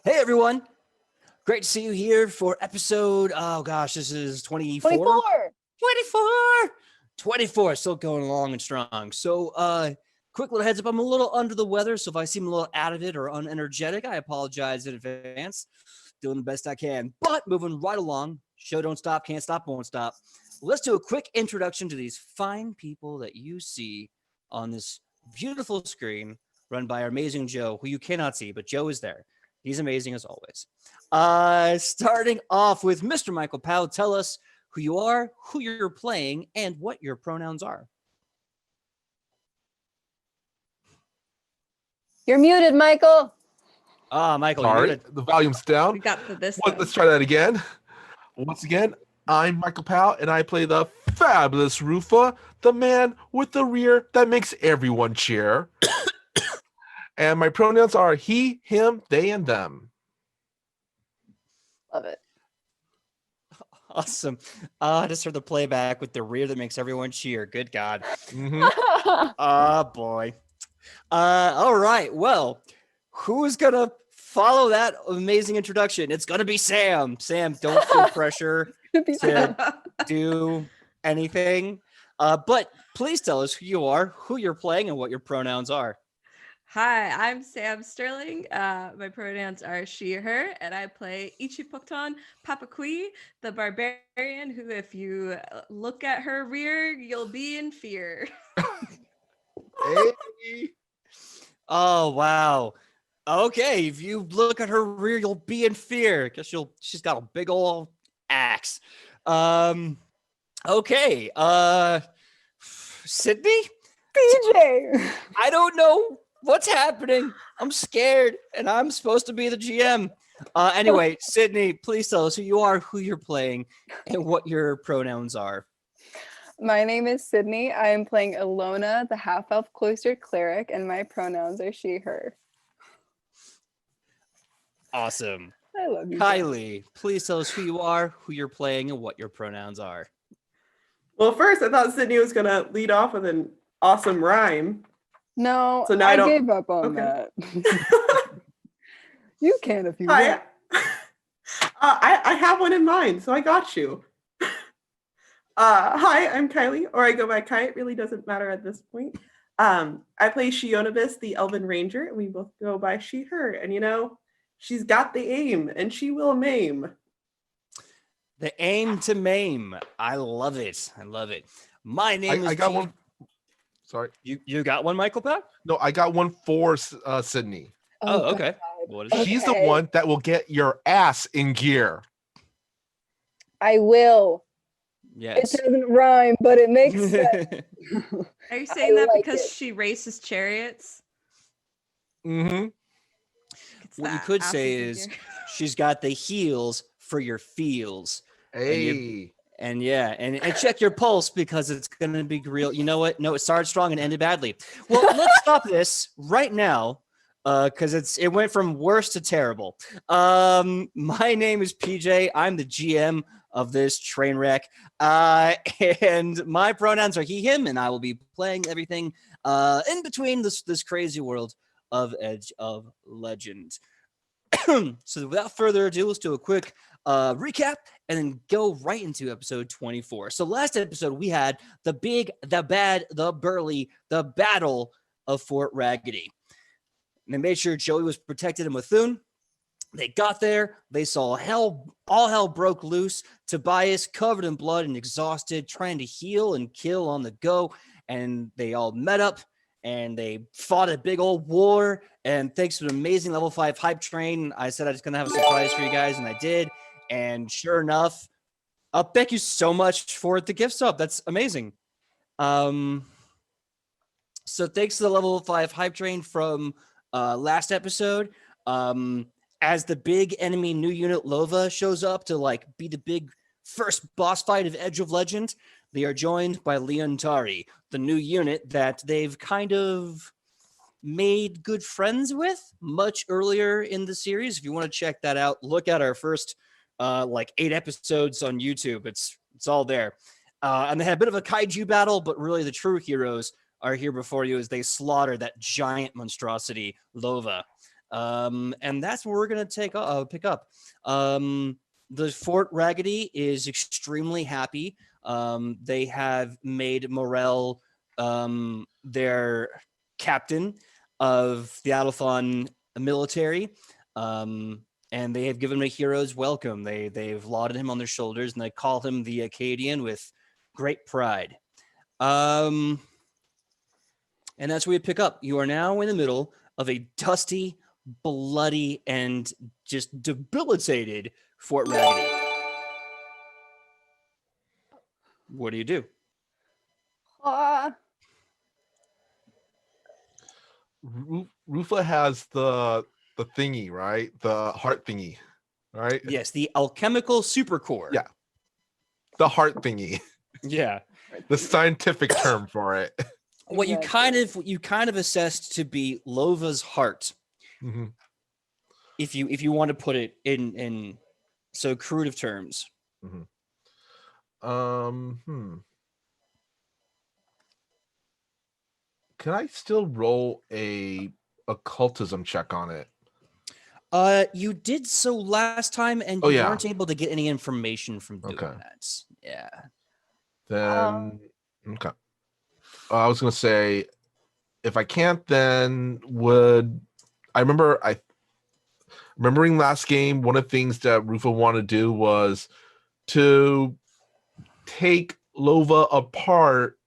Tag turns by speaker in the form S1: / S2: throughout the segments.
S1: Hey everyone, great to see you here for episode, oh gosh, this is 24? 24! 24, still going along and strong. So, quick little heads up, I'm a little under the weather, so if I seem a little out of it or unenergetic, I apologize in advance. Doing the best I can, but moving right along. Show don't stop, can't stop, won't stop. Let's do a quick introduction to these fine people that you see on this beautiful screen run by our amazing Joe, who you cannot see, but Joe is there. He's amazing as always. Starting off with Mr. Michael Powell, tell us who you are, who you're playing, and what your pronouns are.
S2: You're muted, Michael.
S1: Michael,
S3: sorry, the volume's down.
S4: We got to this.
S3: Let's try that again. Once again, I'm Michael Powell, and I play the fabulous Rufa, the man with the rear that makes everyone cheer. And my pronouns are he, him, they, and them.
S2: Love it.
S1: Awesome. I just heard the playback with the rear that makes everyone cheer. Good God. Boy. All right. Well, who's going to follow that amazing introduction? It's going to be Sam. Sam, don't feel pressure to do anything. But please tell us who you are, who you're playing, and what your pronouns are.
S4: Hi, I'm Sam Sterling. My pronouns are she, her, and I play Ichipokton Papakui, the barbarian who, if you look at her rear, you'll be in fear.
S3: Hey.
S1: Oh, wow. Okay, if you look at her rear, you'll be in fear. Guess she's got a big old axe. Okay. Sidney?
S2: PJ.
S1: I don't know what's happening. I'm scared, and I'm supposed to be the GM. Anyway, Sidney, please tell us who you are, who you're playing, and what your pronouns are.
S2: My name is Sidney. I am playing Ilona, the half-elf cloistered cleric, and my pronouns are she, her.
S1: Awesome.
S2: I love you.
S1: Kylie, please tell us who you are, who you're playing, and what your pronouns are.
S5: Well, first I thought Sidney was gonna lead off with an awesome rhyme.
S2: No,
S5: So now
S2: I
S5: I don't-
S2: gave up on that. You can if you want.
S5: I have one in mind, so I got you. Hi, I'm Kylie, or I go by Kai. It really doesn't matter at this point. I play Shionibus, the Elven Ranger, and we both go by she, her. And she's got the aim, and she will maim.
S1: The aim to maim. I love it. I love it. My name is
S3: I got one. Sorry.
S1: You got one, Michael Pat?
S3: No, I got one for Sidney.
S1: Oh, okay. What is it?
S3: She's the one that will get your ass in gear.
S2: I will.
S1: Yes.
S2: It doesn't rhyme, but it makes sense.
S4: Are you saying that
S2: like
S4: because
S2: it.
S4: she races chariots?
S3: Mm-hmm.
S4: It's
S1: What you
S4: that
S1: could
S4: ass
S1: say
S4: in
S1: is
S4: gear.
S1: she's got the heels for your feels.
S3: Hey.
S1: And check your pulse because it's going to be real. You know what? No, it started strong and ended badly. Well, let's stop this right now because it went from worse to terrible. My name is PJ. I'm the GM of this train wreck. And my pronouns are he, him, and I will be playing everything in between this crazy world of Edge of Legend. So without further ado, let's do a quick recap and then go right into episode 24. So last episode, we had the big, the bad, the burly, the battle of Fort Raggedy. And they made sure Joey was protected in Methune. They got there. They saw all hell broke loose. Tobias covered in blood and exhausted, trying to heal and kill on the go. And they all met up and they fought a big old war. And thanks to an amazing level 5 hype train, I said I was going to have a surprise for you guys, and I did. And sure enough, thank you so much for the gift sub. That's amazing. So thanks to the level 5 hype train from last episode, as the big enemy new unit Lova shows up to be the big first boss fight of Edge of Legend, they are joined by Leontari, the new unit that they've kind of made good friends with much earlier in the series. If you want to check that out, look at our first 8 episodes on YouTube. It's all there. And they had a bit of a kaiju battle, but really the true heroes are here before you as they slaughter that giant monstrosity, Lova. And that's what we're gonna pick up. The Fort Raggedy is extremely happy. They have made Morel their captain of the Alphon military, and they have given him a hero's welcome. They've lauded him on their shoulders, and they call him the Acadian with great pride. And that's where we pick up. You are now in the middle of a dusty, bloody, and just debilitated Fort Raggedy. What do you do?
S2: Ah,
S3: Rufa has the thingy, right? The heart thingy, right?
S1: Yes, the alchemical supercore.
S3: Yeah. The heart thingy.
S1: Yeah.
S3: The scientific term for it.
S1: What
S2: exactly.
S1: you kind of assessed to be Lova's heart,
S3: hmm
S1: if you want to put it in so crude of terms.
S3: Can I still roll a occultism check on it?
S1: You did so last time, and
S3: Oh,
S1: you
S3: yeah.
S1: weren't able to get any information from doing
S3: Okay.
S1: that. Yeah.
S3: Then okay. I was gonna say, if I can't, then would I remembering last game, one of the things that Rufa wanted to do was to take Lova apart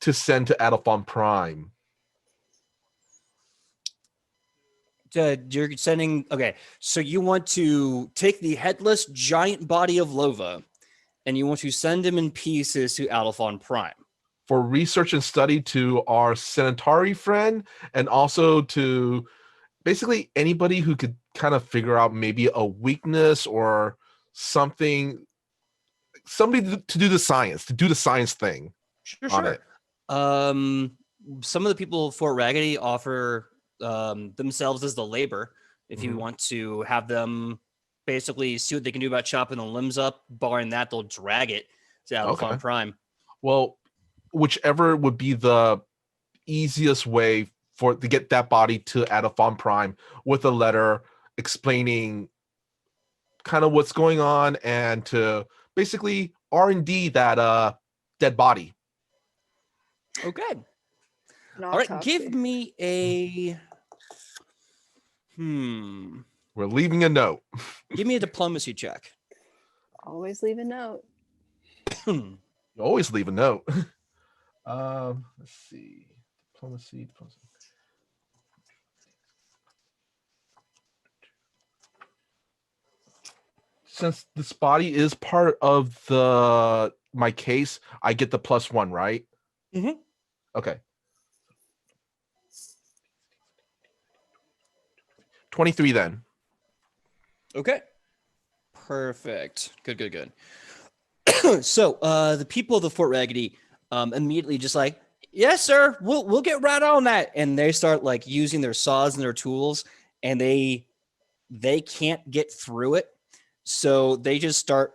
S3: to send to Alphon Prime.
S1: You're sending. Okay, so you want to take the headless giant body of Lova, and you want to send him in pieces to Alphon Prime.
S3: For research and study to our Centauri friend, and also to basically anybody who could kind of figure out maybe a weakness or something, somebody to do the science thing on it.
S1: Some of the people for Raggedy offer themselves as the labor. If you want to have them basically see what they can do about chopping the limbs up, barring that, they'll drag it to Alphon Prime.
S3: Well, whichever would be the easiest way to get that body to Alphon Prime with a letter explaining kind of what's going on and to basically R&D that dead body.
S1: Okay.
S2: An
S1: All right,
S2: autopsy.
S1: give me a
S3: We're leaving a note.
S1: give me a diplomacy check.
S2: Always leave a note.
S3: You always leave a note. Let's see. Diplomacy. Since this body is part of my case, I get the +1, right?
S1: Mhm.
S3: Okay. 23 then.
S1: Okay. Perfect. Good. So the people of the Fort Raggedy immediately just like, yes, sir, we'll get right on that. And they start like using their saws and their tools, and they can't get through it. So they just start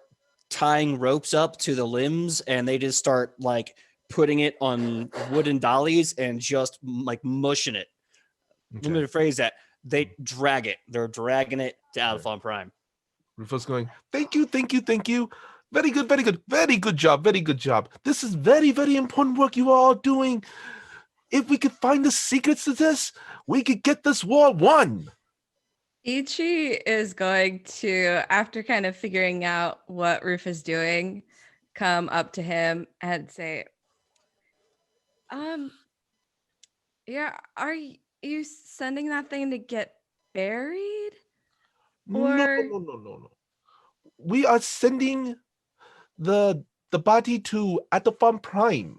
S1: tying ropes up to the limbs, and they just start like putting it on wooden dollies and just like mushing it.
S3: Okay.
S1: Let me rephrase that. They drag it. They're dragging it to Alphon Prime.
S3: Rufus going, thank you. Very good job. This is very, very important work you are all doing. If we could find the secrets to this, we could get this war won.
S4: Ichi is going to, after kind of figuring out what Ruf is doing, come up to him and say, yeah, are you sending that thing to get buried? Or
S3: No. We are sending the body to Alphon Prime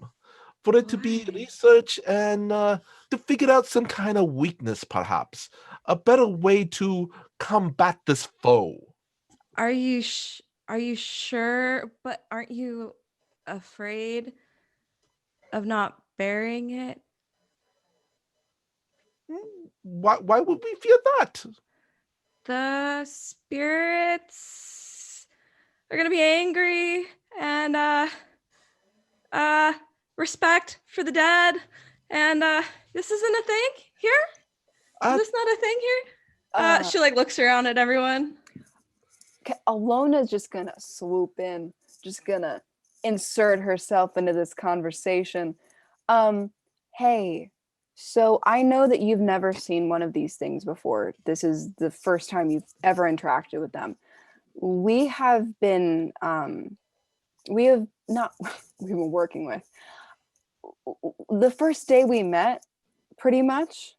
S3: for it to be
S4: Why?
S3: researched and to figure out some kind of weakness, perhaps. A better way to combat this foe.
S4: Are you sure? But aren't you afraid of not burying it?
S3: Why would we fear that?
S4: The spirits are gonna be angry, and respect for the dead, and this isn't a thing here.
S3: Uh,
S4: this not a thing here?
S2: Uh,
S4: She like looks around at everyone.
S2: Alona's just gonna swoop in, just gonna insert herself into this conversation. Hey, so I know that you've never seen one of these things before. This is the first time you've ever interacted with them. We have been, we have not, we've been working with. The first day we met, pretty much,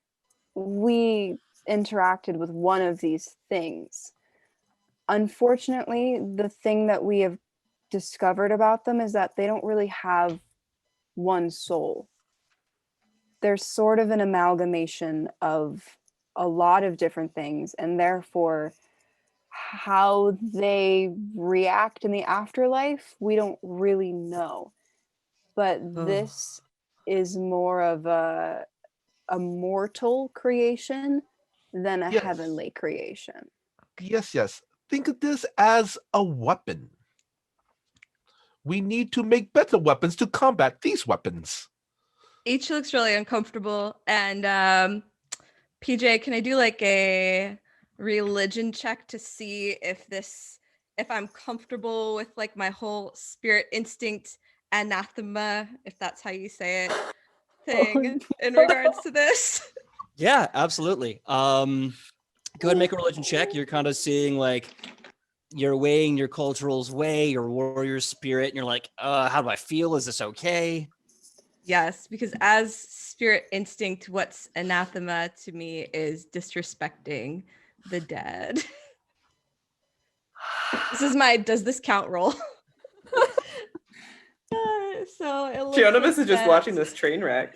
S2: we interacted with one of these things. Unfortunately, the thing that we have discovered about them is that they don't really have one soul. They're sort of an amalgamation of a lot of different things, and therefore how they react in the afterlife, we don't really know. But this is more of a mortal creation than a
S3: Yes.
S2: heavenly creation.
S3: Yes. Think of this as a weapon. We need to make better weapons to combat these weapons.
S4: Each looks really uncomfortable. And PJ, can I do like a religion check to see if I'm comfortable with like my whole spirit instinct anathema, if that's how you say it, thing in regards to this?
S1: Yeah, absolutely. Go ahead and make a religion check. You're kind of seeing like you're weighing your cultural's way, your warrior spirit, and you're like, how do I feel? Is this okay?
S4: Yes, because as spirit instinct, what's anathema to me is disrespecting the dead. This is my does this count roll? So it looks
S5: Geonomus
S4: like
S5: is just watching this train wreck.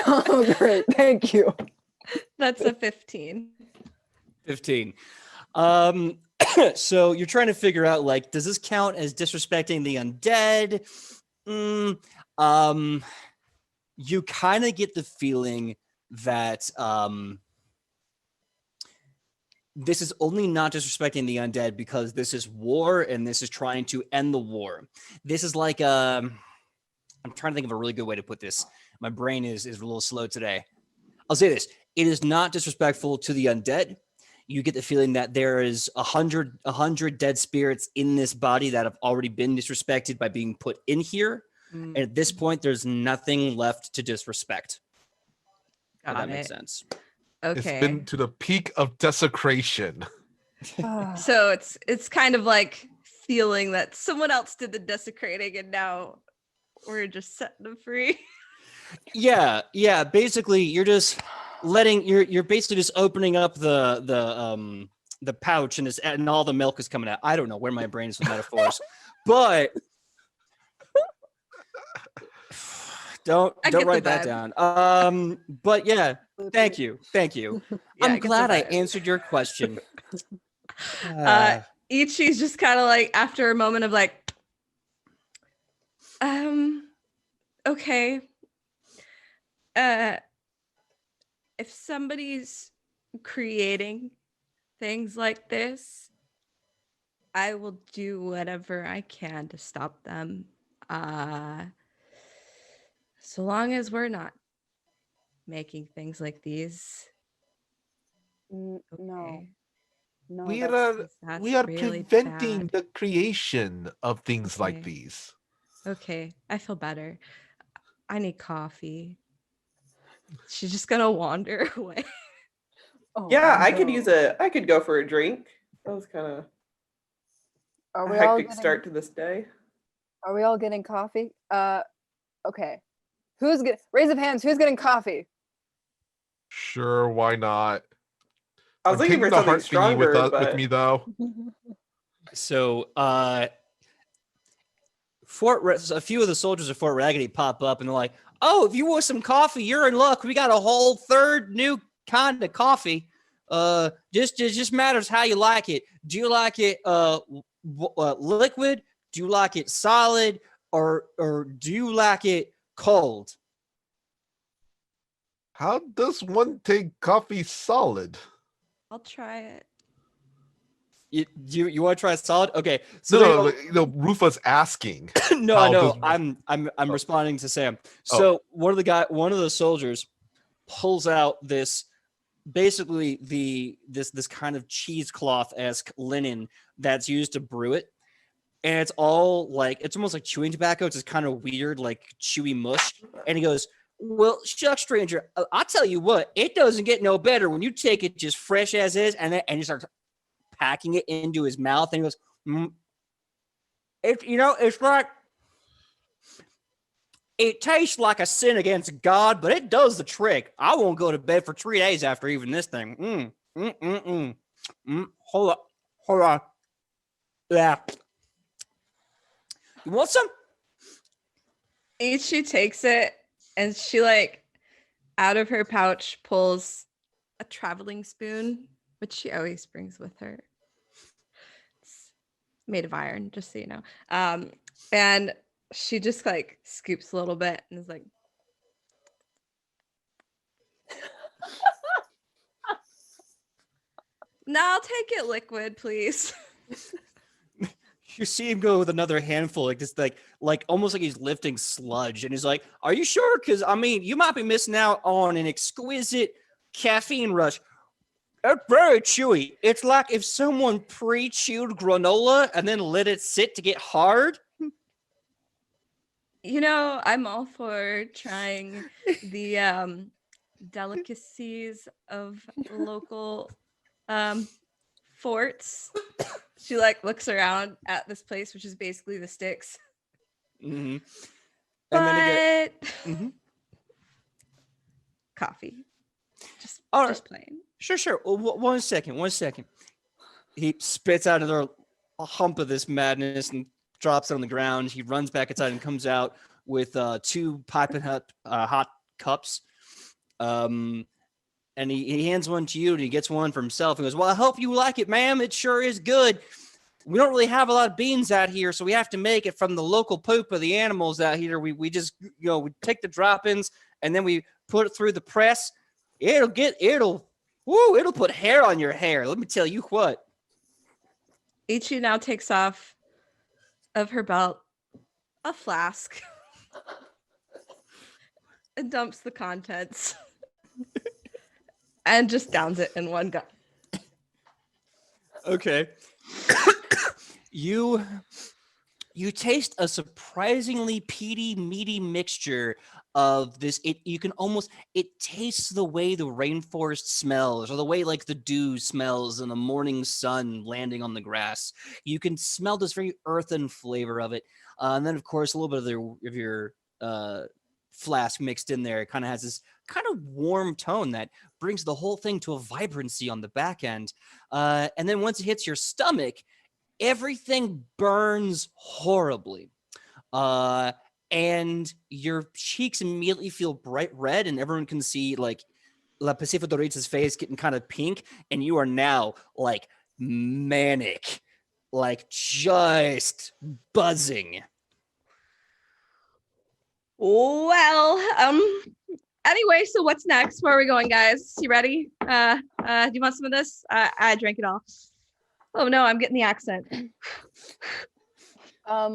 S2: Oh, great. Thank you.
S4: That's a 15.
S1: 15. So you're trying to figure out like, does this count as disrespecting the undead? You kind of get the feeling that this is only not disrespecting the undead because this is war and this is trying to end the war. This is like I'm trying to think of a really good way to put this. My brain is a little slow today. I'll say this. It is not disrespectful to the undead. You get the feeling that there is 100 dead spirits in this body that have already been disrespected by being put in here. And at this point, there's nothing left to disrespect. If that makes sense.
S4: Okay.
S3: It's been to the peak of desecration.
S4: So it's kind of like feeling that someone else did the desecrating and now we're just setting them free.
S1: Yeah. Basically, you're just you're basically just opening up the pouch and all the milk is coming out. I don't know where my brain is with metaphors, but don't write that down. But yeah, thank you.
S4: Yeah,
S1: I'm glad I answered your question.
S4: Ichi's just kind of like after a moment of like, okay. If somebody's creating things like this, I will do whatever I can to stop them. So long as we're not making things like these.
S2: No.
S4: Okay.
S2: No,
S3: we
S2: that's-
S3: are
S4: really
S3: preventing
S4: bad.
S3: the creation of things like
S4: Okay.
S3: these.
S4: Okay, I feel better. I need coffee. She's just gonna wander away.
S2: Oh,
S5: Yeah, I
S2: no.
S5: could go for a drink. That was kind of
S2: Are
S5: a
S2: we all
S5: hectic
S2: getting,
S5: start to this day.
S2: Are we all getting coffee? Okay. Raise of hands, who's getting coffee?
S3: Sure, why not?
S5: I was
S3: I'm
S5: looking
S3: taking
S5: for
S3: the
S5: something
S3: heart thingy with,
S5: stronger, but
S3: with me though.
S1: So a few of the soldiers of Fort Raggedy pop up and they're like, "Oh, if you want some coffee, you're in luck. We got a whole third new kind of coffee. It just matters how you like it. Do you like it liquid? Do you like it solid, or do you like it cold?"
S3: How does one take coffee solid?
S4: I'll try it.
S1: You want to try solid? Okay.
S3: No, Rufa's asking.
S1: No,
S3: How
S1: I know.
S3: does-
S1: I'm responding to Sam. So one of the soldiers pulls out this basically this kind of cheesecloth-esque linen that's used to brew it. And it's all like, it's almost like chewing tobacco. It's just kind of weird, like chewy mush. And he goes, well, shucks, stranger, I'll tell you what, it doesn't get no better when you take it just fresh as is, and he starts packing it into his mouth, and he goes, it's like, it tastes like a sin against God, but it does the trick. I won't go to bed for 3 days after even this thing. Hold on. Yeah. You want some?
S4: Ichi takes it and she like out of her pouch pulls a traveling spoon, which she always brings with her. It's made of iron, just so you know. And she just like scoops a little bit and is like, no, I'll take it liquid, please.
S1: You see him go with another handful, like this, like almost like he's lifting sludge, and he's like, "Are you sure? Because I mean, you might be missing out on an exquisite caffeine rush. It's very chewy. It's like if someone pre-chewed granola and then let it sit to get hard."
S4: You know, I'm all for trying the delicacies of local forts. She like looks around at this place, which is basically the sticks.
S1: Mm-hmm.
S4: But
S1: Mhm.
S4: coffee, just
S1: All right.
S4: just plain.
S1: Sure. Well, one second. He spits out another hump of this madness and drops it on the ground. He runs back inside and comes out with 2 piping hot cups. And he hands one to you, and he gets one for himself. And goes, well, I hope you like it, ma'am. It sure is good. We don't really have a lot of beans out here, so we have to make it from the local poop of the animals out here. We just, we take the droppings, and then we put it through the press. It'll put hair on your hair. Let me tell you what.
S4: Ichi now takes off of her belt a flask and dumps the contents and just downs it in one go.
S1: Okay. You taste a surprisingly peaty, meaty mixture of this. It tastes the way the rainforest smells, or the way like the dew smells in the morning sun landing on the grass. You can smell this very earthen flavor of it. And then of course a little bit of your flask mixed in there. It kind of has this kind of warm tone that brings the whole thing to a vibrancy on the back end. And then once it hits your stomach, everything burns horribly. And your cheeks immediately feel bright red, and everyone can see like La Pacifica Dorita's face getting kind of pink, and you are now like manic, like just buzzing.
S4: Well, anyway, so what's next? Where are we going, guys? You ready? Do you want some of this? I drank it all. Oh no, I'm getting the accent.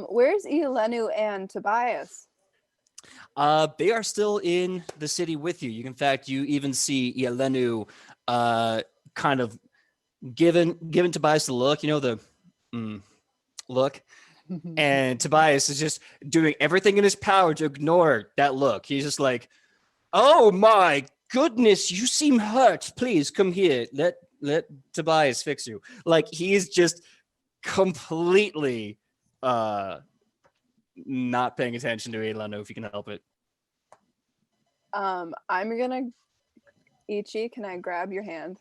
S2: Where's Iolenu and Tobias?
S1: They are still in the city with you. In fact, you even see Iolenu kind of giving Tobias the look, the look. And Tobias is just doing everything in his power to ignore that look. He's just like, oh my goodness, you seem hurt. Please come here. Let Tobias fix you. Like, he's just completely not paying attention to Iolenu, if you can help it.
S2: I'm gonna, Ichi, can I grab your hand?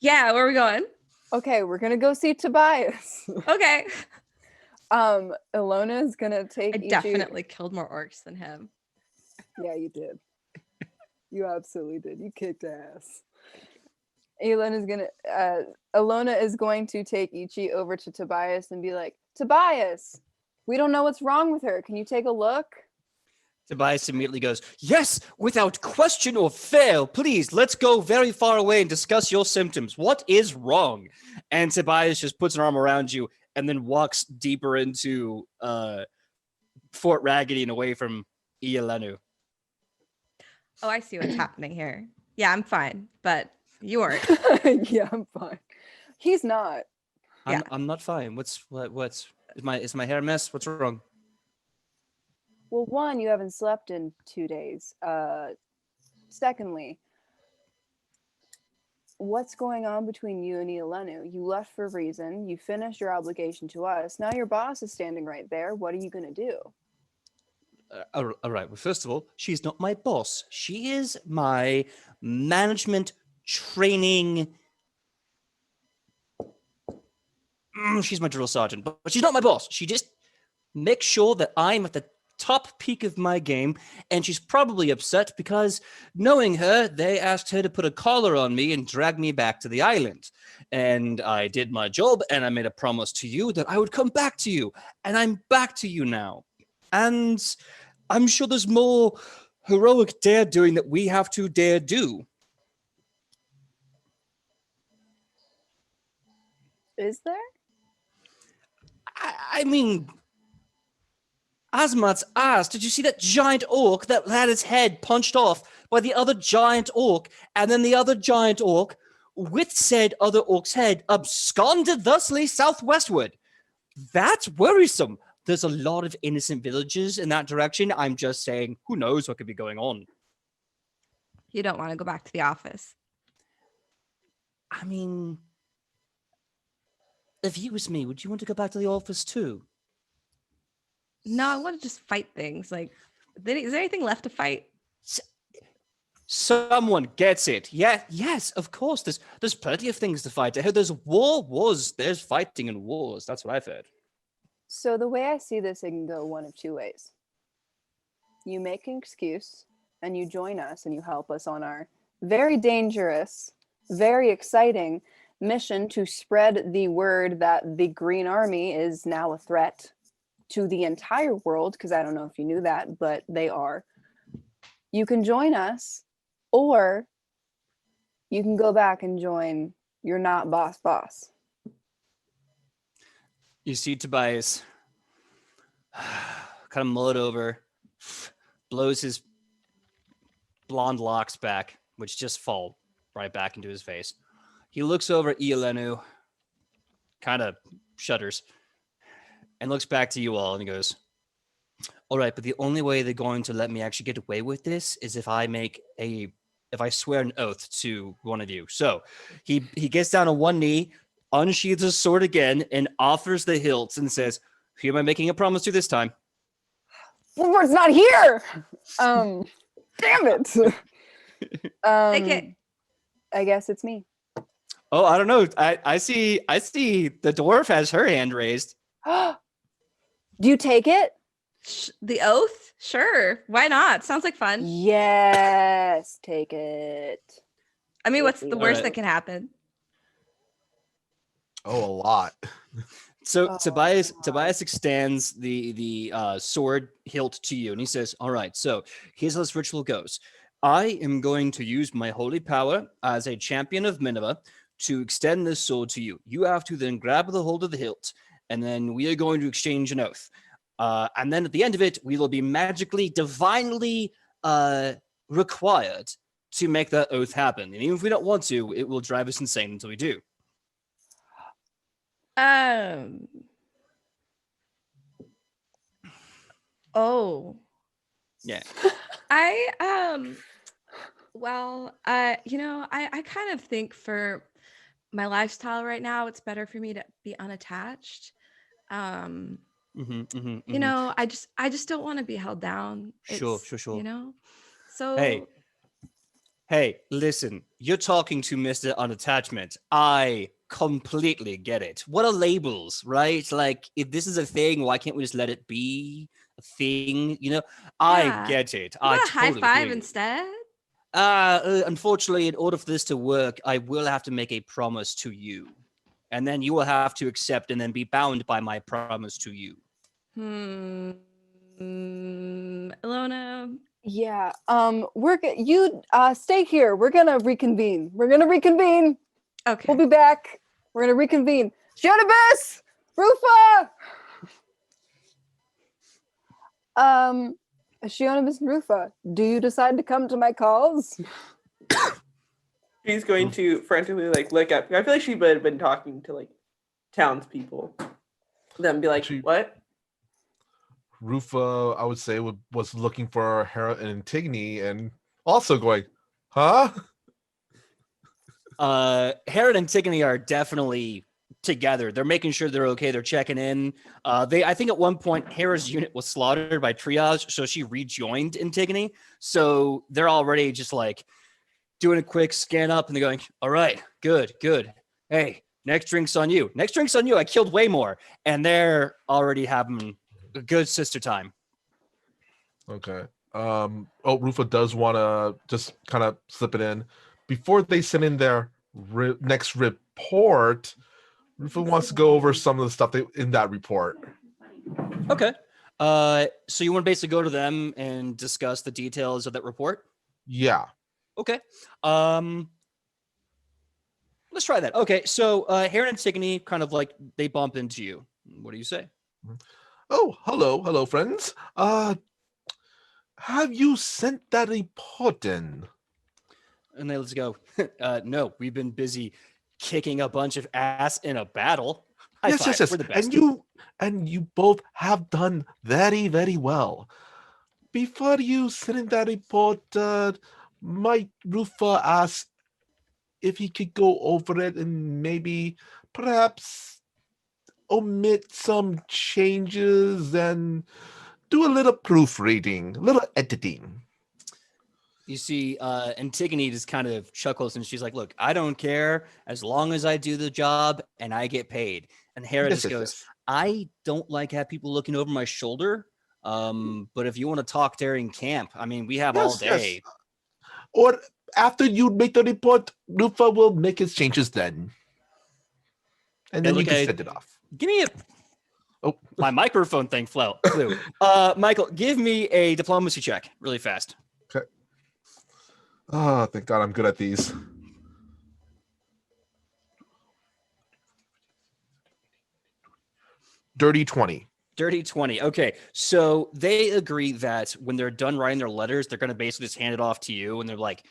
S4: Yeah, where are we going?
S2: Okay, we're gonna go see Tobias.
S4: Okay.
S2: Ilona is gonna take
S4: I
S2: Ichi.
S4: definitely killed more orcs than him.
S2: Yeah, you did. You absolutely did. You kicked ass. Ilona is going to take Ichi over to Tobias and be like, Tobias, we don't know what's wrong with her. Can you take a look?
S1: Tobias immediately goes, yes, without question or fail. Please, let's go very far away and discuss your symptoms. What is wrong? And Tobias just puts an arm around you and then walks deeper into Fort Raggedy and away from Iolenu.
S4: Oh, I see what's happening here. Yeah, I'm fine, but you aren't.
S2: Yeah, I'm fine. He's not.
S4: Yeah.
S1: I'm not fine. What's is my hair a mess? What's wrong?
S2: Well, one, you haven't slept in 2 days. Secondly, what's going on between you and Iolenu? You left for a reason. You finished your obligation to us. Now your boss is standing right there. What are you going to do?
S1: All right. Well, first of all, she's not my boss. She is my management training. She's my drill sergeant, but she's not my boss. She just makes sure that I'm at the top peak of my game, and she's probably upset because, knowing her, they asked her to put a collar on me and drag me back to the island. And I did my job, and I made a promise to you that I would come back to you, and I'm back to you now. And I'm sure there's more heroic dare doing that we have to dare do.
S2: Is there?
S1: I mean, Asmat's ass, did you see that giant orc that had its head punched off by the other giant orc, and then the other giant orc, with said other orc's head, absconded thusly southwestward? That's worrisome. There's a lot of innocent villages in that direction. I'm just saying, who knows what could be going on?
S4: You don't want to go back to the office.
S1: I mean, if you was me, would you want to go back to the office too?
S4: No, I want to just fight things. Like, is there anything left to fight?
S1: Someone gets it. Yeah, yes, of course. There's plenty of things to fight. I heard there's there's fighting in wars. That's what I've heard.
S2: So the way I see this, it can go one of two ways. You make an excuse and you join us and you help us on our very dangerous, very exciting mission to spread the word that the Green Army is now a threat to the entire world, because I don't know if you knew that, but they are. You can join us, or you can go back and join your not boss.
S1: You see Tobias kind of mull it over, blows his blonde locks back, which just fall right back into his face. He looks over at Iolenu, kind of shudders, and looks back to you all and he goes, all right, but the only way they're going to let me actually get away with this is if I swear an oath to one of you. So he gets down on one knee, unsheathes his sword again, and offers the hilt and says, who am I making a promise to this time?
S2: Woodward's not here! Damn it!
S4: Take it.
S2: I guess it's me.
S1: Oh, I don't know. I see the dwarf has her hand raised.
S2: Do you take it?
S4: The oath? Sure. Why not? Sounds like fun.
S2: Yes, take it.
S4: I mean, what's the
S2: All
S4: worst
S1: right.
S4: that can happen?
S3: Oh, a lot.
S1: So
S2: Oh,
S1: Tobias
S2: God.
S1: extends the sword hilt to you, and he says, all right, so here's how this ritual goes. I am going to use my holy power as a champion of Nineveh to extend this sword to you. You have to then grab the hold of the hilt, and then we are going to exchange an oath. And then at the end of it, we will be magically, divinely required to make that oath happen. And even if we don't want to, it will drive us insane until we do.
S4: Oh.
S1: Yeah.
S4: I kind of think for my lifestyle right now, it's better for me to be unattached. You know, I just don't want to be held down.
S1: Sure.
S4: You know, so
S1: Hey, listen, you're talking to Mr. Unattachment. I completely get it. What are labels, right? Like, if this is a thing, why can't we just let it be a thing? You know, I
S4: Yeah.
S1: get it.
S4: you
S1: I
S4: want a high
S1: totally
S4: five
S1: hear you.
S4: instead.
S1: Unfortunately, in order for this to work, I will have to make a promise to you. And then you will have to accept and then be bound by my promise to you.
S4: Ilona.
S2: Yeah. You stay here. We're gonna reconvene.
S4: Okay.
S2: We'll be back. We're gonna reconvene. Shunibus! Rufa! Shionibus and Rufa, do you decide to come to my calls?
S5: She's going to frantically like look up. I feel like she would have been talking to like townspeople. Then be like, what?
S3: Rufa, I would say, was looking for Hera and Antigone and also going, huh?
S1: Hera and Antigone are definitely together. They're making sure they're okay. They're checking in. I think at one point Hera's unit was slaughtered by triage, so she rejoined Antigone. So they're already just like doing a quick scan up, and they're going, "All right, good. Hey, next drink's on you. Next drink's on you. I killed way more," and they're already having a good sister time.
S3: Okay. Rufa does want to just kind of slip it in before they send in their next report. Rufa wants to go over some of the stuff in that report.
S1: Okay. So you want to basically go to them and discuss the details of that report?
S3: Yeah.
S1: Okay. Let's try that. Okay. So Hera and Antigone kind of like they bump into you. What do you say?
S3: Oh, hello, friends. Have you sent that report in?
S1: And they let's go. No, we've been busy kicking a bunch of ass in a battle. High five.
S3: Yes.
S1: We're the best.
S3: And you both have done very, very well. Before you send in that report, might Rufa ask if he could go over it and maybe perhaps omit some changes and do a little proofreading, a little editing.
S1: You see, Antigone just kind of chuckles and she's like, "Look, I don't care as long as I do the job and I get paid." And Hera just goes, "I don't like have people looking over my shoulder. But if you want to talk during camp, I mean, we have all day."
S3: Yes. Or after you make the report, Rufa will make his changes then. And then you can send it off.
S1: Give me my microphone thing flew. Michael, give me a diplomacy check really fast.
S3: Okay. Oh, thank God I'm good at these. Dirty 20.
S1: Dirty 20. Okay. So they agree that when they're done writing their letters, they're going to basically just hand it off to you. And they're like,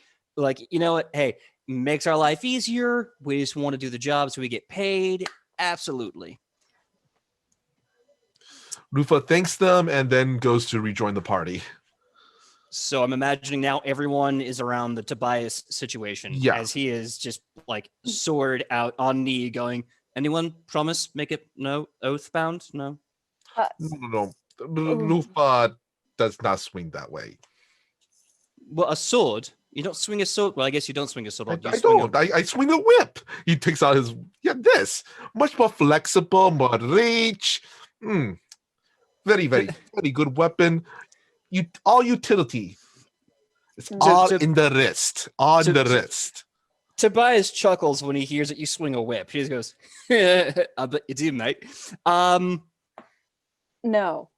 S1: you know what? Hey, makes our life easier. We just want to do the job so we get paid. Absolutely.
S3: Rufa thanks them and then goes to rejoin the party.
S1: So I'm imagining now everyone is around the Tobias situation as he is just like sword out on knee going, anyone promise? Make it no oath bound? No.
S3: No. Rufa does not swing that way.
S1: Well, a sword. You don't swing a sword. Well, I guess you don't swing a sword.
S3: I don't. I swing a whip. He takes out his this much more flexible, more reach. Very, very, very good weapon. All utility. It's all in the wrist. On the wrist.
S1: Tobias chuckles when he hears that you swing a whip. He just goes, "I bet you do, mate."
S2: No.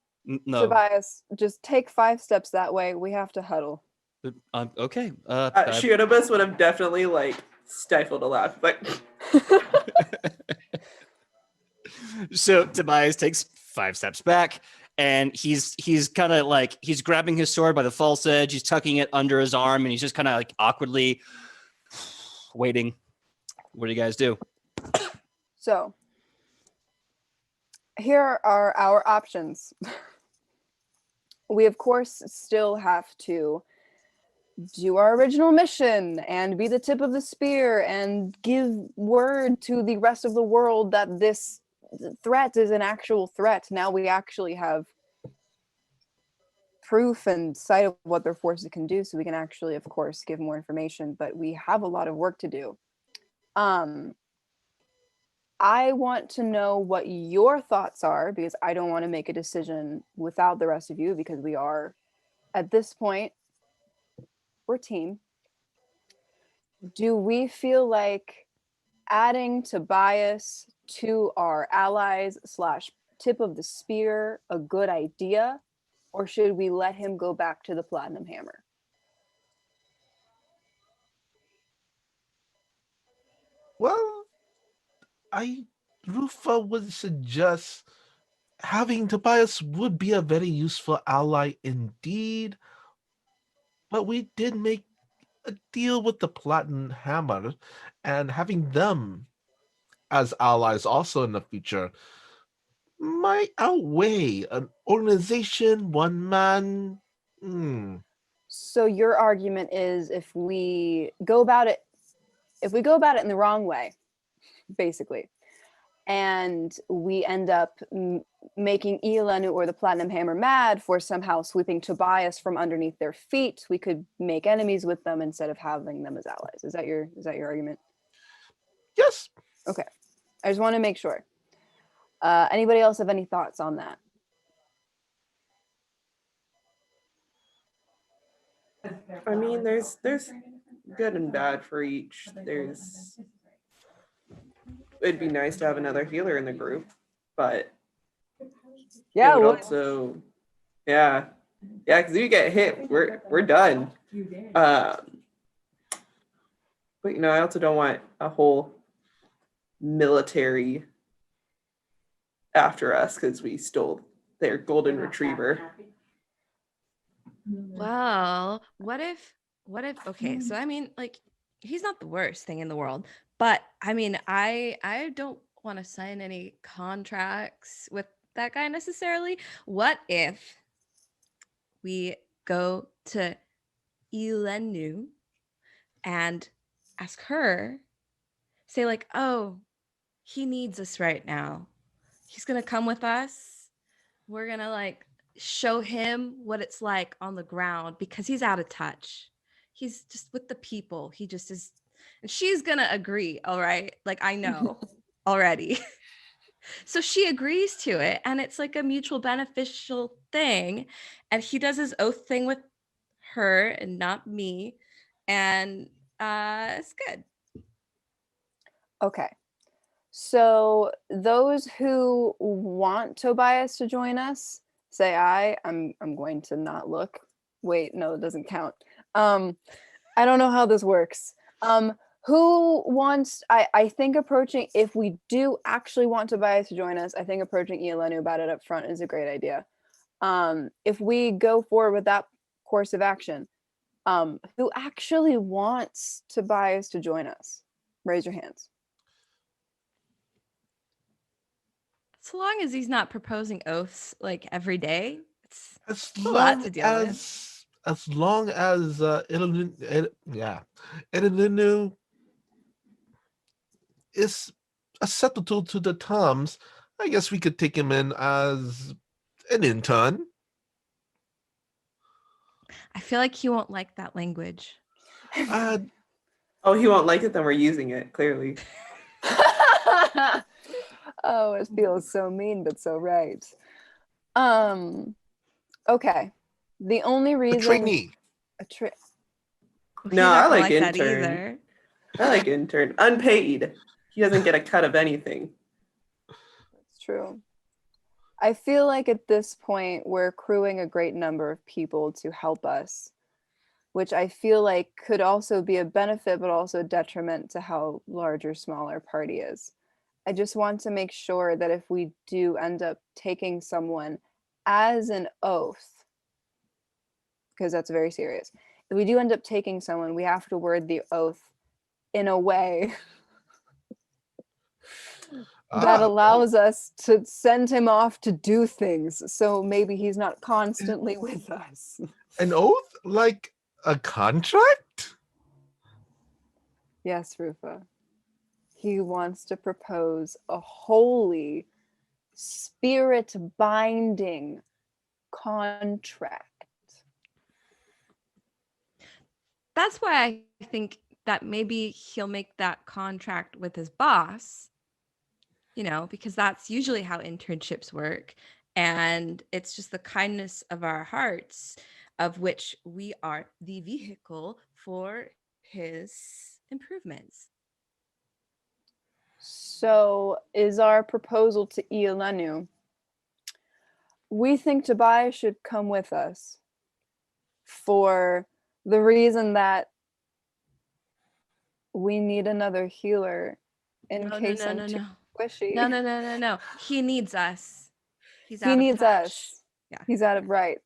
S1: No.
S2: Tobias, just take 5 steps that way. We have to huddle.
S1: Okay.
S5: Shionobus would have definitely like stifled a laugh, but
S1: so Tobias takes 5 steps back, and he's kind of like he's grabbing his sword by the false edge. He's tucking it under his arm, and he's just kind of like awkwardly waiting. What do you guys do?
S2: So here are our options. We of course still have to do our original mission and be the tip of the spear and give word to the rest of the world that this threat is an actual threat. Now we actually have proof and sight of what their forces can do, so we can actually, of course, give more information, but we have a lot of work to do. I want to know what your thoughts are, because I don't want to make a decision without the rest of you, because we are, at this point, we're a team. Do we feel like adding Tobias to our allies / tip of the spear a good idea, or should we let him go back to the Platinum Hammer?
S3: Well, Rufa would suggest having Tobias would be a very useful ally indeed, but we did make a deal with the Platinum Hammer and having them as allies also in the future might outweigh an organization, one man.
S2: So your argument is if we go about it in the wrong way, basically, and we end up making Iolanu or the Platinum Hammer mad for somehow sweeping Tobias from underneath their feet, we could make enemies with them instead of having them as allies. Is that your argument?
S3: Yes.
S2: Okay. I just want to make sure. Anybody else have any thoughts on that?
S5: I mean, there's good and bad for each. It'd be nice to have another healer in the group, but
S2: Yeah,
S5: it would
S2: well,
S5: also, yeah, because if you get hit, we're done. But I also don't want a whole military after us because we stole their golden retriever.
S4: Well, what if okay, so I mean, like, he's not the worst thing in the world, but I mean, I don't want to sign any contracts with that guy necessarily. What if we go to Ilenu and ask her, say like, oh, he needs us right now. He's gonna come with us. We're gonna like show him what it's like on the ground because he's out of touch. He's just with the people. He just is, and she's gonna agree. All right, like I know already. So she agrees to it, and it's like a mutual beneficial thing. And he does his oath thing with her and not me, and it's good.
S2: okay. So those who want Tobias to join us, say aye. I'm going to not look. Wait, no, it doesn't count. I don't know how this works. Who wants, I think approaching, if we do actually want Tobias to join us, I think approaching Iolenu about it up front is a great idea. If we go forward with that course of action, who actually wants Tobias to join us? Raise your hands.
S4: So long as he's not proposing oaths like every day, it's
S3: As
S4: a lot
S3: long
S4: to deal with.
S3: as long as Ilinu is acceptable to the terms, I guess we could take him in as an intern.
S4: I feel like he won't like that language.
S3: Uh,
S5: Oh, he won't like it, then we're using it, clearly.
S2: Oh, it feels so mean, but so right. Okay. The only
S3: a
S2: reason
S3: trainee.
S4: He's
S5: No,
S4: not
S5: I
S4: gonna
S5: like
S4: that
S5: intern.
S4: either.
S5: I like intern. Unpaid. He doesn't get a cut of anything.
S2: That's true. I feel like at this point we're crewing a great number of people to help us, which I feel like could also be a benefit, but also a detriment to how large or small our party is. I just want to make sure that if we do end up taking someone as an oath, because that's very serious, if we do end up taking someone, we have to word the oath in a way that allows us to send him off to do things. So maybe he's not constantly with us.
S3: An oath? Like a contract?
S2: Yes, Rufa. He wants to propose a holy, spirit binding contract.
S4: That's why I think that maybe he'll make that contract with his boss, because that's usually how internships work. And it's just the kindness of our hearts, of which we are the vehicle for his improvements.
S2: So is our proposal to Iolenu, we think Tobias should come with us for the reason that we need another healer in case I'm too squishy.
S4: No. He needs us. He's
S2: He
S4: out
S2: needs
S4: of touch.
S2: us.
S4: Yeah.
S2: He's out of right.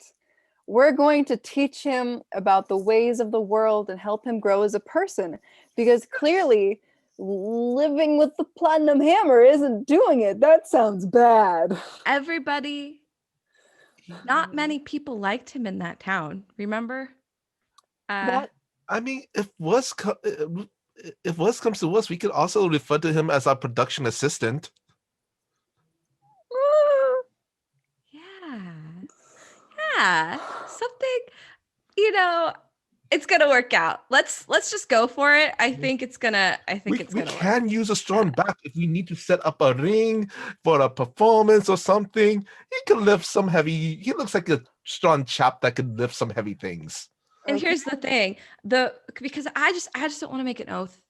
S2: we're going to teach him about the ways of the world and help him grow as a person, because clearly living with the platinum hammer isn't doing it. That sounds bad.
S4: Everybody, not many people liked him in that town. Remember?
S2: That
S3: I mean, if worse comes to worse, we could also refer to him as our production assistant.
S4: Yeah, something, it's gonna work out. Let's just go for it. I think it's gonna
S3: We
S4: work.
S3: can use a strong back if we need to set up a ring for a performance or something. He looks like a strong chap that could lift some heavy things.
S4: And here's the thing, because I just don't want to make an oath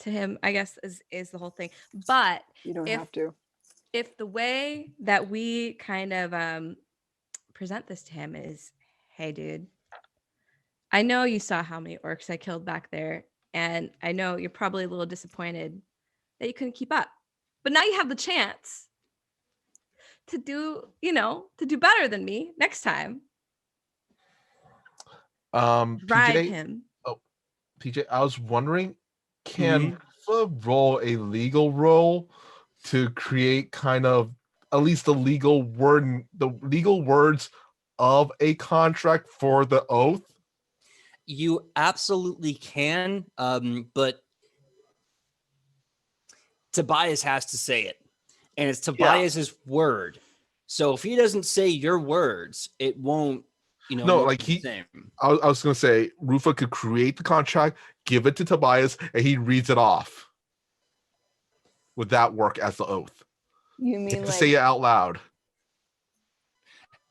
S4: to him, I guess is the whole thing. But
S2: you don't
S4: if
S2: have to.
S4: if the way that we kind of present this to him is, hey dude, I know you saw how many orcs I killed back there, and I know you're probably a little disappointed that you couldn't keep up, but now you have the chance to do better than me next time. Drive
S3: PJ,
S4: him.
S3: PJ, I was wondering, can we roll a legal role to create kind of at least the legal words of a contract for the oath?
S1: You absolutely can, but Tobias has to say it, and it's Tobias's word. So if he doesn't say your words, it won't.
S3: No,
S1: work
S3: like
S1: the same.
S3: I was gonna say Rufa could create the contract, give it to Tobias, and he reads it off. Would that work as the oath?
S2: You mean
S3: To
S2: like
S3: say it out loud?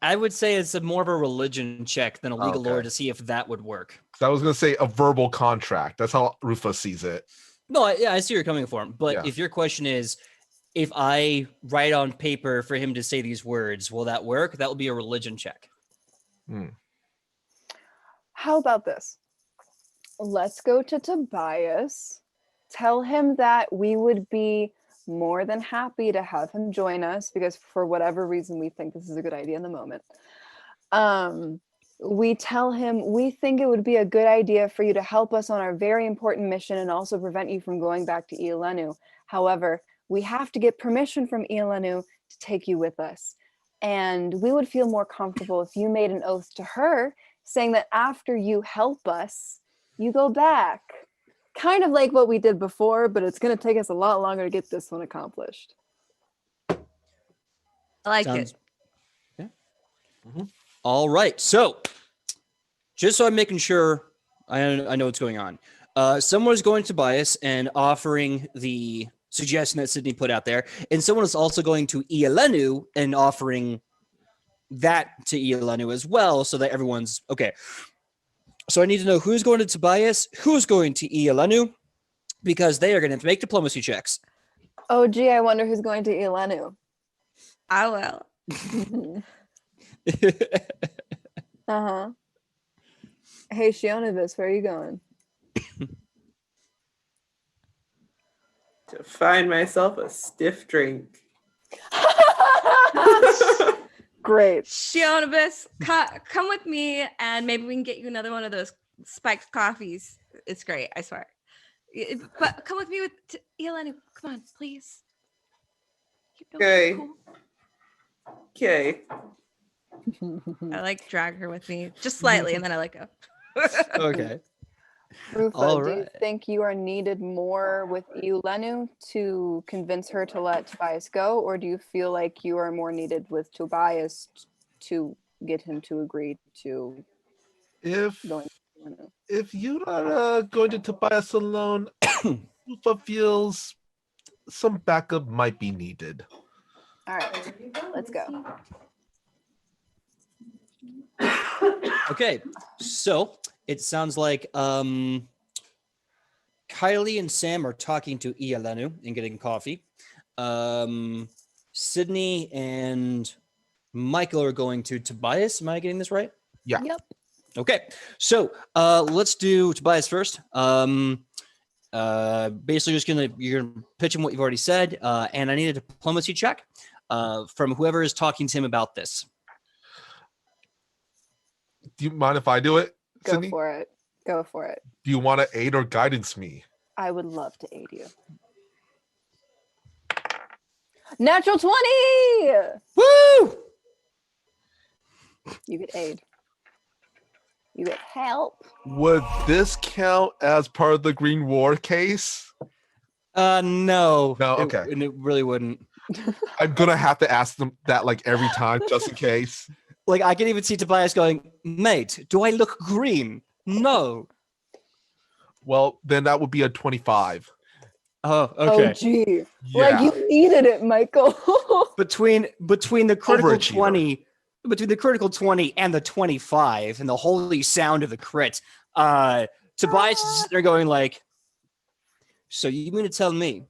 S1: I would say it's more of a religion check than a legal lore to see if that would work.
S3: I was gonna say a verbal contract. That's how Rufa sees it.
S1: No, I see where you're coming from. But if your question is, if I write on paper for him to say these words, will that work? That will be a religion check.
S2: How about this? Let's go to Tobias. Tell him that we would be more than happy to have him join us, because for whatever reason we think this is a good idea in the moment. We tell him we think it would be a good idea for you to help us on our very important mission and also prevent you from going back to Iolenu. However, we have to get permission from Iolenu to take you with us. And we would feel more comfortable if you made an oath to her saying that after you help us, you go back. Kind of like what we did before, but it's going to take us a lot longer to get this one accomplished.
S4: I like it.
S1: Yeah. All right. So, just so I'm making sure I know what's going on. Someone's going to Tobias and offering the suggestion that Sidney put out there, and someone is also going to Iolenu and offering that to Iolenu as well, so that everyone's okay. So I need to know who's going to Tobias, who's going to Iolenu, because they are going to have to make diplomacy checks.
S2: Oh, gee, I wonder who's going to Iolenu.
S4: I will.
S2: Uh-huh. Hey, Shionavis, where are you going?
S5: To find myself a stiff drink.
S2: Great.
S4: Shionabis, come with me, and maybe we can get you another one of those spiked coffees. It's great, I swear. But come with me to Iolenu. Come on, please.
S5: Okay. Okay.
S4: I drag her with me just slightly, and then I let go.
S1: Okay.
S2: Rufa, do you think you are needed more with Iolenu to convince her to let Tobias go, or do you feel like you are more needed with Tobias to get him to agree to going to Iolenu?
S3: If you are going to Tobias alone, Rufa feels some backup might be needed.
S2: All right, let's go.
S1: Okay, so it sounds like Kylie and Sam are talking to Iolenu and getting coffee. Sidney and Michael are going to Tobias. Am I getting this right?
S3: Yeah.
S2: Yep.
S1: Okay, so let's do Tobias first. Basically, you're gonna pitch him what you've already said, and I need a diplomacy check from whoever is talking to him about this.
S3: Do you mind if I do it,
S2: Go
S3: Sydney?
S2: for it. Go for it.
S3: Do you want to aid or guidance me?
S2: I would love to aid you. Natural 20!
S1: Woo!
S2: You get aid. You get help.
S3: Would this count as part of the Green War case?
S1: No.
S3: No, okay.
S1: It really wouldn't.
S3: I'm gonna have to ask them that like every time, just in case.
S1: Like I can even see Tobias going, mate, do I look green? No.
S3: Well, then that would be a 25.
S1: Oh, okay.
S2: Oh, gee.
S3: Yeah.
S2: Like you needed it, Michael.
S1: between the critical
S3: Overachiever.
S1: 20 between the critical 20 and the 25 and the holy sound of the crit, Tobias is sitting there going like, so you mean to tell me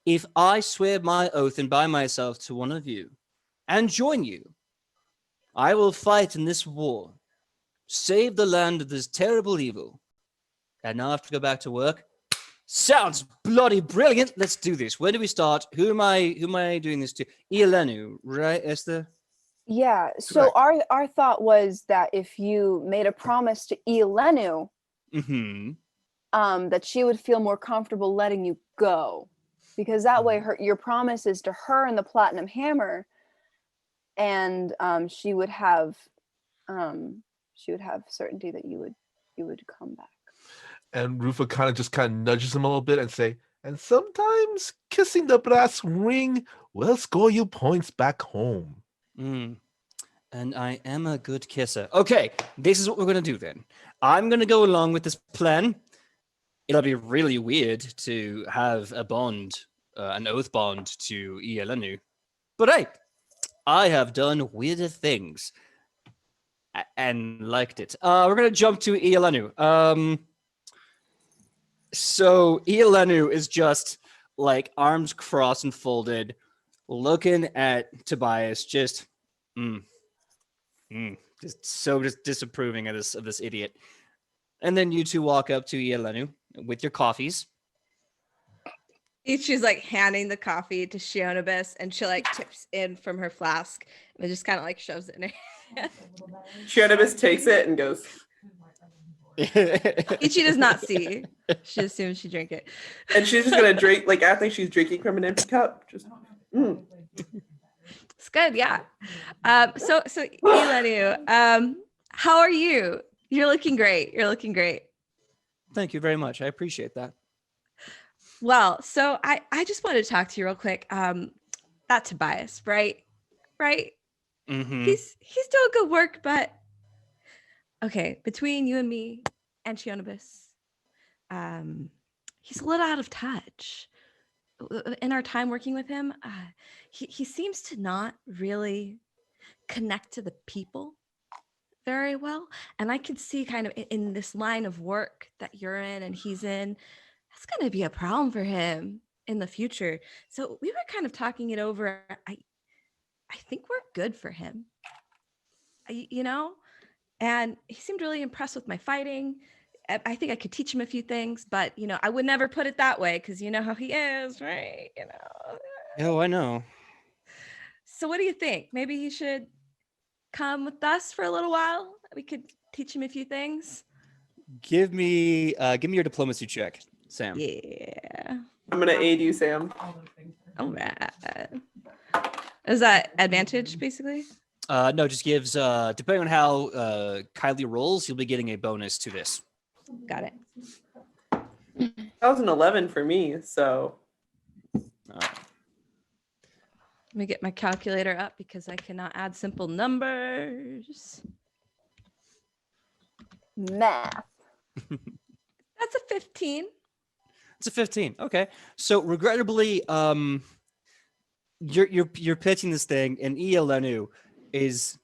S1: if I swear my oath and bind myself to one of you and join you, I will fight in this war, save the land of this terrible evil, and now I have to go back to work? Sounds bloody brilliant. Let's do this. Where do we start? Who am I doing this to? Ielenu, right, Esther?
S2: Yeah. So our thought was that if you made a promise to Ielenu,
S1: Mm-hmm.
S2: that she would feel more comfortable letting you go, because that way your promise is to her and the Platinum Hammer, and she would have certainty that you would come back.
S3: And Rufa kind of nudges him a little bit and say, and sometimes kissing the brass ring will score you points back home.
S1: Mm. And I am a good kisser. Okay, this is what we're going to do then. I'm going to go along with this plan. It'll be really weird to have a bond, an oath bond to Ielenu. But hey, I have done weirder things and liked it. We're going to jump to Ielenu. So Ielenu is just like arms crossed and folded, looking at Tobias, just disapproving of this idiot. And then you two walk up to Ielenu with your coffees.
S4: She's like handing the coffee to Shionibus, and she like tips in from her flask and just kind of like shoves it in her hand.
S5: Shionibus takes it and goes.
S4: Ichi does not see. She assumes she drank it.
S5: And she's just gonna drink, like act like she's drinking from an empty cup. Just
S4: It's good, yeah. So Ielenu, how are you? You're looking great. You're looking great.
S1: Thank you very much. I appreciate that.
S4: Well, so I just wanted to talk to you real quick. That Tobias, right?
S1: Mm-hmm.
S4: He's doing good work, but okay, between you and me and Shionibus, he's a little out of touch. In our time working with him, he seems to not really connect to the people very well. And I can see kind of in this line of work that you're in and he's in, that's going to be a problem for him in the future. So we were kind of talking it over. I think we're good for him, and he seemed really impressed with my fighting. I think I could teach him a few things, but I would never put it that way because you know how he is, right?
S1: Oh, I know.
S4: So what do you think? Maybe he should come with us for a little while. We could teach him a few things.
S1: Give me your diplomacy check, Sam.
S4: Yeah.
S5: I'm gonna aid you, Sam.
S4: All right. Is that advantage, basically?
S1: No, just gives depending on how Kylie rolls, you'll be getting a bonus to this.
S4: Got it.
S5: That was an 11 for me, so
S4: Let me get my calculator up because I cannot add simple numbers.
S2: Math.
S4: That's a 15.
S1: It's a 15. Okay. So regrettably, you're pitching this thing, and Ielenu is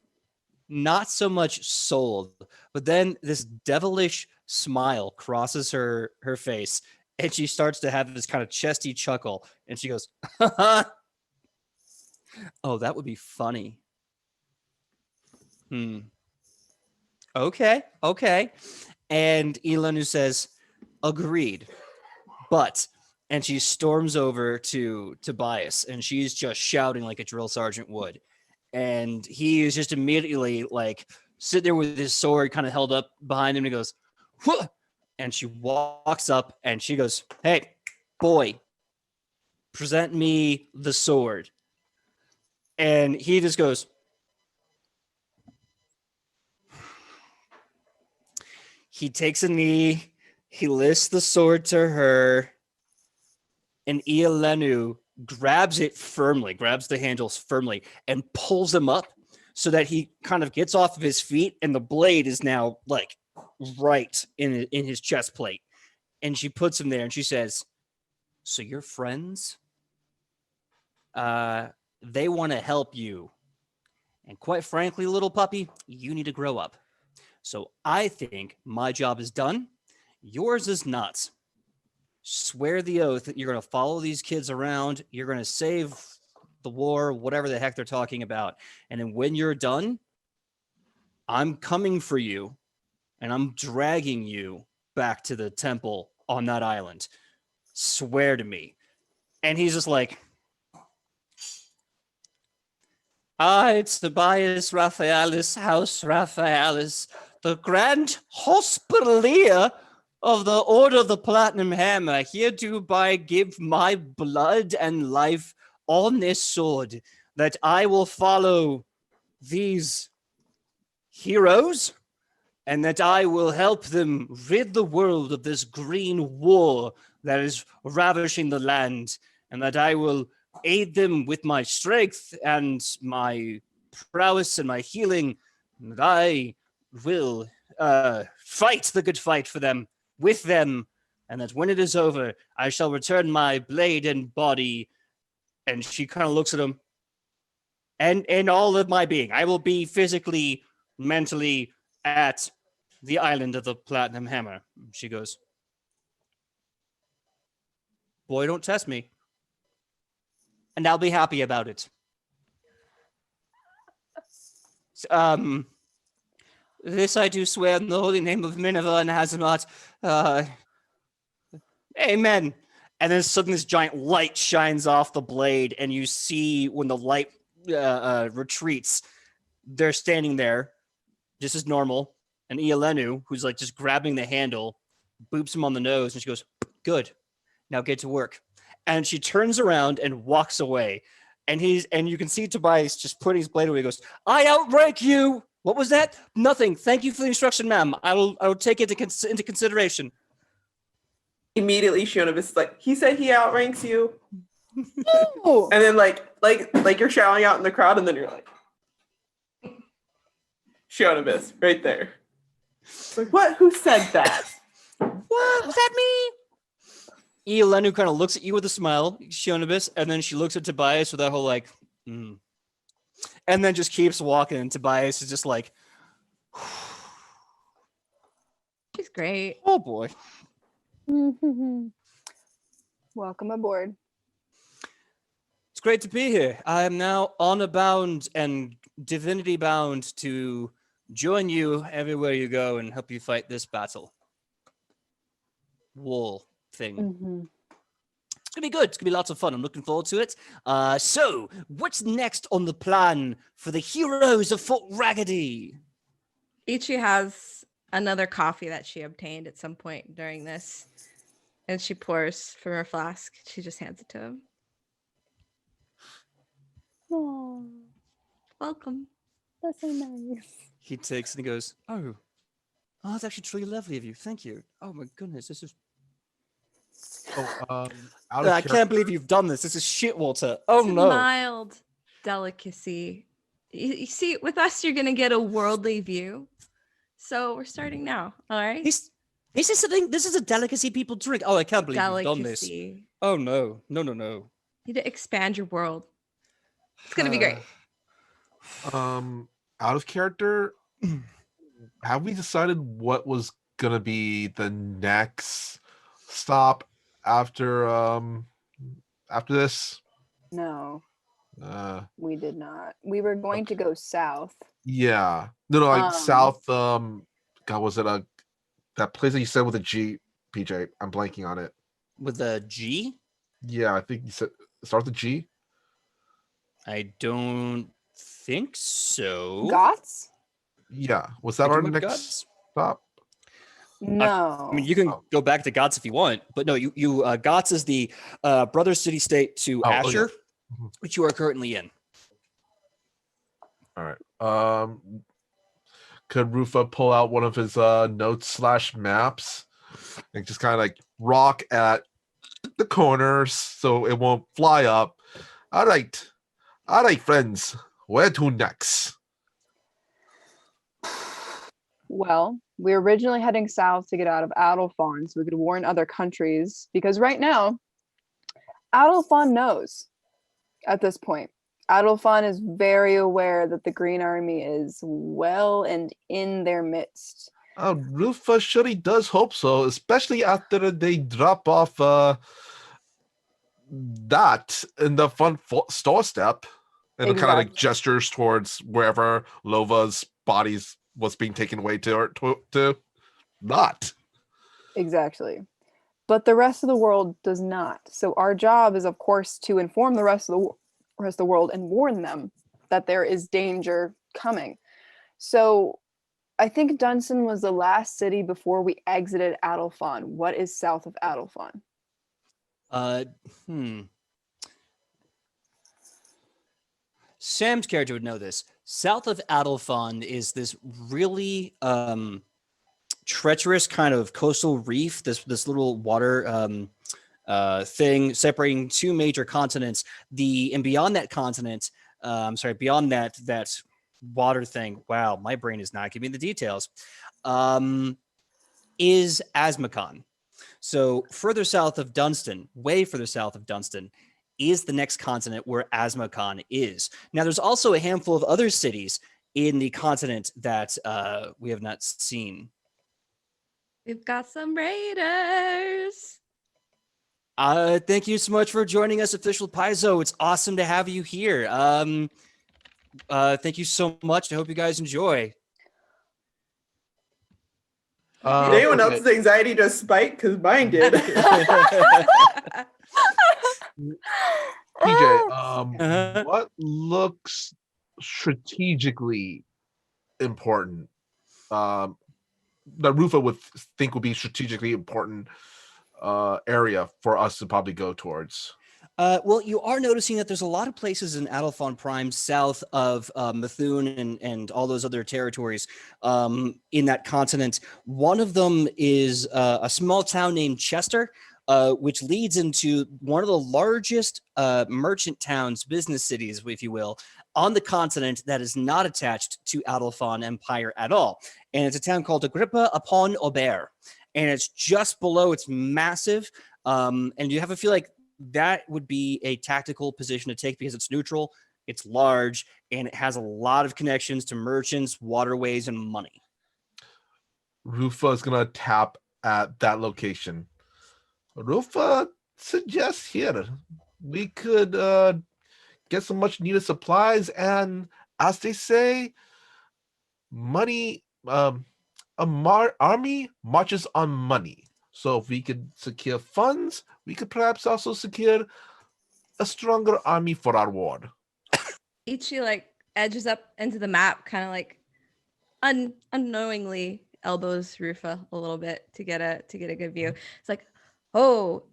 S1: not so much sold, but then this devilish smile crosses her face, and she starts to have this kind of chesty chuckle, and she goes, "Oh, that would be funny." Okay. And Ielenu says, "Agreed." But, and she storms over to Tobias, and she's just shouting like a drill sergeant would. And he is just immediately like sit there with his sword kind of held up behind him. And he goes, "Whoa!" And she walks up and she goes, "Hey, boy, present me the sword." And he just goes, he takes a knee, he lifts the sword to her, and Iolenu grabs it firmly, grabs the handles firmly, and pulls him up so that he kind of gets off of his feet, and the blade is now like right in his chest plate. And she puts him there and she says, "So your friends, they want to help you. And quite frankly, little puppy, you need to grow up. So I think my job is done. Yours is not. Swear the oath that you're going to follow these kids around. You're going to save the war, whatever the heck they're talking about. And then when you're done, I'm coming for you and I'm dragging you back to the temple on that island. Swear to me." And he's just like, "I, Tobias Raphaelis, House Raphaelis, the Grand Hospitalier of the Order of the Platinum Hammer, hereby give my blood and life on this sword, that I will follow these heroes, and that I will help them rid the world of this green war that is ravishing the land, and that I will aid them with my strength and my prowess and my healing, and that I will fight the good fight for them, with them, and that when it is over, I shall return my blade and body." And she kind of looks at him, and all of my being. I will be physically, mentally at the island of the Platinum Hammer. She goes, "Boy, don't test me. And I'll be happy about it. This I do swear in the holy name of Minerva and Hazamat. Amen." And then suddenly this giant light shines off the blade, and you see when the light retreats, they're standing there, just as normal. And Iolenu, who's like just grabbing the handle, boops him on the nose, and she goes, "Good. Now get to work." And she turns around and walks away. And you can see Tobias just putting his blade away. He goes, "I outrank you." "What was that?" "Nothing. Thank you for the instruction, ma'am. I will take it into consideration."
S5: Immediately, Shionibus is like, "He said he outranks you."
S2: Oh,
S5: And then like you're shouting out in the crowd, and then you're like, Shionibus, right there. It's like, what? Who said that?
S1: "What? Was that me?" Iolenu kind of looks at you with a smile, Shionibus, and then she looks at Tobias with that whole like, and then just keeps walking. And Tobias is just like,
S4: She's great.
S1: "Oh boy."
S2: welcome aboard.
S1: It's great to be here. I am now honor bound and divinity bound to join you everywhere you go and help you fight this battle. War thing. It's gonna be good. It's gonna be lots of fun. I'm looking forward to it. So, what's next on the plan for the heroes of Fort Raggedy?
S4: Ichi has another coffee that she obtained at some point during this, and she pours from her flask. She just hands it to him.
S2: Oh,
S4: Welcome.
S2: that's so nice.
S1: He takes and he goes, "Oh, that's actually truly lovely of you. Thank you. Oh my goodness, this is.
S3: Out
S1: I
S3: of
S1: can't believe you've done this. This is shit, Walter. Oh
S4: It's a
S1: no."
S4: mild delicacy. You see, with us, you're gonna get a worldly view. So we're starting now. All right.
S1: This is something. This is a delicacy people drink. Oh, I can't believe you've done this.
S4: Delicacy.
S1: Oh no.
S4: You need to expand your world. It's gonna be great.
S3: Out of character, have we decided what was gonna be the next stop after this?
S2: No,
S3: Uh
S2: we did not. We were going to go south.
S3: yeah. No, like
S2: Um,
S3: south God, was it that place that you said with a G, PJ? I'm blanking on it.
S1: With a G?
S3: Yeah, I think you said start with a G.
S1: I don't think so.
S2: Goths?
S3: Yeah. Was that
S1: Like,
S3: our
S1: my
S3: next
S1: gods?
S3: stop?
S2: No.
S1: I mean, you can
S3: Oh.
S1: go back to Gots if you want, but no, you Gots is the brother city state to
S3: Oh, yeah.
S1: Asher,
S3: Mhm.
S1: which you are currently in.
S3: All right. Could Rufa pull out one of his notes / maps and just kind of like rock at the corners so it won't fly up? All right, friends. Where to next?
S2: Well, we were originally heading south to get out of Adelphon so we could warn other countries because right now, Adelphon knows at this point. Adelphon is very aware that the Green Army is well and in their midst.
S3: Rufa surely does hope so, especially after they drop off that in the front store step. And it kind of like
S2: Exactly.
S3: gestures towards wherever Lova's bodies was being taken away to not.
S2: Exactly. But the rest of the world does not. So our job is, of course, to inform the rest of the world and warn them that there is danger coming. So I think Dunson was the last city before we exited Adelphon. What is south of Adelphon?
S1: Sam's character would know this. South of Adelphon is this really treacherous kind of coastal reef. This little water thing separating two major continents. And beyond that continent, beyond that water thing. Wow, my brain is not giving me the details. Is Asmakon. So further south of Dunstan, way further south of Dunstan, is the next continent where Asmakon is. Now, there's also a handful of other cities in the continent that we have not seen.
S4: We've got some raiders.
S1: Thank you so much for joining us, Official Paizo. It's awesome to have you here. Thank you so much. I hope you guys enjoy.
S5: Did anyone
S3: Okay.
S5: else's anxiety just spike? Because mine did.
S3: PJ,
S1: Uh-huh.
S3: what looks strategically important? That Rufa would think would be strategically important area for us to probably go towards.
S1: Well, you are noticing that there's a lot of places in Adelphon Prime south of Methune and all those other territories in that continent. One of them is a small town named Chester, which leads into one of the largest merchant towns, business cities, if you will, on the continent that is not attached to Adelphon Empire at all. And it's a town called Agrippa upon Aubert. And it's just below, it's massive. And you have a feel like that would be a tactical position to take because it's neutral, it's large, and it has a lot of connections to merchants, waterways, and money.
S3: Rufa is gonna tap at that location. Rufa suggests here we could get some much needed supplies, and as they say, money. Army marches on money. So if we could secure funds, we could perhaps also secure a stronger army for our war.
S4: Ichi like edges up into the map, kind of like unknowingly elbows Rufa a little bit to get a good view. It's like, oh,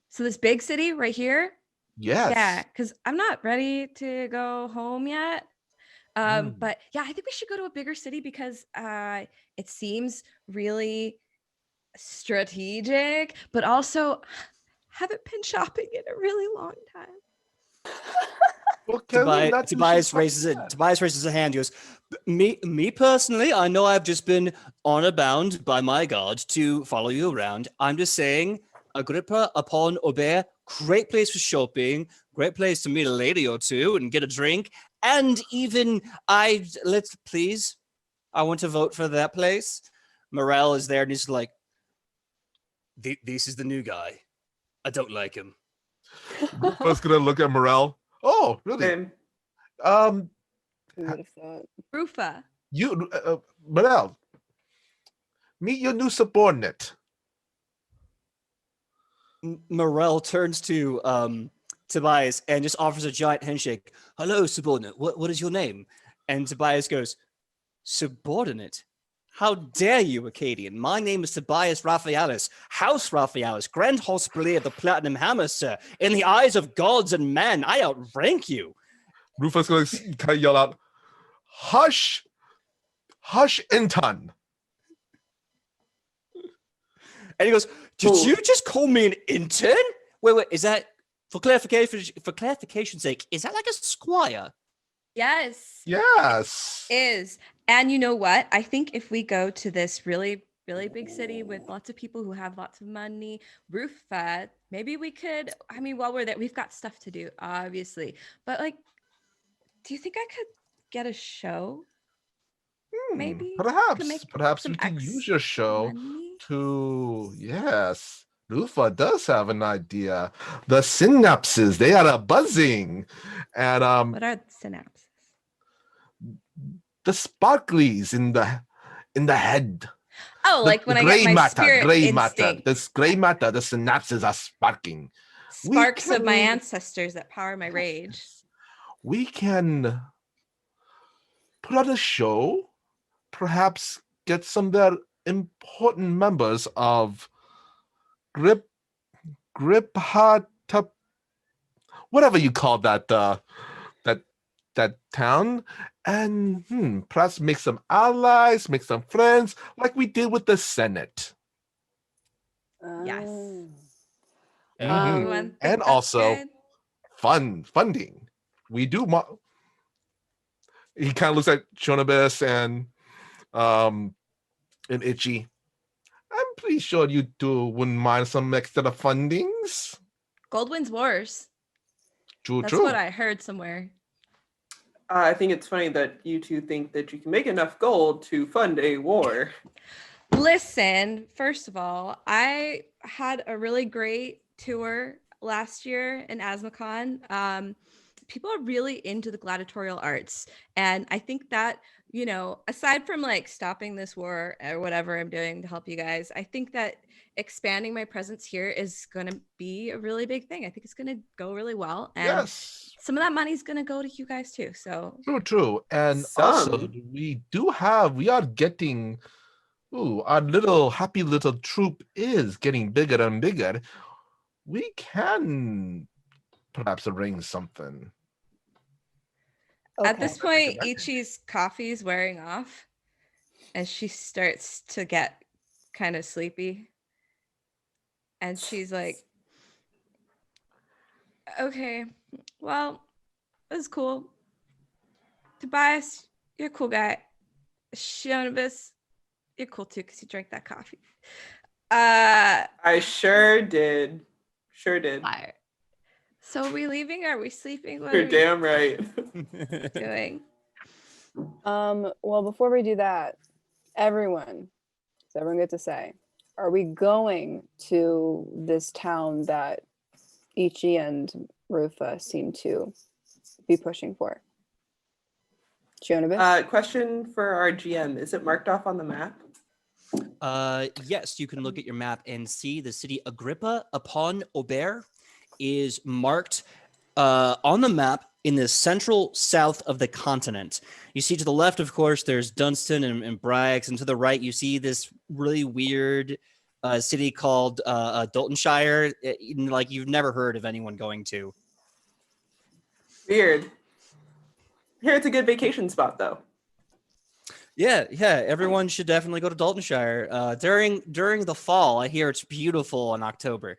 S4: so this big city right here?
S3: Yes.
S4: Yeah, because I'm not ready to go home yet. But yeah, I think we should go to a bigger city because it seems really strategic, but also haven't been shopping in a really long time.
S3: Well, can we not do
S1: Tobias
S3: something
S1: raises
S3: like
S1: it.
S3: that?
S1: Tobias raises a hand. He goes, me personally, I know I've just been honor bound by my god to follow you around. I'm just saying, Agrippa upon Aubert, great place for shopping, great place to meet a lady or two and get a drink, and even I want to vote for that place. Morel is there and he's like, this is the new guy. I don't like him.
S3: Rufa's gonna look at Morel. Oh, really?
S5: Same.
S2: Who would have thought?
S4: Rufa.
S3: You, Morel, meet your new subordinate.
S1: Morel turns to Tobias and just offers a giant handshake. Hello, subordinate. What is your name? And Tobias goes, Subordinate? How dare you, Acadian? My name is Tobias Raphaelis, House Raphaelis, Grand Hospitaller of the Platinum Hammer, sir. In the eyes of gods and men, I outrank you.
S3: Rufus going to kind of yell out, "Hush, hush, Inton."
S1: And he goes, "Did
S5: Cool.
S1: you just call me an intern? Wait, is that for clarification's sake? Is that like a squire?"
S4: Yes.
S3: Yes.
S4: Is. And you know what? I think if we go to this really, really big city with lots of people who have lots of money, Rufa, maybe we could, I mean, while we're there, we've got stuff to do, obviously. But like, do you think I could get a show? Maybe to make
S3: Perhaps
S4: some
S3: we can use
S4: extra
S3: your show
S4: money?
S3: to, yes. Lufa does have an idea. The synapses, they are buzzing. And
S4: What are the synapses?
S3: the sparklies in the head.
S4: Oh, like when I get my spirit
S3: gray
S4: instinct.
S3: matter. This gray matter, the synapses are sparking.
S4: Sparks of my
S3: can-
S4: ancestors that power my rage.
S3: We can put on a show, perhaps get some of their important members of Gripata, whatever you call that that town, and perhaps make some allies, make some friends, like we did with the Senate.
S4: Yes.
S2: Oh.
S3: Mhm.
S4: Everyone think
S3: And
S4: that's
S3: also
S4: good?
S3: funding. We do. He kind of looks at Shonabis and Itchy. I'm pretty sure you two wouldn't mind some extra fundings.
S4: Gold wins wars.
S3: True,
S4: That's
S3: true.
S4: what I heard somewhere.
S5: I think it's funny that you two think that you can make enough gold to fund a war.
S4: Listen, first of all, I had a really great tour last year in Asmacon. People are really into the gladiatorial arts. And I think that, you know, aside from like stopping this war or whatever I'm doing to help you guys, I think that expanding my presence here is going to be a really big thing. I think it's going to go really well. And
S3: Yes,
S4: some of that money's going to go to you guys too. So
S3: true. And also,
S5: Some.
S3: we are getting, our happy little troop is getting bigger and bigger. We can perhaps arrange something.
S4: at this
S2: Okay.
S4: point, Ichi's coffee's wearing off and she starts to get kind of sleepy. And she's like, okay, well, it was cool. Tobias, you're a cool guy. Shionibus, you're cool too because you drank that coffee.
S5: I sure did. Sure did.
S4: Fire. So are we leaving? Are we sleeping? What
S5: You're
S4: are we
S5: damn right.
S4: doing?
S2: Well, before we do that, everyone get to say, are we going to this town that Ichi and Rufa seem to be pushing for? Shionibus?
S5: Question for our GM. Is it marked off on the map?
S1: Yes, you can look at your map and see the city Agrippa upon Aubert is marked on the map in the central south of the continent. You see to the left, of course, there's Dunstan and Braggs, and to the right, you see this really weird city called Daltonshire, like you've never heard of anyone going to.
S5: Weird. Here, it's a good vacation spot, though.
S1: Yeah, everyone should definitely go to Daltonshire. During the fall, I hear it's beautiful in October.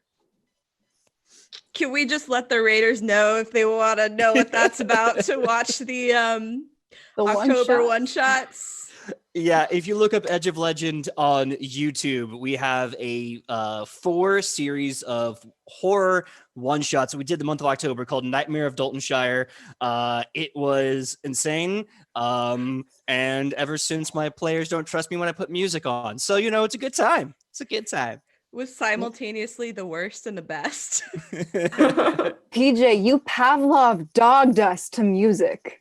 S4: Can we just let the Raiders know if they want to know what that's about to watch the October one-shots?
S1: Yeah, if you look up Edge of Legend on YouTube, we have a 4 series of horror one-shots we did the month of October called Nightmare of Daltonshire. It was insane. And ever since, my players don't trust me when I put music on. So, you know, it's a good time. It's a good time.
S4: Was simultaneously the worst and the best.
S2: PJ, you Pavlov dogged us to music.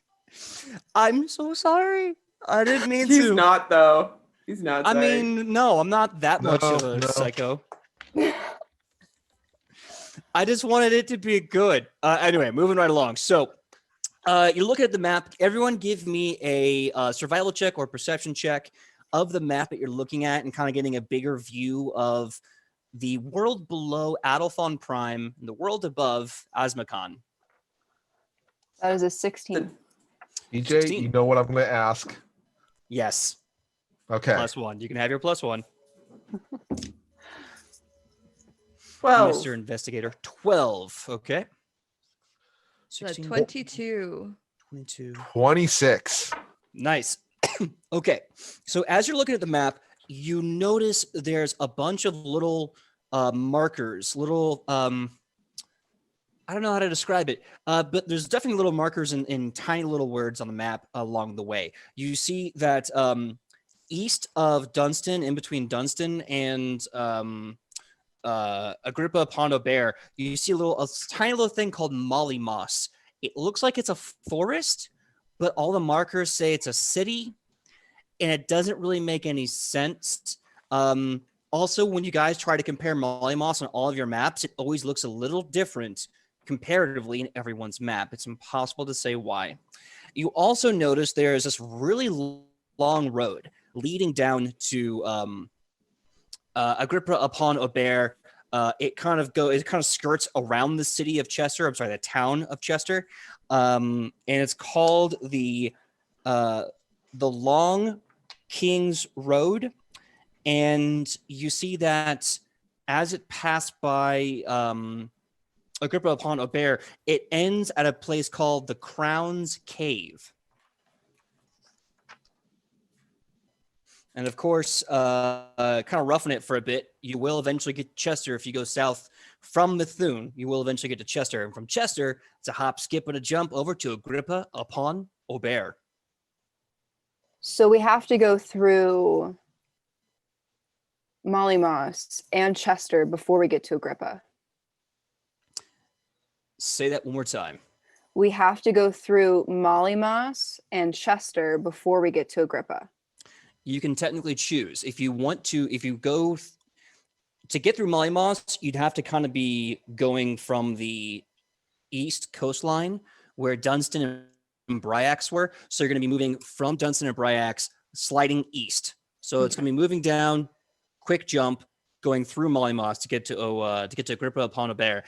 S1: I'm so sorry. I didn't mean
S5: He's
S1: to.
S5: not, though. He's not.
S1: I
S5: Sorry.
S1: mean, no, I'm not that much of a
S3: No.
S1: psycho. I just wanted it to be good. Anyway, moving right along. So, You're looking at the map. Everyone give me a survival check or perception check of the map that you're looking at and kind of getting a bigger view of the world below Adolphon Prime and the world above Asmakon.
S2: That is a 16.
S3: EJ,
S1: 16.
S3: you know what I'm going to ask.
S1: Yes.
S3: Okay.
S1: +1. You can have your +1.
S5: 12.
S1: Mr. Investigator. 12. Okay.
S4: So
S1: 16,
S4: 22.
S1: 22.
S3: 26.
S1: Nice. Okay. So as you're looking at the map, you notice there's a bunch of little markers, little I don't know how to describe it, but there's definitely little markers in tiny little words on the map along the way. You see that east of Dunstan, in between Dunstan and Agrippa upon Aubert, you see a tiny little thing called Mollymoss. It looks like it's a forest, but all the markers say it's a city, and it doesn't really make any sense. Also, when you guys try to compare Mollymoss on all of your maps, it always looks a little different comparatively in everyone's map. It's impossible to say why. You also notice there is this really long road leading down to Agrippa upon Aubert. It kind of skirts around the city of Chester. I'm sorry, the town of Chester, and it's called the Long King's Road. And you see that as it passed by Agrippa upon Aubert, it ends at a place called the Crown's Cave. And of course, kind of roughing it for a bit, you will eventually get to Chester. If you go south from Methuen, you will eventually get to Chester. And from Chester, it's a hop, skip, and a jump over to Agrippa upon Aubert.
S2: So we have to go through Mollymoss and Chester before we get to Agrippa.
S1: Say that one more time.
S2: We have to go through Mollymoss and Chester before we get to Agrippa.
S1: You can technically choose. If you want to, if you go to get through Mollymoss, you'd have to kind of be going from the east coastline where Dunstan and Bryax were. So you're going to be moving from Dunstan and Bryax, sliding east. So it's going to be moving down, quick jump, going through Mollymoss to get to Agrippa upon Aubert.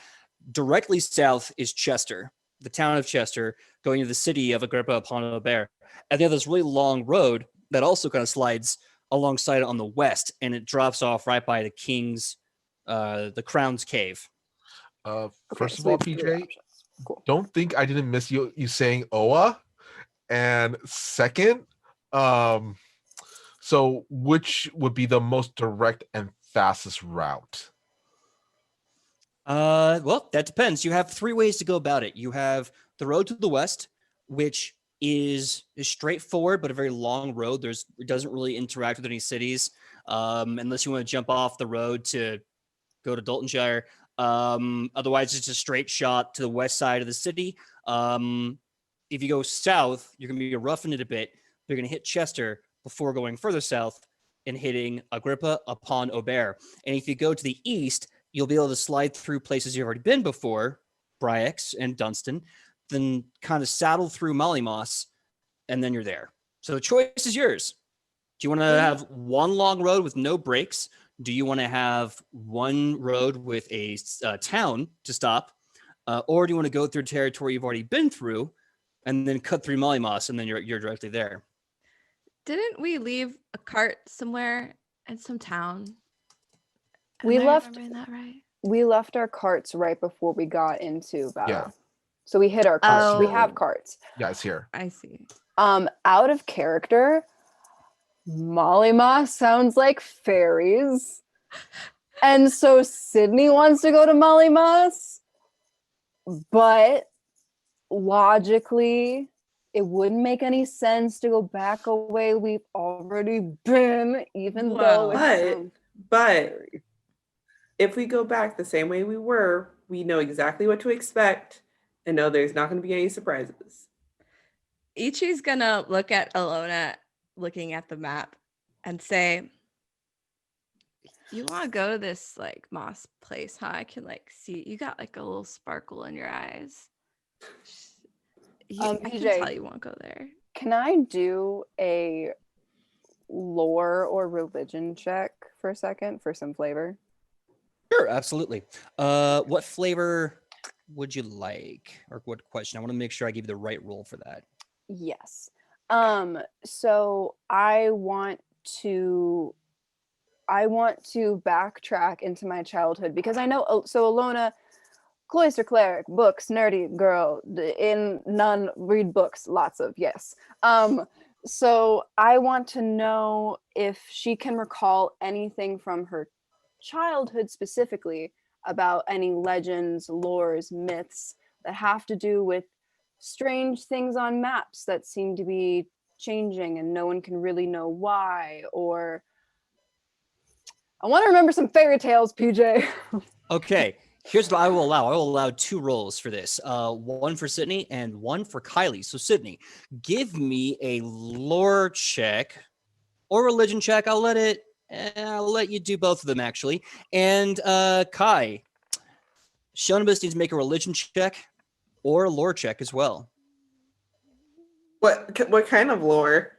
S1: Directly south is Chester, the town of Chester, going to the city of Agrippa upon Aubert. And they have this really long road that also kind of slides alongside it on the west, and it drops off right by the Crown's Cave.
S3: First of
S2: so we
S3: all,
S2: have three
S3: PJ,
S2: options. Cool.
S3: don't think I didn't miss you saying Oa. And second, so which would be the most direct and fastest route?
S1: Well, that depends. You have 3 ways to go about it. You have the road to the west, which is straightforward, but a very long road. It doesn't really interact with any cities, unless you want to jump off the road to go to Daltonshire. Otherwise, it's a straight shot to the west side of the city. If you go south, you're going to be roughing it a bit. You're going to hit Chester before going further south and hitting Agrippa upon Aubert. And if you go to the east, you'll be able to slide through places you've already been before, Bryax and Dunstan, then kind of saddle through Mollymoss, and then you're there. So the choice is yours. Do you want to have one long road with no breaks? Do you want to have one road with a town to stop? Or do you want to go through territory you've already been through and then cut through Mollymoss, and then you're directly there?
S4: Didn't we leave a cart somewhere in some town?
S2: We
S4: Am I
S2: left-
S4: remembering that right?
S2: We left our carts right before we got into battle.
S3: Yeah.
S2: So we hit our carts. We
S4: Oh.
S2: have carts.
S3: Yeah, it's here.
S4: I see.
S2: Out of character, Mollymoss sounds like fairies. And so Sidney wants to go to Mollymoss, but logically, it wouldn't make any sense to go back a way we've already been, even though it
S5: But-
S2: sounds
S5: But
S2: fairy.
S5: if we go back the same way we were, we know exactly what to expect and know there's not going to be any surprises.
S4: Ichi's gonna look at Alona looking at the map and say, "You want to go to this like moss place, huh? I can like see you got like a little sparkle in your eyes. I can
S2: PJ.
S4: tell you won't go there.
S2: Can I do a lore or religion check for a second for some flavor?
S1: Sure, absolutely. What flavor would you like, or what question? I want to make sure I give you the right roll for that.
S2: Yes. So I want to backtrack into my childhood because I know so Alona, cloister cleric, books, nerdy girl, in none read books, lots of, yes. So I want to know if she can recall anything from her childhood specifically about any legends, lores, myths that have to do with strange things on maps that seem to be changing and no one can really know why. Or I want to remember some fairy tales, PJ.
S1: Okay, here's what I will allow. I will allow 2 rolls for this. One for Sidney and one for Kylie. So Sidney, give me a lore check or religion check. I'll let you do both of them actually. And Kai, Shonibus needs to make a religion check or a lore check as well.
S5: What kind of lore?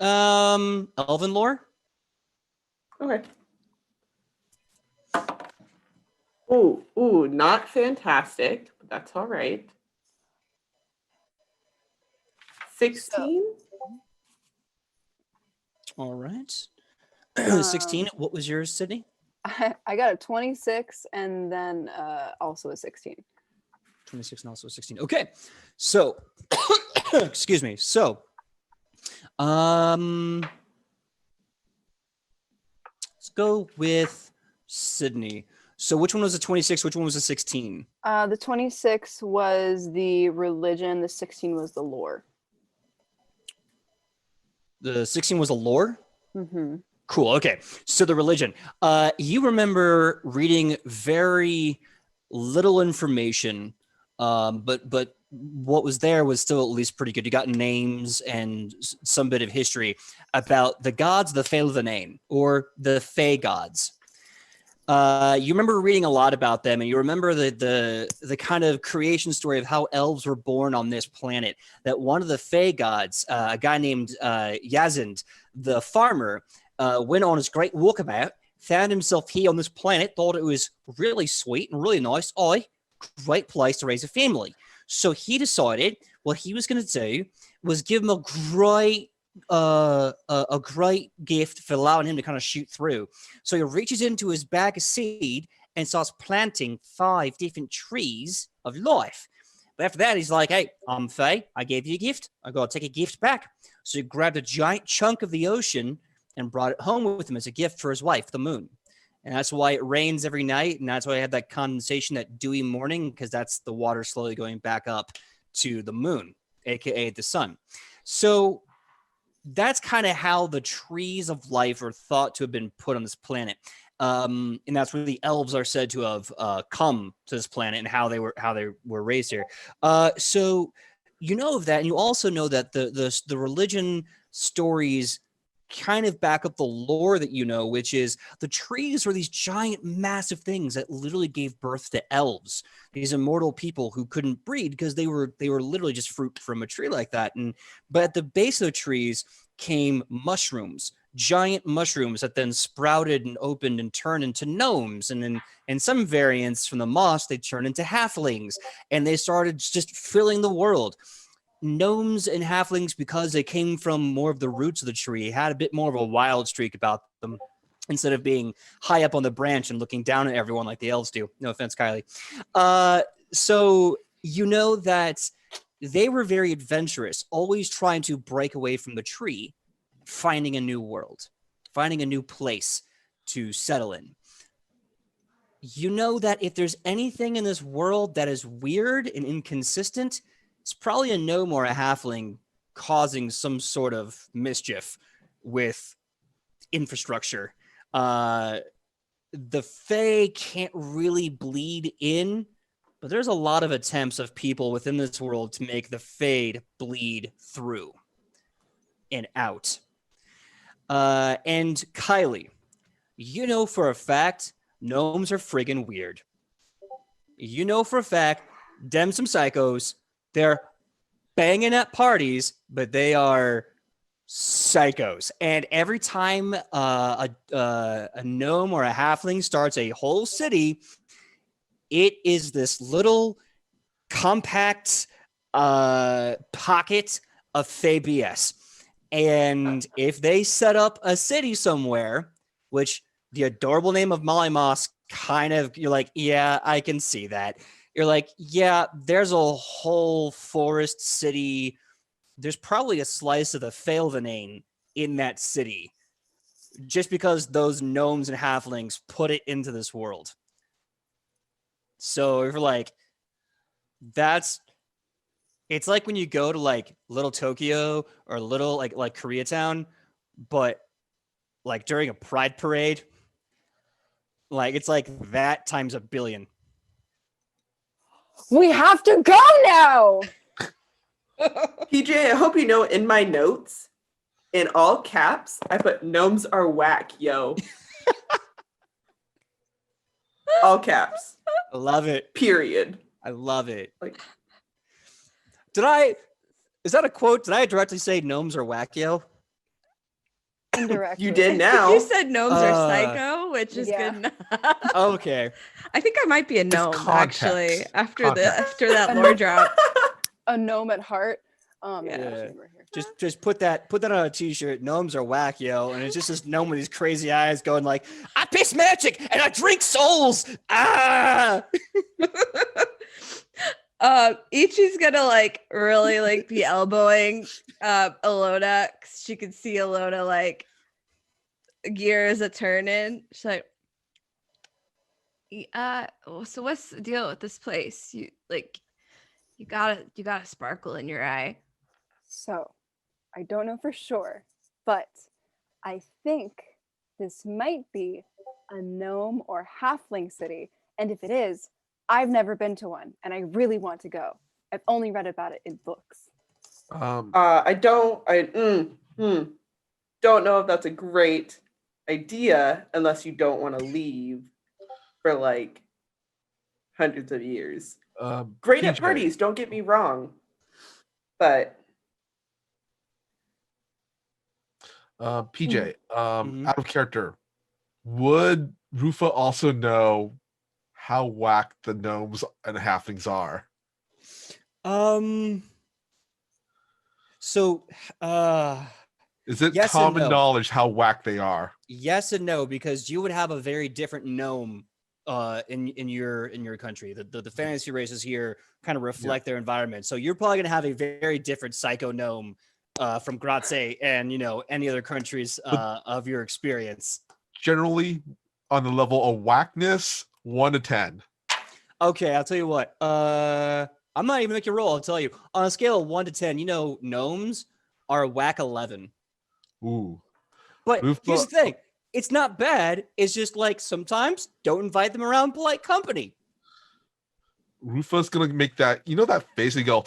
S1: Elven lore.
S5: Okay. Ooh, not fantastic, but that's all right. 16?
S1: All right. 16. What was yours, Sidney?
S2: I got a 26 and then also a 16.
S1: 26 and also 16. Okay. So, excuse me. So, let's go with Sidney. So which one was the 26? Which one was the 16?
S2: The 26 was the religion. The 16 was the lore.
S1: The 16 was a lore?
S2: Mm-hmm.
S1: Cool. Okay. So the religion. You remember reading very little information, but what was there was still at least pretty good. You got names and some bit of history about the gods, the Fae or the Fae gods. You remember reading a lot about them, and you remember the kind of creation story of how elves were born on this planet. That one of the Fae gods, a guy named Yazind, the farmer, went on his great walkabout, found himself here on this planet, thought it was really sweet and really nice. Great place to raise a family. So he decided what he was going to do was give him a great gift for allowing him to kind of shoot through. So he reaches into his bag of seed and starts planting 5 different trees of life. But after that, he's like, hey, I'm Faye. I gave you a gift. I got to take a gift back. So he grabbed a giant chunk of the ocean and brought it home with him as a gift for his wife, the moon. And that's why it rains every night. And that's why I had that condensation, that dewy morning, because that's the water slowly going back up to the moon, aka the sun. So that's kind of how the trees of life are thought to have been put on this planet. And that's where the elves are said to have come to this planet and how they were raised here. So you know of that, and you also know that the religion stories kind of back up the lore that you know, which is the trees were these giant, massive things that literally gave birth to elves, these immortal people who couldn't breed because they were literally just fruit from a tree like that. But at the base of the trees came mushrooms, giant mushrooms that then sprouted and opened and turned into gnomes, and then in some variants from the moss they turned into halflings, and they started just filling the world. Gnomes and halflings, because they came from more of the roots of the tree, had a bit more of a wild streak about them instead of being high up on the branch and looking down at everyone like the elves do. No offense, Kylie. So you know that they were very adventurous, always trying to break away from the tree, finding a new world, finding a new place to settle in. You know that if there's anything in this world that is weird and inconsistent, it's probably a gnome or a halfling causing some sort of mischief with infrastructure. The Fae can't really bleed in, but there's a lot of attempts of people within this world to make the Fae bleed through and out. And Kylie, you know for a fact, gnomes are friggin' weird. You know for a fact, them some psychos, They're banging at parties, but they are psychos. And every time a gnome or a halfling starts a whole city, it is this little compact pocket of Fabius. And if they set up a city somewhere, which the adorable name of Mollymoss kind of, you're like, yeah, I can see that. You're like, yeah, there's a whole forest city. There's probably a slice of the Faelvanane in that city just because those gnomes and halflings put it into this world. So if you're like, it's like when you go to like Little Tokyo or little like Koreatown, but like during a pride parade, like it's like that times a billion.
S2: We have to go now.
S5: PJ, I hope you know in my notes, in all caps, I put gnomes are whack, yo. All caps.
S1: I love it.
S5: Period.
S1: I love it.
S5: Like,
S1: is that a quote? Did I directly say gnomes are whack, yo?
S2: Indirectly.
S5: you did now.
S4: You said gnomes are psycho, which is
S2: Yeah.
S4: good enough.
S1: Okay.
S4: I think I might be a gnome
S3: context.
S4: actually after
S3: Context.
S4: that lore drop.
S2: A gnome at heart.
S4: Yeah.
S2: Actually, we're here.
S1: Just put that on a t-shirt. Gnomes are whack, yo. And it's just this gnome with these crazy eyes going like, I piss magic and I drink souls. Ah.
S4: Ichi's gonna like really like be elbowing Alona because she could see Alona like gears a turning. She's like, so what's the deal with this place? You got a sparkle in your eye.
S2: So, I don't know for sure, but I think this might be a gnome or halfling city. And if it is, I've never been to one, and I really want to go. I've only read about it in books.
S5: I don't know if that's a great idea unless you don't want to leave for like hundreds of years. Great at
S3: PJ.
S5: parties, don't get me wrong. But
S3: PJ,
S1: Mhm.
S3: out of character, would Rufa also know how whack the gnomes and halflings are?
S1: So
S3: Is it
S1: Yes and
S3: common
S1: no.
S3: knowledge how whack they are?
S1: yes and no, because you would have a very different gnome in your country. The fantasy races here kind of reflect their environment. So you're probably gonna have a very different psycho gnome from Graze and any other countries of your experience.
S3: Generally, on the level of whackness, 1 to 10.
S1: Okay, I'll tell you what. I'm not even making a roll. I'll tell you on a scale of 1 to 10. Gnomes are whack 11.
S3: Ooh.
S1: But
S3: Rufa-
S1: here's the thing: it's not bad. It's just like sometimes don't invite them around polite company.
S3: Rufa's gonna make that, that face and go,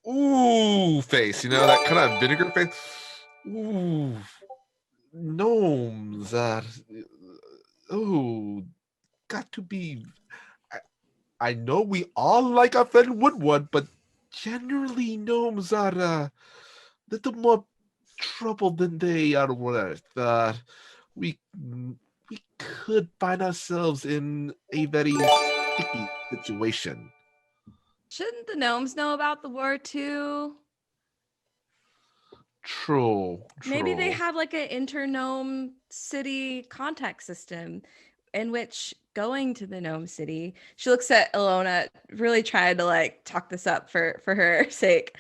S3: ooh, face, that kind of vinegar face. Ooh, gnomes are, got to be. I know we all like our friend Woodward, but generally gnomes are a little more trouble than they are worth. We could find ourselves in a very sticky situation.
S4: Shouldn't the gnomes know about the war too?
S3: True.
S4: Maybe they have like an inter-gnome city contact system in which going to the gnome city, she looks at Alona, really trying to like talk this up for her sake.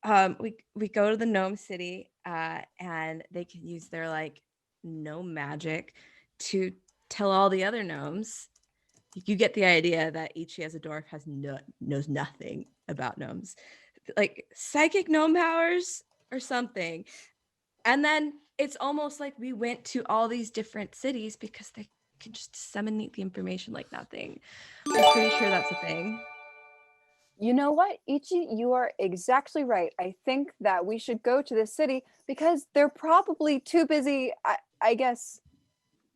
S4: We go to the gnome city and they can use their like gnome magic to tell all the other gnomes. You get the idea that Ichi as a dwarf knows nothing about gnomes, like psychic gnome powers or something. And then it's almost like we went to all these different cities because they can just disseminate the information like nothing. I'm pretty sure that's a thing.
S2: You know what, Ichi, you are exactly right. I think that we should go to this city because they're probably too busy, I guess,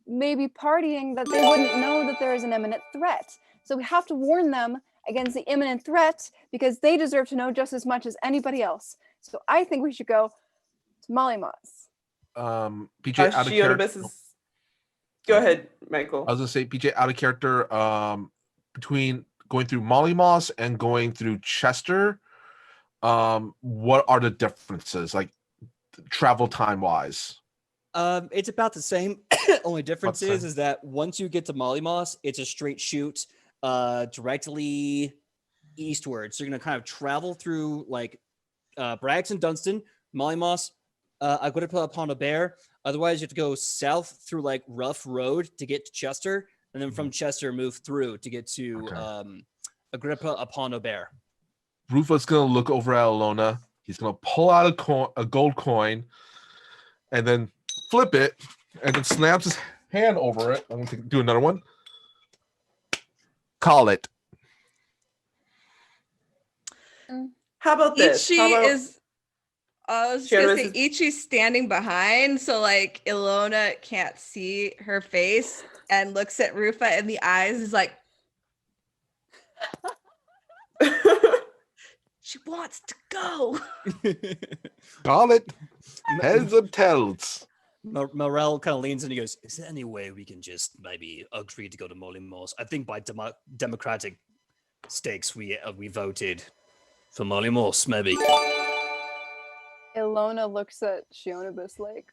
S2: maybe partying, that they wouldn't know that there is an imminent threat. So we have to warn them against the imminent threat because they deserve to know just as much as anybody else. So I think we should go to Mollymoss.
S3: PJ out of character.
S5: Shionibus is... Go ahead, Michael.
S3: I was gonna say PJ out of character. Between going through Mollymoss and going through Chester, what are the differences, like travel time wise?
S1: It's about the same. Only difference
S3: About the
S1: is that once you get to Mollymoss, it's a straight shoot directly eastward. So you're gonna kind of travel through like Braggs and Dunstan, Mollymoss, Agrippa upon a Bear. Otherwise, you have to go south through like Rough Road to get to Chester, and then from Chester move through to get to Agrippa upon a Bear.
S3: Rufus gonna look over at Alona. He's gonna pull out a gold coin, and then flip it, and then snaps his hand over it. I'm gonna do another one. Call it.
S5: How about this?
S4: Ichi
S5: How about...
S4: is. I was just gonna say Ichi's standing behind, so like Ilona can't see her face and looks at Rufa in the eyes, is like, she wants to go.
S3: Call it. Heads or tails.
S1: Morel kind of leans in and he goes, is there any way we can just maybe agree to go to Mollymoss? I think by democratic stakes we voted for Mollymoss, maybe.
S2: Ilona looks at Shionibus like,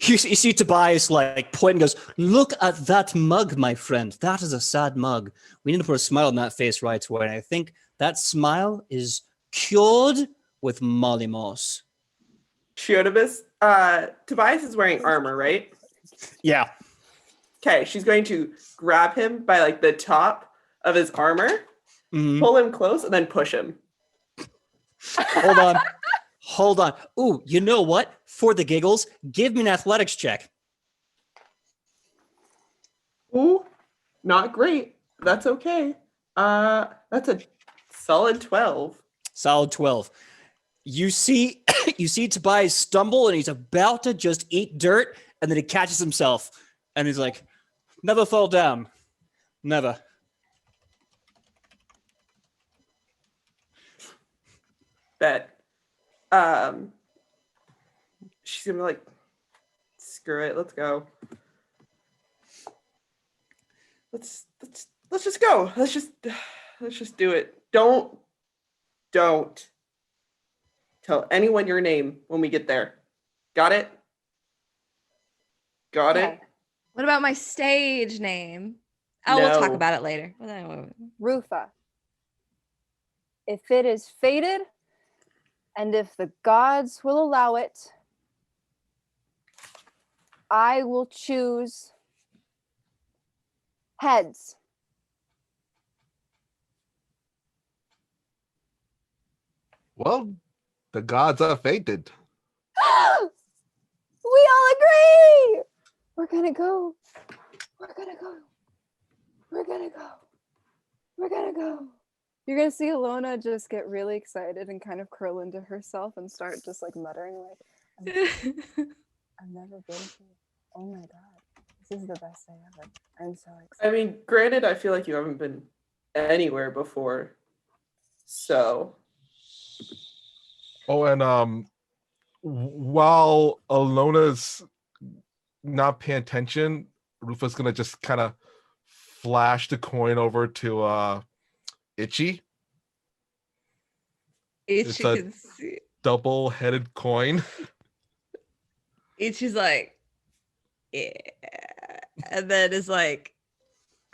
S1: you see Tobias like point and goes, look at that mug, my friend. That is a sad mug. We need to put a smile on that face right away. And I think that smile is cured with Mollymoss.
S5: Shionibus, Tobias is wearing armor, right?
S1: Yeah.
S5: Okay, she's going to grab him by like the top of his armor, pull him close, and then push him.
S1: Hold on. Ooh, you know what? For the giggles, give me an athletics check.
S5: Ooh, not great. That's okay. That's a solid 12.
S1: Solid 12. You see Tobias stumble and he's about to just eat dirt, and then he catches himself and he's like, never fall down. Never.
S5: Bet. She's gonna be like, screw it, let's go. Let's just go. Let's just do it. Don't tell anyone your name when we get there. Got it? Got it?
S4: What about my stage name? Oh, we'll talk
S5: No.
S4: about it later.
S2: Rufa, if it is fated, and if the gods will allow it, I will choose heads.
S3: Well, the gods are fated.
S2: We all agree. We're gonna go. We're gonna go. We're gonna go. We're gonna go. You're gonna see Ilona just get really excited and kind of curl into herself and start just like muttering like, I've never been to. Oh my god, this is the best day ever. I'm so excited.
S5: I mean, granted, I feel like you haven't been anywhere before. So.
S3: Oh, and while Alona's not paying attention, Rufa's gonna just kind of flash the coin over to Ichi. It's
S4: Ichi
S3: a
S4: can see.
S3: double-headed coin.
S4: Ichi's like, yeah. And then is like,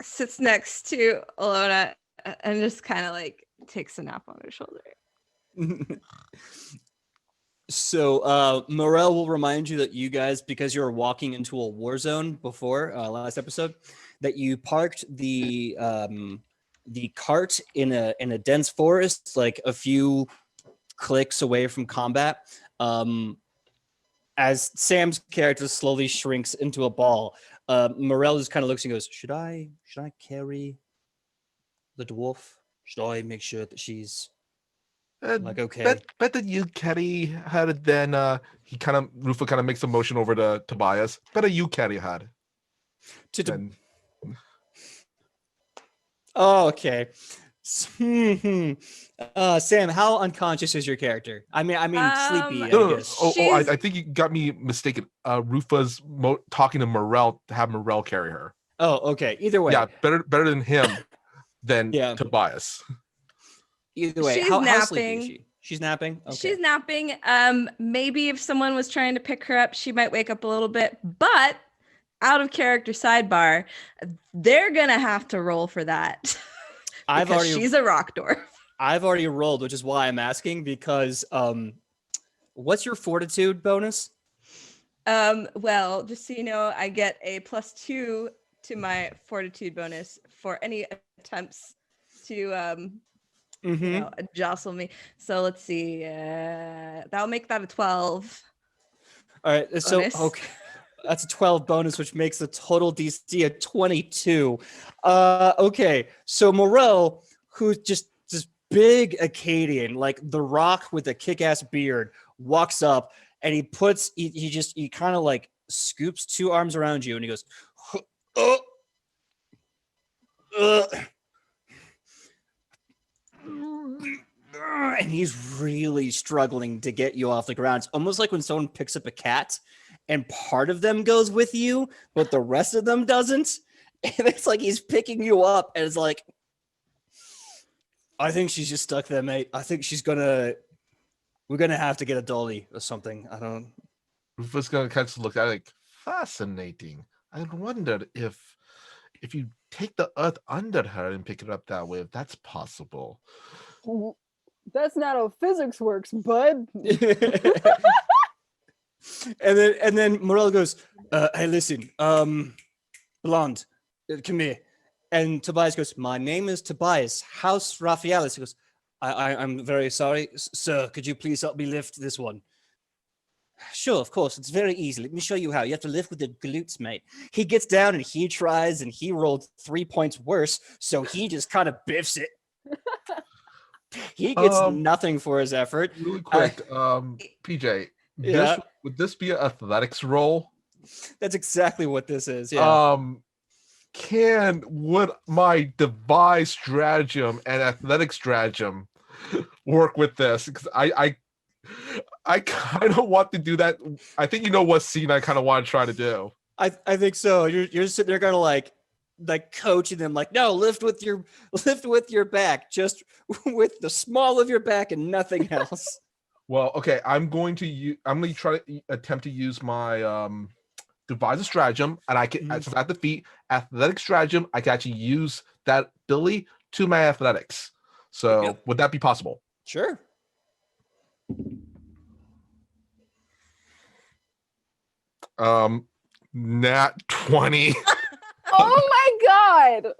S4: sits next to Alona and just kind of like takes a nap on her shoulder.
S1: So Morel will remind you that you guys, because you were walking into a war zone before last episode, that you parked the cart in a dense forest, like a few clicks away from combat. As Sam's character slowly shrinks into a ball, Morel just kind of looks and goes, "Should I carry the dwarf? Should I make sure that she's like okay?"
S3: Bet that you carry her. Then Rufa kind of makes a motion over to Tobias. Better you carry her.
S1: To
S3: Then
S1: Oh, okay. Sam, how unconscious is your character? I mean, sleepy.
S3: No,
S1: I
S3: no, no.
S1: guess.
S3: I think you got me mistaken. Rufa's talking to Morel to have Morel carry her.
S1: Oh, okay. Either way,
S3: Yeah, better than him than
S1: Yeah.
S3: Tobias.
S1: either way.
S4: She's
S1: How sleepy is
S4: napping.
S1: she? She's napping. Okay.
S4: She's napping. Maybe if someone was trying to pick her up, she might wake up a little bit. But out of character sidebar, they're gonna have to roll for that.
S1: I've
S4: because
S1: already
S4: she's a rock dwarf.
S1: I've already rolled, which is why I'm asking because what's your fortitude bonus?
S4: Well, just so you know, I get a +2 to my fortitude bonus for any attempts to jostle me. So let's see. That'll make that a 12.
S1: All right, so
S4: bonus.
S1: okay. That's a 12 bonus, which makes the total DC a 22. Okay, so Morel, who's just this big Acadian, like the Rock with a kick-ass beard, walks up and he kind of like scoops 2 arms around you and he goes, and he's really struggling to get you off the ground. It's almost like when someone picks up a cat and part of them goes with you, but the rest of them doesn't. And it's like he's picking you up, and it's like, I think she's just stuck there, mate. I think we're gonna have to get a dolly or something. I don't.
S3: Rufa's gonna kind of look at it like, fascinating. I wondered if you take the earth under her and pick it up that way, if that's possible.
S2: That's not how physics works, bud.
S1: and then Morel goes, hey, listen, blonde, come here. And Tobias goes, my name is Tobias, House Raphaelis. He goes, I'm very sorry, sir. Could you please help me lift this one? Sure, of course. It's very easy. Let me show you how. You have to lift with your glutes, mate. He gets down and he tries, and he rolled 3 points worse, so he just kind of biffs it. He gets nothing for his effort.
S3: Really quick, PJ,
S1: Yeah.
S3: would this be an athletics roll?
S1: That's exactly what this is. Yeah.
S3: Would my device stratagem and athletic stratagem work with this? Because I kind of want to do that. I think you know what scene I kind of want to try to do.
S1: I think so. You're sitting there kind of like coaching them, like, no, lift with your back, just with the small of your back and nothing else.
S3: Well, okay, I'm going to try to attempt to use my devise a stratagem, and I can since at the feet athletic stratagem, I can actually use that ability to my athletics. So
S1: Yep.
S3: Would that be possible?
S1: Sure.
S3: Nat 20.
S2: Oh my god!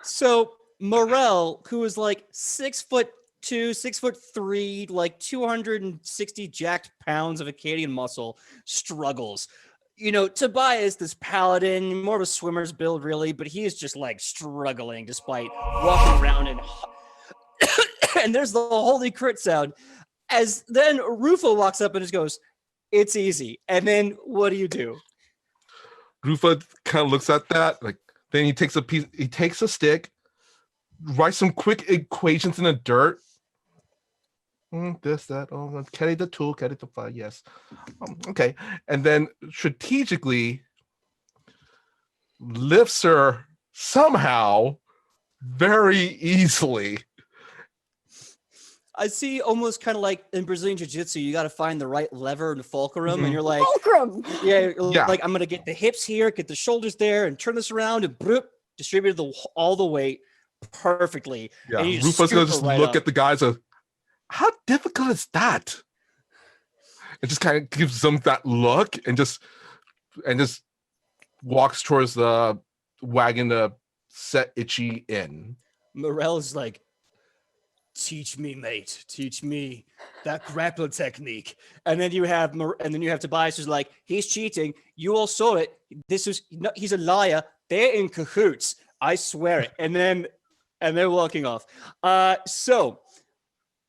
S1: So Morel, who is like 6'2", 6'3", like 260 jacked pounds of Acadian muscle, struggles. You know, Tobias, this paladin, more of a swimmer's build, really, but he is just like struggling despite walking around and and there's the holy crit sound. As then Rufo walks up and just goes, "It's easy." And then what do?
S3: Rufa kind of looks at that, like then he takes a stick, writes some quick equations in the dirt. This, that, carry the tool, carry the fire, yes. Okay. And then strategically lifts her somehow very easily.
S1: I see, almost kind of like in Brazilian Jiu-Jitsu, you got to find the right lever and fulcrum, and you're like,
S2: Fulcrum!
S1: yeah,
S3: Yeah.
S1: like I'm going to get the hips here, get the shoulders there, and turn this around, and bloop, distribute all the weight perfectly.
S3: Yeah,
S1: And you just
S3: Rufa's gonna
S1: scoop
S3: just
S1: her right
S3: look
S1: up.
S3: at the guys of, how difficult is that? It just kind of gives them that look and just walks towards the wagon to set Itchy in.
S1: Morel's like, teach me, mate. Teach me that grappling technique. And then you have Tobias who's like, he's cheating. You all saw it. He's a liar. They're in cahoots. I swear it. And they're walking off. So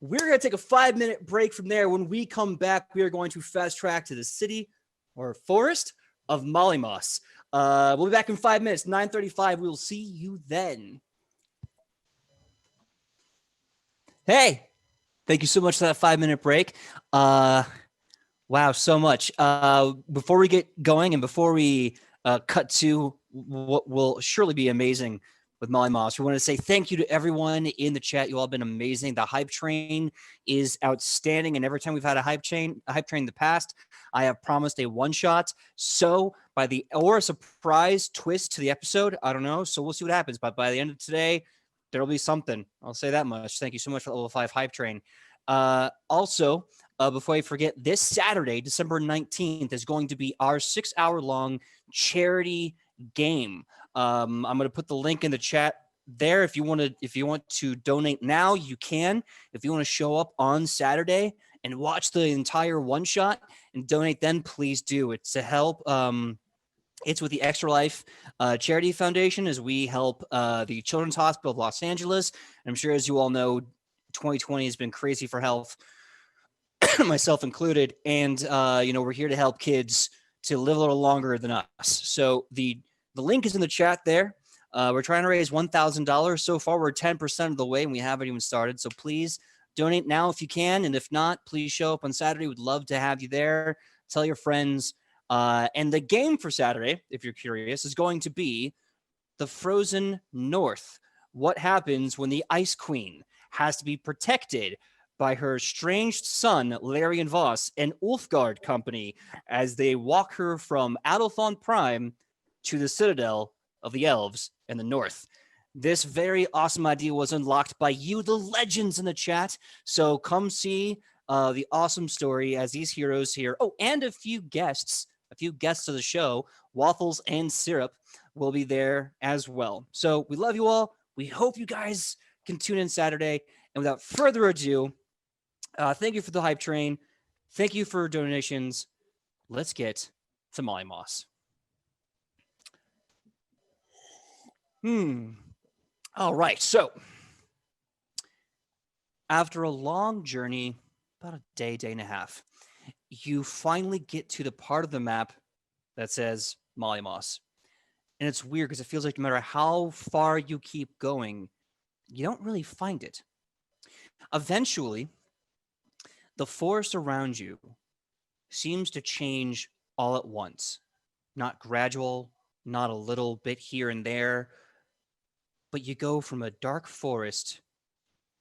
S1: we're going to take a 5-minute break from there. When we come back, we are going to fast track to the city or forest of Mollymoss. We'll be back in 5 minutes, 9:35. We will see you then. Hey, thank you so much for that 5-minute break. Wow, so much. Before we get going and before we cut to what will surely be amazing with Mollymoss, we want to say thank you to everyone in the chat. You all have been amazing. The hype train is outstanding, and every time we've had a hype train in the past, I have promised a one-shot. So or a surprise twist to the episode. I don't know. So we'll see what happens. But by the end of today, there'll be something. I'll say that much. Thank you so much for the level 5 hype train. Also, before I forget, this Saturday, December 19th, is going to be our 6-hour-long charity game. I'm going to put the link in the chat there. If you want to donate now, you can. If you want to show up on Saturday and watch the entire one shot and donate, then please do. It's to help. It's with the Extra Life Charity Foundation as we help the Children's Hospital of Los Angeles. And I'm sure, as you all know, 2020 has been crazy for health. Myself included, and we're here to help kids to live a little longer than us. So the link is in the chat there. We're trying to raise $1,000 so far. We're 10% of the way, and we haven't even started. So please donate now if you can, and if not, please show up on Saturday. We'd love to have you there. Tell your friends. And the game for Saturday, if you're curious, is going to be the Frozen North. What happens when the Ice Queen has to be protected by her estranged son, Larian Voss, and Ulfgard Company as they walk her from Adolfon Prime to the Citadel of the Elves in the North. This very awesome idea was unlocked by you, the legends in the chat. So come see the awesome story as these heroes here. Oh, and a few guests of the show, Waffles and Syrup, will be there as well. So we love you all. We hope you guys can tune in Saturday. And without further ado, thank you for the hype train. Thank you for donations. Let's get to Mollymoss. All right. So after a long journey, about a day and a half, you finally get to the part of the map that says Mollymoss. And it's weird because it feels like no matter how far you keep going, you don't really find it. Eventually, the forest around you seems to change all at once. Not gradual, not a little bit here and there, but you go from a dark forest,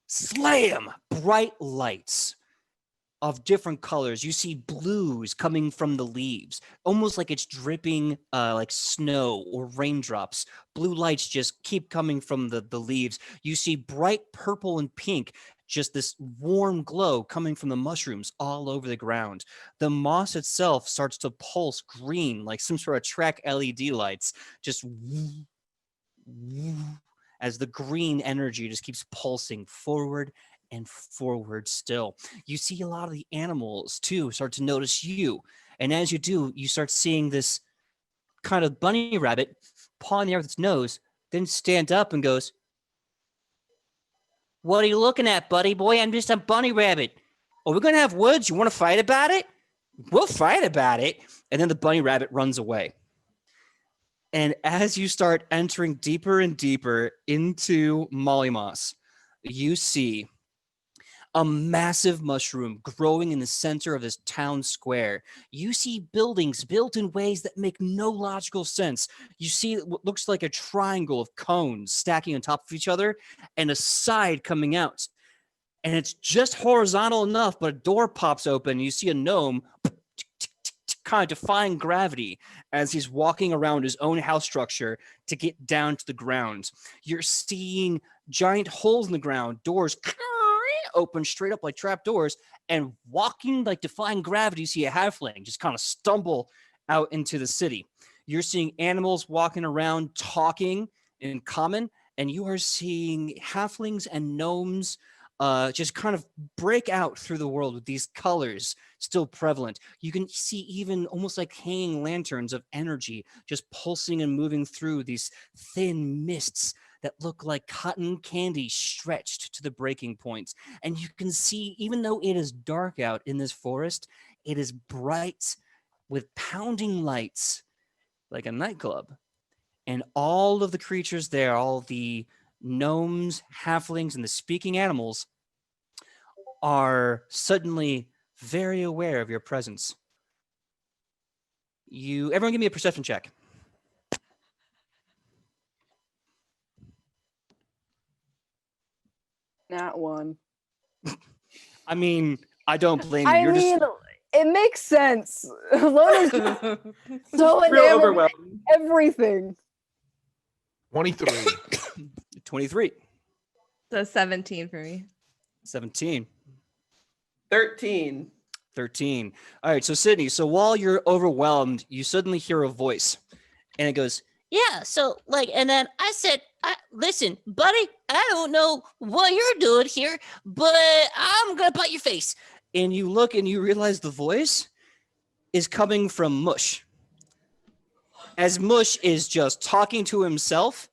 S1: slam, bright lights of different colors. You see blues coming from the leaves, almost like it's dripping like snow or raindrops. Blue lights just keep coming from the leaves. You see bright purple and pink, just this warm glow coming from the mushrooms all over the ground. The moss itself starts to pulse green, like some sort of track LED lights, just woo, woo, as the green energy just keeps pulsing forward and forward still. You see a lot of the animals too start to notice you. And as you do, you start seeing this kind of bunny rabbit paw in the air with its nose, then stand up and goes, "What are you looking at, buddy boy? I'm just a bunny rabbit. Are we going to have woods? You want to fight about it? We'll fight about it." And then the bunny rabbit runs away. And as you start entering deeper and deeper into Mollymoss, you see a massive mushroom growing in the center of this town square. You see buildings built in ways that make no logical sense. You see what looks like a triangle of cones stacking on top of each other and a side coming out. And it's just horizontal enough, but a door pops open and you see a gnome kind of defying gravity as he's walking around his own house structure to get down to the ground. You're seeing giant holes in the ground, doors open straight up like trap doors, and walking like defying gravity, you see a halfling just kind of stumble out into the city. You're seeing animals walking around talking in common, and you are seeing halflings and gnomes just kind of break out through the world with these colors still prevalent. You can see even almost like hanging lanterns of energy just pulsing and moving through these thin mists that look like cotton candy stretched to the breaking points. And you can see, even though it is dark out in this forest, it is bright with pounding lights like a nightclub. And all of the creatures there, all the gnomes, halflings, and the speaking animals are suddenly very aware of your presence. Everyone give me a perception check.
S2: Not one.
S1: I mean, I don't blame you.
S2: I
S1: You're
S2: mean,
S1: just
S2: it makes sense. Lona's so
S5: Real
S2: enamored with
S5: overwhelming.
S2: everything.
S3: 23.
S1: 23,
S4: So 17 for me.
S1: 17,
S5: 13.
S1: 13. All right, so Sidney, so while you're overwhelmed, you suddenly hear a voice and it goes,
S6: Yeah, so like, and then I said, listen, buddy, I don't know what you're doing here, but I'm gonna bite your face.
S1: and you look and you realize the voice is coming from Mush. As Mush is just talking to himself,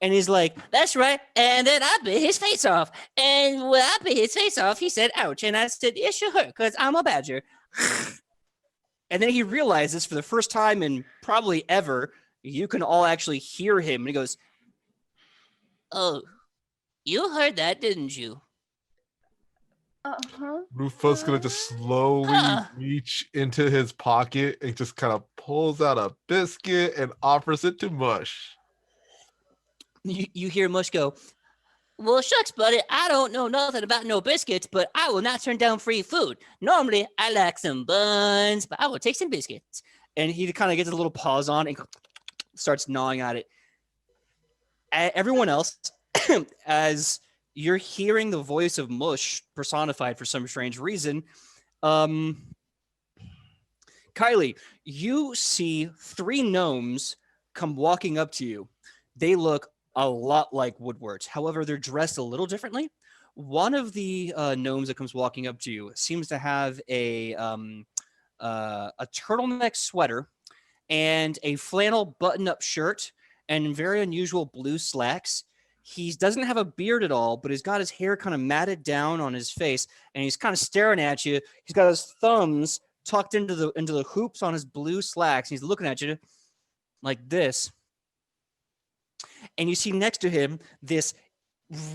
S1: and he's like,
S6: That's right. And then I bit his face off. And when I bit his face off, he said, ouch. And I said, it should hurt because I'm a badger.
S1: and then he realizes for the first time in probably ever, you can all actually hear him. And he goes,
S6: Oh, you heard that, didn't you?
S2: Uh-huh.
S3: Rufus gonna just slowly reach into his pocket and just kind of pulls out a biscuit and offers it to Mush.
S1: you hear Mush go,
S6: Well, shucks, buddy. I don't know nothing about no biscuits, but I will not turn down free food. Normally, I like some buns, but I will take some biscuits.
S1: and he kind of gets a little pause on and starts gnawing at it. Everyone else, as you're hearing the voice of Mush personified for some strange reason, Kylie, you see 3 gnomes come walking up to you. They look a lot like Woodwards. However, they're dressed a little differently. One of the gnomes that comes walking up to you seems to have a turtleneck sweater and a flannel button-up shirt and very unusual blue slacks. He doesn't have a beard at all, but he's got his hair kind of matted down on his face, and he's kind of staring at you. He's got his thumbs tucked into the hoops on his blue slacks. And he's looking at you like this. And you see next to him this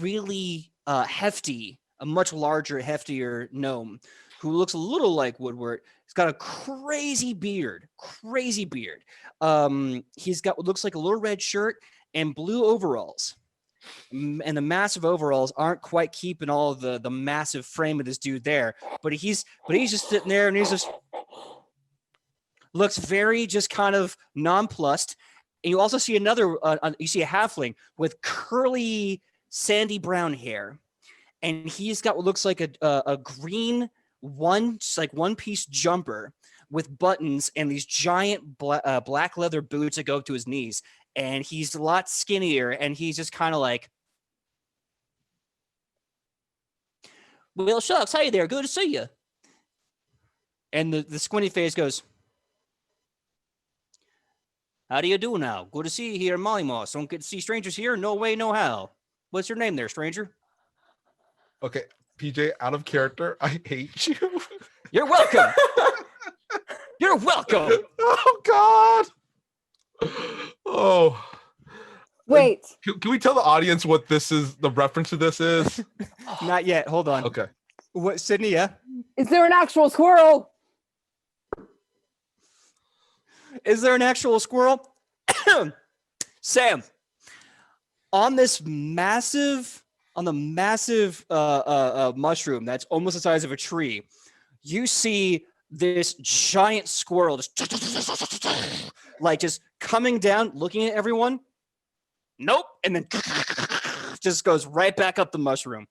S1: really hefty, a much larger, heftier gnome who looks a little like Woodward. He's got a crazy beard. He's got what looks like a little red shirt and blue overalls. And the massive overalls aren't quite keeping all of the massive frame of this dude there. But he's just sitting there and he's just looks very just kind of nonplussed. And you also see you see a halfling with curly, sandy brown hair. And he's got what looks like a green one-piece jumper with buttons and these giant black leather boots that go up to his knees. And he's a lot skinnier, and he's just kind of like,
S6: Well, shucks. Hey there. Good to see you.
S1: and the squinty face goes, how do you do now? Good to see you here in Mollymoss. Don't get to see strangers here. No way, no how. What's your name there, stranger?
S3: Okay, PJ, out of character. I hate you.
S1: You're welcome. You're welcome.
S3: Oh God. Oh.
S2: Wait.
S3: Can we tell the audience what this is? The reference to this is?
S1: Not yet. Hold on.
S3: Okay.
S1: What, Sidney? Yeah.
S2: Is there an actual squirrel?
S1: Is there an actual squirrel? Sam, on the massive mushroom that's almost the size of a tree, you see this giant squirrel just coming down, looking at everyone. Nope. And then just goes right back up the mushroom.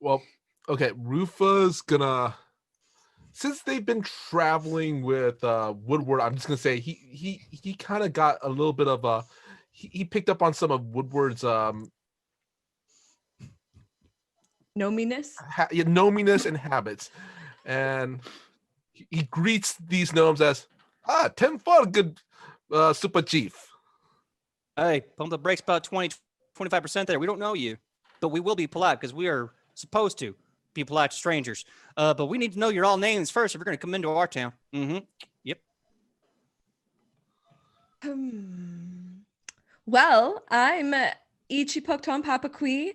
S3: Well, okay. Rufa's gonna, since they've been traveling with Woodward, I'm just gonna say he kind of got a little bit of a he picked up on some of Woodward's
S4: Gnominess.
S3: gnominess and habits, and he greets these gnomes as 10 for good super chief.
S1: Hey, pump the brakes about 25% there. We don't know you, but we will be polite because we are supposed to be polite to strangers. But we need to know your all names first if you're going to come into our town. Mm-hmm. Yep.
S4: Well, I'm Ichipocton Papaqui,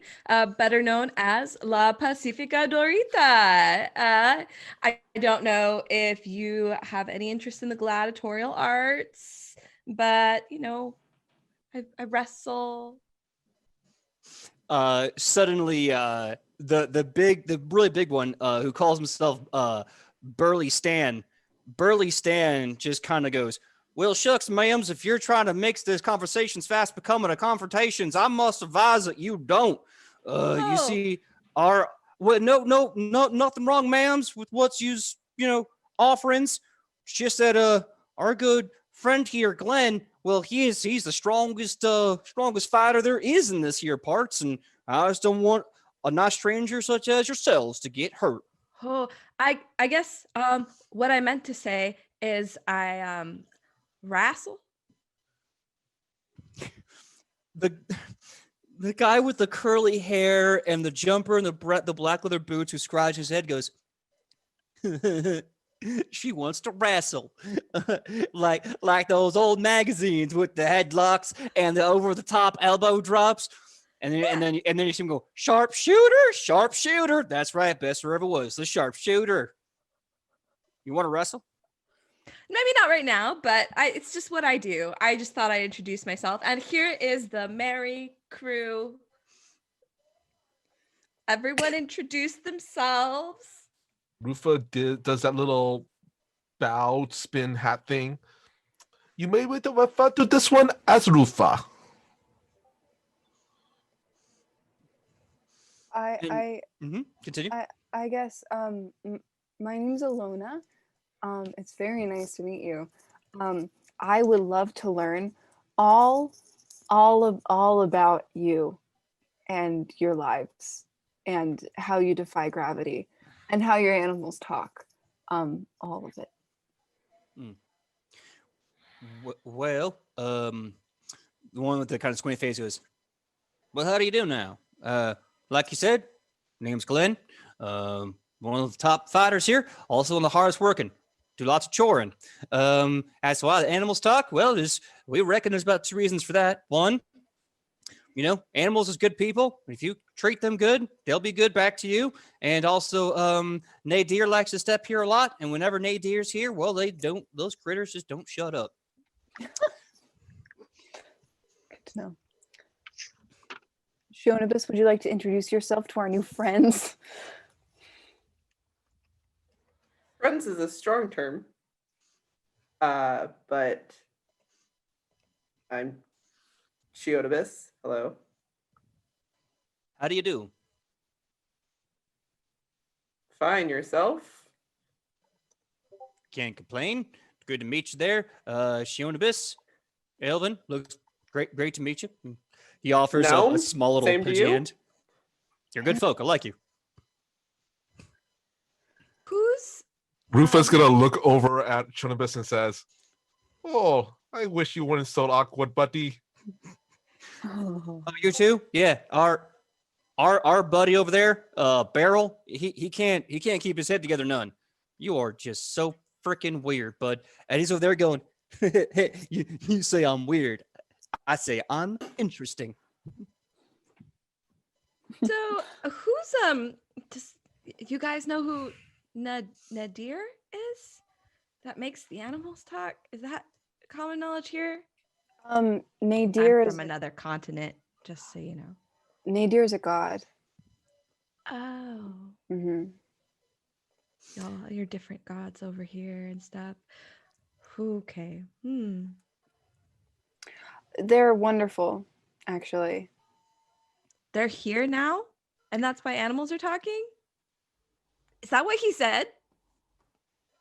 S4: better known as La Pacifica Dorita. I don't know if you have any interest in the gladiatorial arts, but you know, I wrestle.
S1: Suddenly, the really big one, who calls himself Burly Stan. Burly Stan just kind of goes, "Well, shucks, ma'ams, if you're trying to mix this conversations fast becoming a confrontations, I must advise that you don't. You
S4: Oh.
S1: see, nothing wrong, ma'ams, with what's offerings. It's just that our good friend here, Glenn, well, he's the strongest fighter there is in this here parts, and I just don't want a nice stranger such as yourselves to get hurt."
S4: Oh, I guess what I meant to say is I wrestle.
S1: The guy with the curly hair and the jumper and the black leather boots who scratches his head goes, "She wants to wrestle." like those old magazines with the headlocks and the over the top elbow drops. And then you see him go, "Sharpshooter. That's right, best there ever was, the sharpshooter. You want to wrestle?"
S4: Maybe not right now, but it's just what I do. I just thought I'd introduce myself. And here is the merry crew. Everyone introduce themselves.
S3: Rufa does that little bow spin hat thing. You may wait to refer to this one as Rufa.
S1: Continue.
S2: I guess my name's Alona. It's very nice to meet you. I would love to learn all about you and your lives and how you defy gravity and how your animals talk. All of it.
S1: Well, the one with the kind of squinty face goes, "Well, how do you do now? Like you said, name's Glenn. One of the top fighters here, also one of the hardest working. Do lots of choring. As to why the animals talk, well, we reckon there's about two reasons for that. One, animals is good people. If you treat them good, they'll be good back to you. And also, Nadir likes to step here a lot. And whenever Nadir's here, well, those critters just don't shut up."
S2: Good to know. Shionibus, would you like to introduce yourself to our new friends?
S5: Friends is a strong term. But I'm Shionibus. Hello.
S1: How do you do?
S5: Fine, yourself?
S1: Can't complain. Good to meet you there. Shionibus, Elvin, looks great to meet you. He offers
S5: No,
S1: a small little
S5: same to
S1: pudgy
S5: you.
S1: hand. You're good folk. I like you.
S4: Who's
S3: Rufa's gonna look over at Shonibus and says, "Oh, I wish you weren't so awkward, buddy."
S1: Oh, you too? Yeah. Our buddy over there, Beryl, he can't keep his head together none. You are just so freaking weird, bud. And he's over there going, you say I'm weird. I say I'm interesting.
S4: so who's does you guys know who Nadir is? That makes the animals talk? Is that common knowledge here?
S2: Nadir
S4: I'm
S2: is
S4: from another continent, just so you know.
S2: Nadir is a god.
S4: Oh,
S2: Hmm.
S4: y'all, you're different gods over here and stuff. Okay.
S2: They're wonderful, actually.
S4: They're here now, and that's why animals are talking? Is that what he said?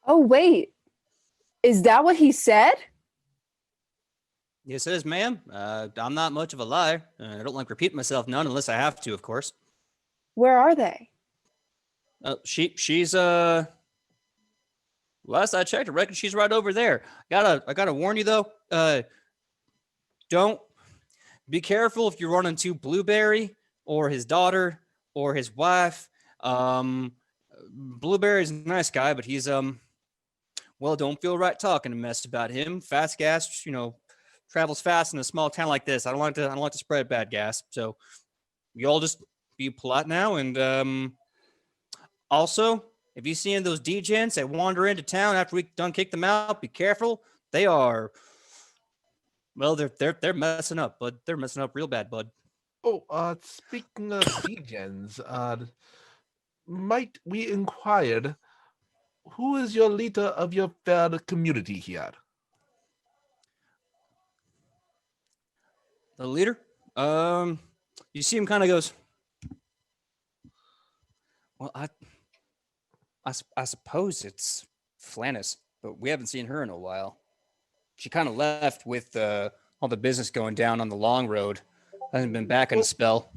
S2: Oh, wait. Is that what he said?
S1: Yes, it is, ma'am. I'm not much of a liar. I don't like repeating myself none unless I have to, of course.
S2: Where are they?
S1: She's last I checked, I reckon she's right over there. I gotta warn you though. Don't be careful if you run into Blueberry or his daughter or his wife. Blueberry's a nice guy, but he's well, don't feel right talking a mess about him. Fast gas, travels fast in a small town like this. I don't like to spread bad gas. So you all just be polite now. And also, if you see any of those degents that wander into town after we done kick them out, be careful. They are, well, they're messing up, bud. They're messing up real bad, bud.
S3: Oh, speaking of degens, might we inquire who is your leader of your fair community here?
S1: The leader, you see him kind of goes, well, I suppose it's Flannis, but we haven't seen her in a while. She kind of left with all the business going down on the long road. Hasn't been back in a spell.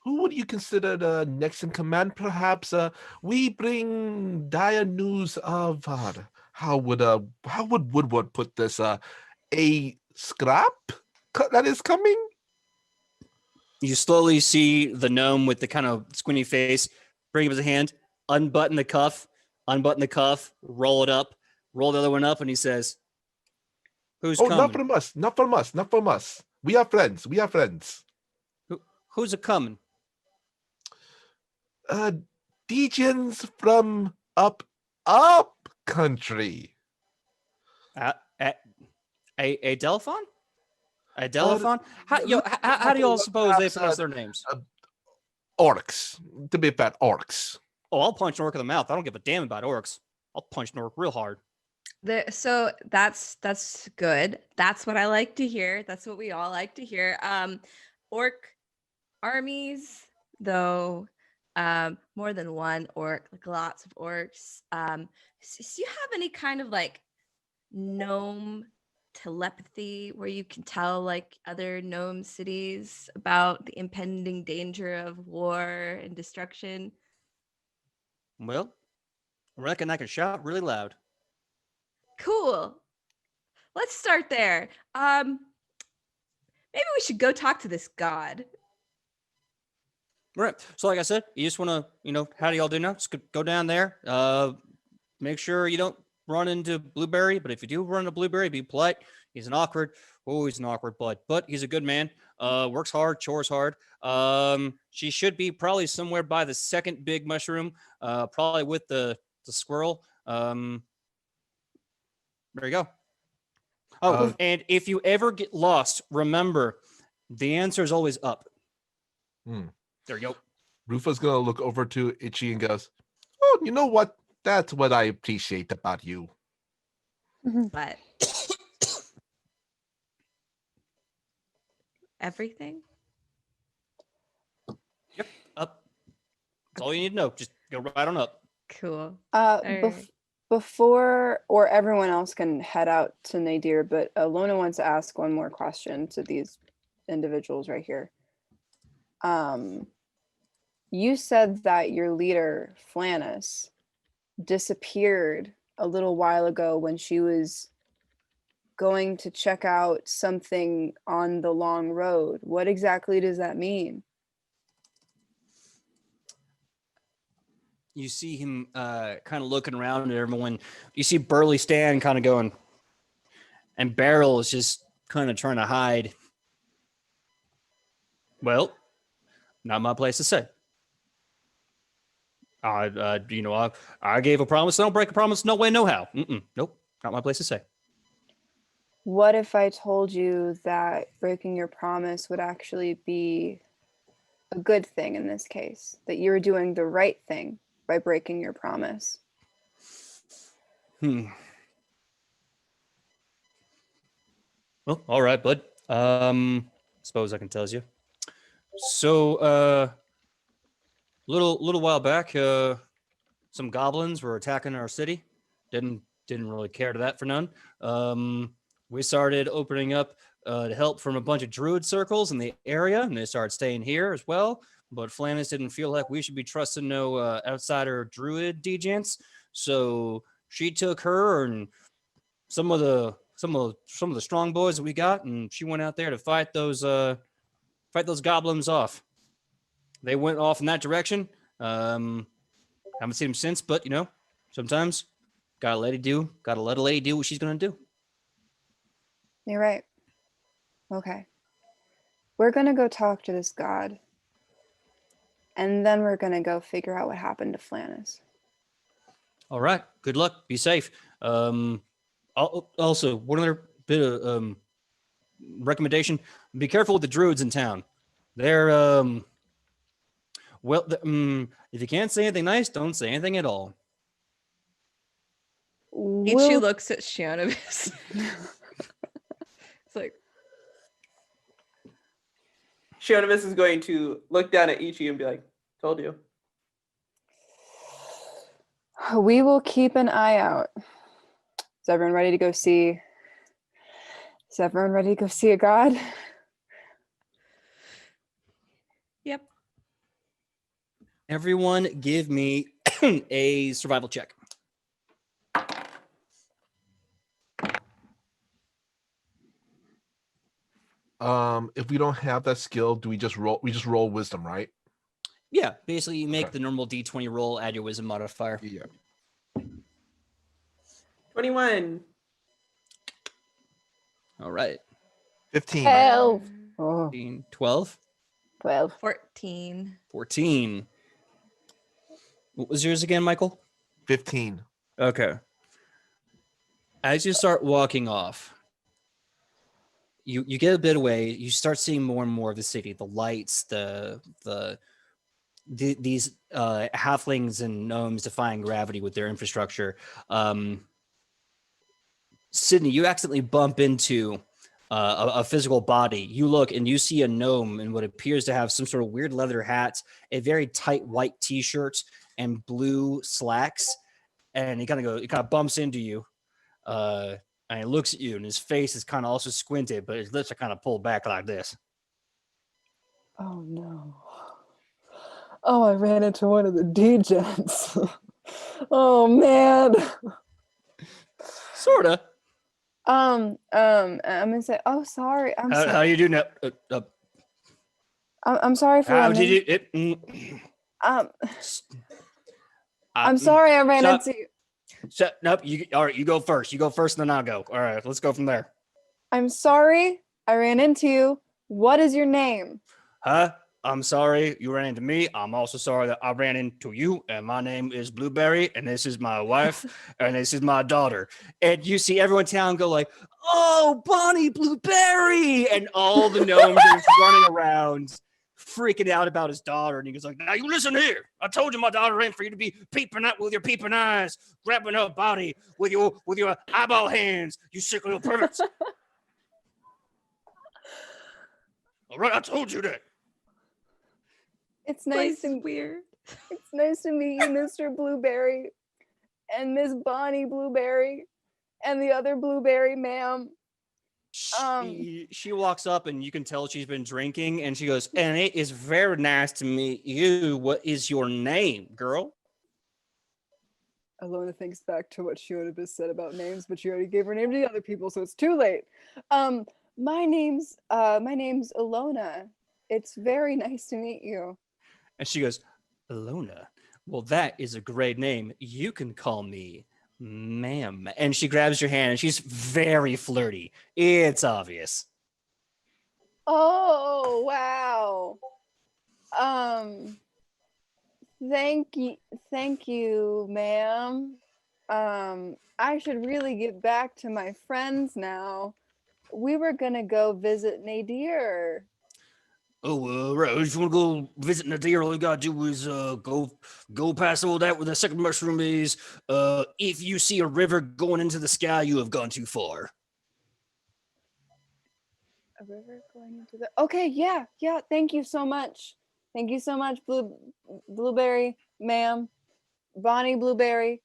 S3: Who would you consider the next in command? Perhaps we bring dire news of how would Woodward put this? A scrap that is coming.
S1: You slowly see the gnome with the kind of squinty face bring up his hand, unbutton the cuff, roll it up, roll the other one up, and he says, "Who's coming?
S3: Not from us, not from us, not from us. We are friends. We are friends.
S1: Who's a coming?"
S3: Degens from up country.
S1: A Delphon? A Delphon? How do you all suppose they pronounce their names?
S3: Orcs. To be fair, orcs.
S1: Oh, I'll punch an orc in the mouth. I don't give a damn about orcs. I'll punch an orc real hard.
S4: So that's good. That's what I like to hear. That's what we all like to hear. Orc armies, though, more than one orc, like lots of orcs. Do you have any kind of like gnome telepathy where you can tell like other gnome cities about the impending danger of war and destruction?
S1: Well, I reckon I can shout really loud.
S4: Cool. Let's start there. Maybe we should go talk to this god.
S1: Right. So like I said, you just want to, how do y'all do now? Just go down there. Make sure you don't run into Blueberry, but if you do run into Blueberry, be polite. He's an awkward bud, but he's a good man. Works hard, chores hard. She should be probably somewhere by the second big mushroom, probably with the squirrel. There you go. Oh, and if you ever get lost, remember, the answer is always up. There you go.
S3: Rufa's gonna look over to Itchy and goes, "Oh, you know what? That's what I appreciate about you."
S4: But everything?
S1: Yep, up. That's all you need to know. Just go right on up.
S4: Cool.
S2: Right. Before, or everyone else can head out to Nadir, but Lona wants to ask one more question to these individuals right here. You said that your leader, Flannis, disappeared a little while ago when she was going to check out something on the long road. What exactly does that mean?
S1: You see him kind of looking around at everyone. You see Burley Stan kind of going, and Beryl is just kind of trying to hide. Well, not my place to say. I gave a promise. I don't break a promise. No way, no how. Nope, not my place to say.
S2: What if I told you that breaking your promise would actually be a good thing in this case? That you're doing the right thing by breaking your promise?
S1: Well, all right, bud. Suppose I can tell you. So, little while back, some goblins were attacking our city. Didn't really care to that for none. We started opening up to help from a bunch of druid circles in the area, and they started staying here as well. But Flannis didn't feel like we should be trusting no outsider druid degents, so she took her and some of the strong boys that we got, and she went out there to fight those goblins off. They went off in that direction. Haven't seen them since, but sometimes gotta let a lady do what she's gonna do.
S2: You're right. Okay. We're going to go talk to this god. And then we're going to go figure out what happened to Flannis.
S1: All right. Good luck. Be safe. Also, one other bit of recommendation: be careful with the druids in town. They're if you can't say anything nice, don't say anything at all.
S4: Ichi
S2: We'll-
S4: looks at Shionovis. It's like,
S5: Shionovis is going to look down at Ichi and be like, told you.
S2: We will keep an eye out. Is everyone ready to go see? Is everyone ready to go see a god?
S4: yep.
S1: Everyone, give me a survival check.
S3: If we don't have that skill, do we just roll? We just roll wisdom, right?
S1: Yeah, basically, you make
S3: Okay.
S1: the normal D20 roll, add your wisdom modifier.
S3: Yeah.
S5: 21.
S1: All right.
S3: 15.
S2: 12. Oh,
S1: 15, 12,
S2: 12.
S4: 14.
S1: 14. What was yours again, Michael?
S3: 15.
S1: Okay. As you start walking off, you get a bit away. You start seeing more and more of the city, the lights, these halflings and gnomes defying gravity with their infrastructure. Sidney, you accidentally bump into a physical body. You look and you see a gnome in what appears to have some sort of weird leather hat, a very tight white t-shirt, and blue slacks. And he kind of bumps into you. And he looks at you, and his face is kind of also squinted, but his lips are kind of pulled back like this.
S2: Oh no. Oh, I ran into one of the degens. Oh man.
S1: Sorta.
S2: I'm gonna say, oh sorry.
S1: How you doing?
S2: I'm sorry for
S1: How
S2: running.
S1: did it?
S2: I'm sorry I ran
S1: stop.
S2: into you.
S1: Nope. All right. You go first. You go first, and then I'll go. All right. Let's go from there.
S2: I'm sorry I ran into you. What is your name?
S1: Huh? I'm sorry you ran into me. I'm also sorry that I ran into you. And my name is Blueberry, and this is my wife, and this is my daughter. And you see everyone in town go like, "Oh, Bonnie Blueberry!" And all the gnomes are just running around, freaking out about his daughter. And he goes like, "Now you listen here. I told you my daughter ain't for you to be peeping out with your peeping eyes, grabbing her body with your eyeball hands. You sick little perverts." All right, I told you that.
S2: It's
S4: Place
S2: nice
S4: is
S2: to
S4: weird.
S2: It's nice to meet you, Mr. Blueberry, and Miss Bonnie Blueberry, and the other Blueberry, ma'am.
S1: She walks up, and you can tell she's been drinking, and she goes, "And it is very nice to meet you. What is your name, girl?"
S2: Alona thinks back to what Shionabis said about names, but she already gave her name to the other people, so it's too late. My name's Alona. It's very nice to meet you.
S1: And she goes, "Alona, well, that is a great name. You can call me ma'am." And she grabs your hand, and she's very flirty. It's obvious.
S2: Oh wow. Thank you, ma'am. I should really get back to my friends now. We were gonna go visit Nadir.
S1: Oh, right. If you want to go visit Nadir, all you gotta do is go past all that where the second mushroom is. If you see a river going into the sky, you have gone too far.
S2: A river going into the. Okay, yeah. Thank you so much. Thank you so much, Blueberry, ma'am. Bonnie Blueberry.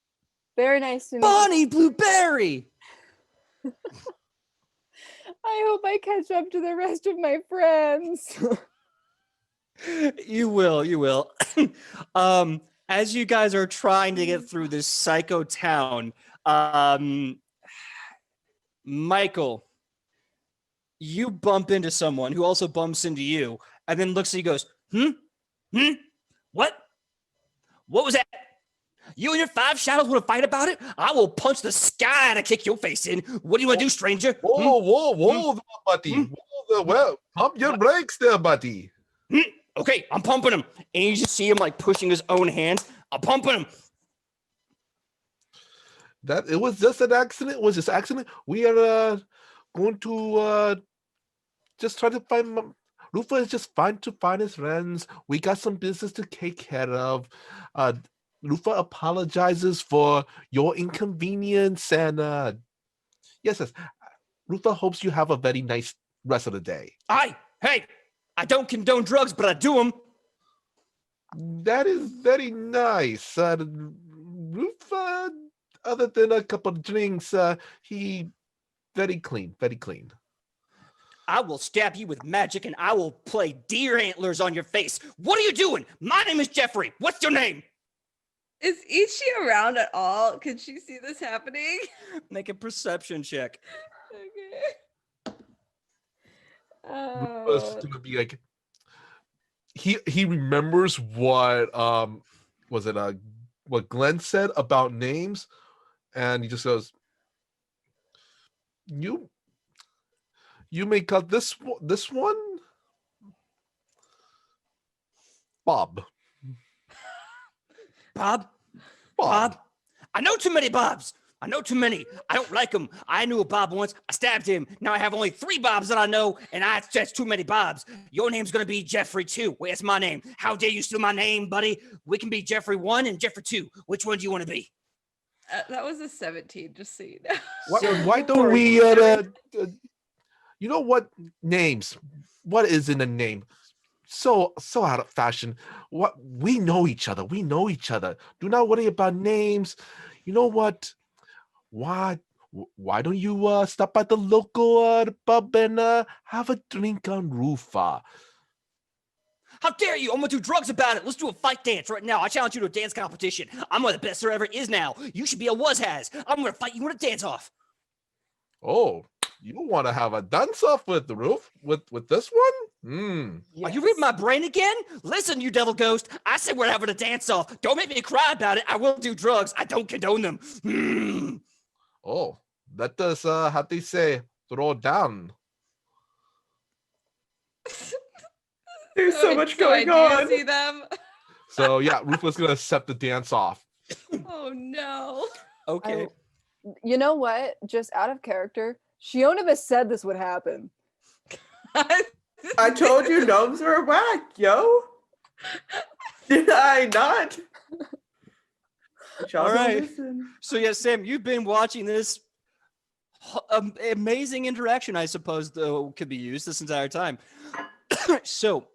S2: Very nice to meet you.
S1: Bonnie Blueberry!
S2: I hope I catch up to the rest of my friends.
S1: You will. As you guys are trying to get through this psycho town, Michael, you bump into someone who also bumps into you, and then looks at you and goes, What? What was that? You and your 5 shadows want to fight about it? I will punch the sky and kick your face in. What do you want to do, stranger?
S3: Whoa, buddy. Whoa Well, pump your brakes there, buddy.
S1: Okay, I'm pumping him. And you just see him like pushing his own hands. I'm pumping him.
S3: That it was just an accident. It was just accident. We are going to just try to find. Rufa is just fine to find his friends. We got some business to take care of. Rufa apologizes for your inconvenience, and yes, Rufa hopes you have a very nice rest of the day.
S1: Hey, I don't condone drugs, but I do them.
S3: That is very nice. Rufa, other than a couple of drinks, he very clean, very clean.
S1: I will stab you with magic and I will play deer antlers on your face. What are you doing? My name is Jeffrey. What's your name?
S4: Is Ichi around at all? Can she see this happening?
S1: Make a perception check.
S4: Okay.
S3: Rufa's gonna be like, he remembers what was it what Glenn said about names, and he just goes, You may cut this one, Bob.
S1: Bob? I know too many Bobs. I know too many. I don't like them. I knew a Bob once. I stabbed him. Now I have only 3 Bobs that I know, and that's too many Bobs. Your name's going to be Jeffrey 2. Wait, that's my name. How dare you steal my name, buddy? We can be Jeffrey 1 and Jeffrey 2. Which one do you want to be?
S4: That was a 17, just so you know.
S3: Why don't we, you know what names? What is in a name? So out of fashion. What we know each other. We know each other. Do not worry about names. You know what? Why don't you stop by the local pub and have a drink on Rufa?
S1: How dare you? I'm gonna do drugs about it. Let's do a fight dance right now. I challenge you to a dance competition. I'm one of the best there ever is now. You should be a was-has. I'm gonna fight you in a dance-off.
S3: Oh, you want to have a dance-off with the roof with this one?
S1: Are you reading my brain again? Listen, you devil ghost. I said we're having a dance-off. Don't make me cry about it. I will do drugs. I don't condone them.
S3: Oh, let us, how they say, throw down.
S5: There's so much
S4: Do I
S5: going on.
S4: see them?
S3: So yeah, Rufa's gonna set the dance off.
S4: Oh no.
S1: Okay.
S2: You know what? Just out of character, Shionibus said this would happen.
S5: I told you gnomes were whack, yo. Did I not?
S1: All right.
S5: Listen.
S1: So yeah, Sam, you've been watching this amazing interaction, I suppose, though, could be used this entire time. So,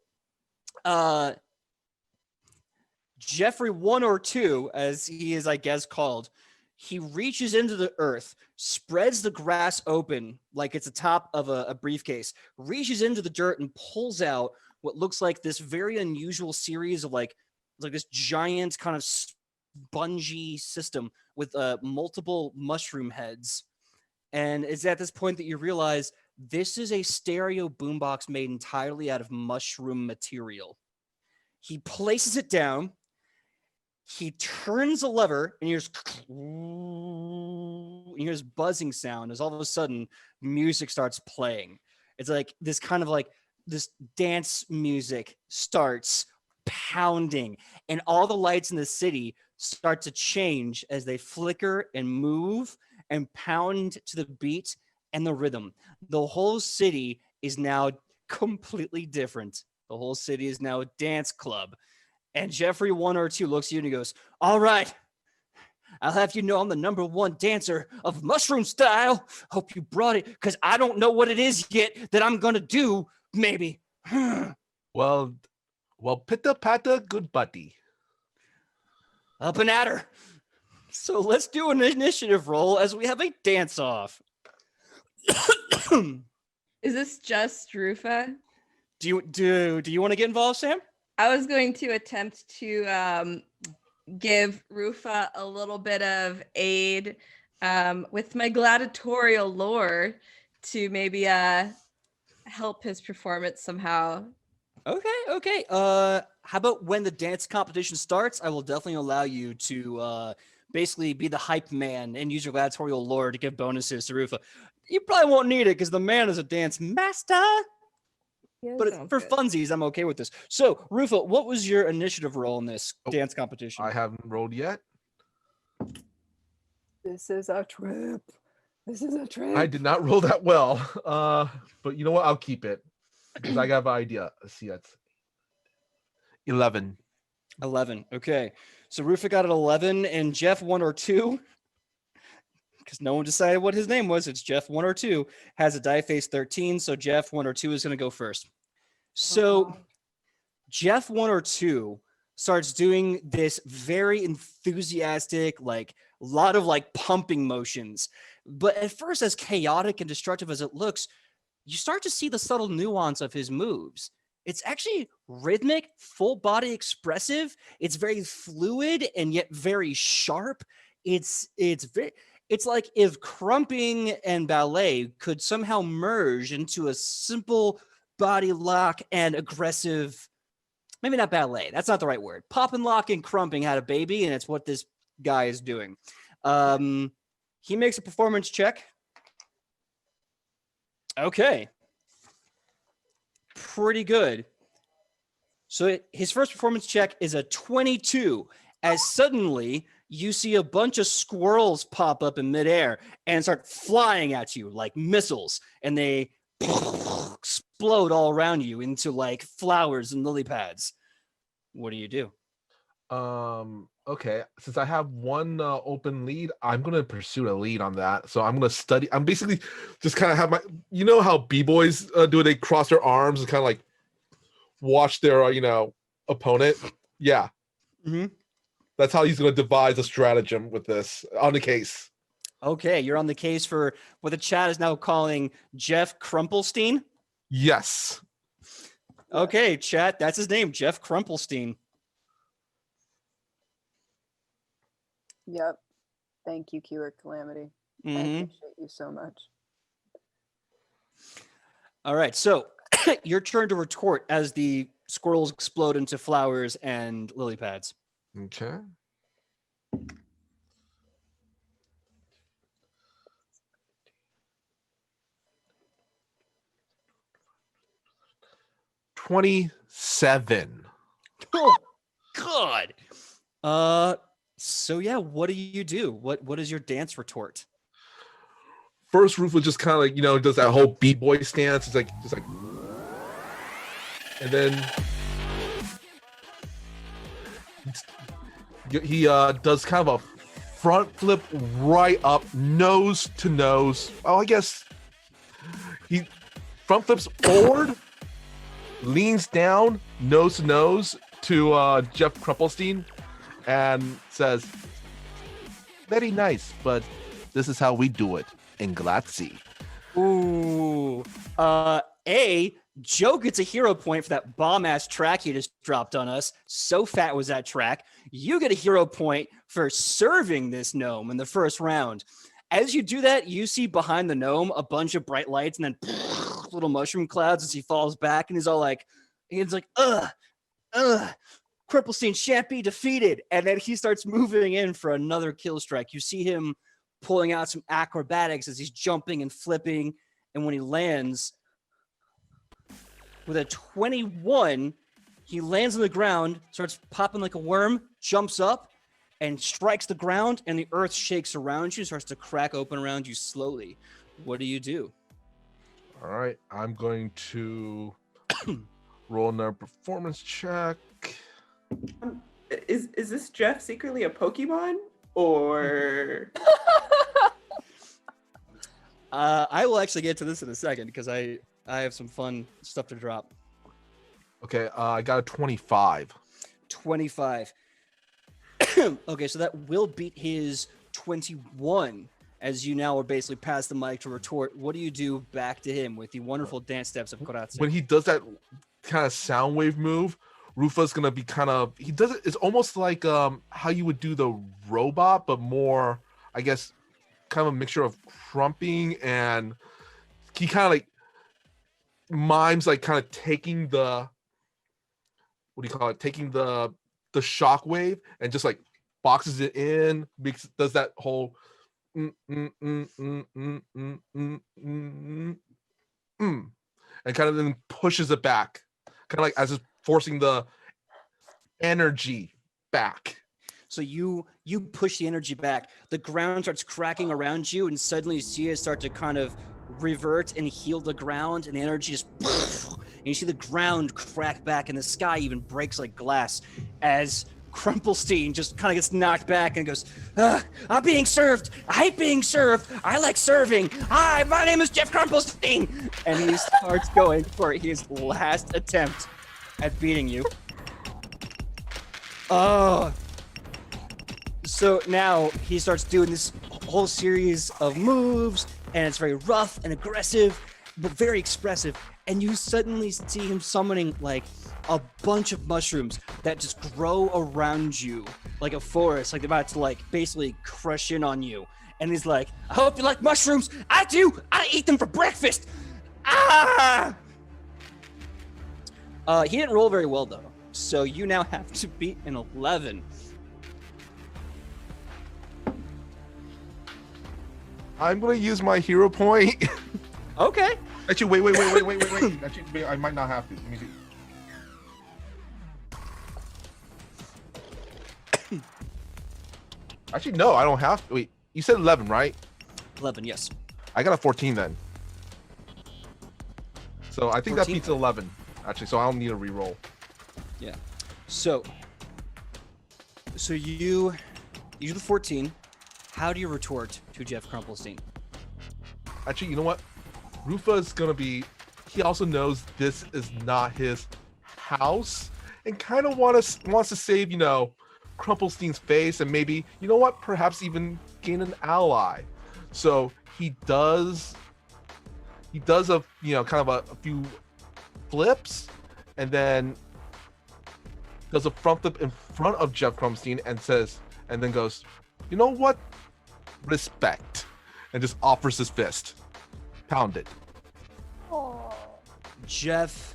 S1: Jeffrey 1 or 2, as he is, I guess, called, he reaches into the earth, spreads the grass open like it's the top of a briefcase, reaches into the dirt and pulls out what looks like this very unusual series of like this giant kind of spongy system with multiple mushroom heads. And it's at this point that you realize this is a stereo boombox made entirely out of mushroom material. He places it down. He turns a lever, and you hear this buzzing sound as all of a sudden music starts playing. It's like this kind of like this dance music starts pounding, and all the lights in the city start to change as they flicker and move and pound to the beat and the rhythm. The whole city is now completely different. The whole city is now a dance club. And Jeffrey 1 or 2 looks at you and he goes, all right, I'll have you know I'm the #1 dancer of mushroom style. Hope you brought it, because I don't know what it is yet that I'm going to do, maybe.
S3: Well, pitta patta, good buddy.
S1: Up and at her. So let's do an initiative roll as we have a dance-off.
S4: Is this just Rufa?
S1: Do you want to get involved, Sam?
S4: I was going to attempt to give Rufa a little bit of aid with my gladiatorial lore to maybe help his performance somehow.
S1: Okay. How about when the dance competition starts, I will definitely allow you to basically be the hype man and use your gladiatorial lore to give bonuses to Rufa. You probably won't need it because the man is a dance master. But
S4: Sounds
S1: for
S4: good.
S1: funsies, I'm okay with this. So, Rufo, what was your initiative roll in this
S3: Oh,
S1: dance competition?
S3: I haven't rolled yet.
S2: This is a trip. This is a trip.
S3: I did not roll that well. But you know what? I'll keep it because I have an idea. Let's see, that's 11.
S1: 11. Okay. So Rufo got an 11 and Jeff 1 or 2. Because no one decided what his name was. It's Jeff 1 or 2. Has a die face 13. So Jeff 1 or 2 is going to go first. So
S2: Wow.
S1: Jeff 1 or 2 starts doing this very enthusiastic, like a lot of like pumping motions. But at first, as chaotic and destructive as it looks, you start to see the subtle nuance of his moves. It's actually rhythmic, full body expressive. It's very fluid and yet very sharp. It's like if crumping and ballet could somehow merge into a simple body lock and aggressive, maybe not ballet, that's not the right word. Pop and lock and crumping had a baby, and it's what this guy is doing. He makes a performance check. Okay. Pretty good. So his first performance check is a 22, as suddenly you see a bunch of squirrels pop up in midair and start flying at you like missiles, and they explode all around you into like flowers and lily pads. What do you do?
S3: Okay, since I have one open lead, I'm gonna pursue a lead on that. So I'm gonna study. I'm basically just kind of have my, you know how b-boys do it? They cross their arms and kind of like watch their opponent. Yeah,
S1: Mhm.
S3: that's how he's gonna devise a stratagem with this on the case.
S1: Okay, you're on the case for what the chat is now calling Jeff Crumplestein.
S3: Yes.
S1: Okay, chat, that's his name, Jeff Crumplestein.
S2: Yep. Thank you, Keyword Calamity. I
S1: Mhm.
S2: appreciate you so much.
S1: All right, so your turn to retort as the squirrels explode into flowers and lily pads.
S3: Okay. $27.
S1: Oh God. So yeah, what do you do? What is your dance retort?
S3: First, Roof was just kind of like, does that whole b-boy stance. It's like, just like, and then he does kind of a front flip right up, nose to nose. Oh, I guess he front flips forward, leans down, nose to nose to Jeff Crumplestein, and says, "Very nice, but this is how we do it in Grazie."
S1: Ooh. Joe gets a hero point for that bomb-ass track he just dropped on us. So fat was that track. You get a hero point for serving this gnome in the first round. As you do that, you see behind the gnome a bunch of bright lights and then little mushroom clouds as he falls back, and he's like, Cripplestein shan't be defeated. And then he starts moving in for another kill strike. You see him pulling out some acrobatics as he's jumping and flipping. And when he lands with a 21, he lands on the ground, starts popping like a worm, jumps up, and strikes the ground, and the earth shakes around you, starts to crack open around you slowly. What do you do?
S3: All right, I'm going to roll another performance check.
S5: Is this Jeff secretly a Pokemon or?
S1: I will actually get to this in a second because I have some fun stuff to drop.
S3: Okay, I got a 25.
S1: 25. Okay, so that will beat his 21, as you now are basically past the mic to retort. What do you do back to him with the wonderful dance steps of Koratsu?
S3: When he does that kind of sound wave move, Rufa's gonna be he does it, it's almost like how you would do the robot, but more, I guess, kind of a mixture of crumping, and he kind of like mimes like kind of taking the, what do you call it, taking the shock wave and just like boxes it in, does that whole and kind of then pushes it back, kind of like as it's forcing the energy back.
S1: So you push the energy back. The ground starts cracking around you, and suddenly you see it start to kind of revert and heal the ground, and the energy just and you see the ground crack back, and the sky even breaks like glass as Crumplestein just kind of gets knocked back and goes, I'm being served. I hate being served. I like serving. Hi, my name is Jeff Crumplestein. And he starts going for his last attempt at beating you. Oh. So now he starts doing this whole series of moves, and it's very rough and aggressive, but very expressive. And you suddenly see him summoning like a bunch of mushrooms that just grow around you like a forest, like they're about to like basically crush in on you. And he's like, I hope you like mushrooms. I do. I eat them for breakfast. Ah! He didn't roll very well though, so you now have to beat an 11.
S3: I'm gonna use my hero point.
S1: Okay.
S3: Actually, wait. Actually, I might not have to. Let me see. Actually, no, I don't have to. Wait, you said 11, right?
S1: 11, yes.
S3: I got a 14 then. So I think
S1: 14?
S3: that beats 11, actually, so I don't need a reroll.
S1: Yeah. So you do the 14. How do you retort to Jeff Crumplestein?
S3: Actually, you know what? Rufa is gonna be. He also knows this is not his house, and kind of wants to save, Crumplestein's face, and maybe, you know what? Perhaps even gain an ally. So he does a kind of a few flips, and then does a front flip in front of Jeff Crumplestein and then goes, you know what? Respect, and just offers his fist. Pound it.
S1: Jeff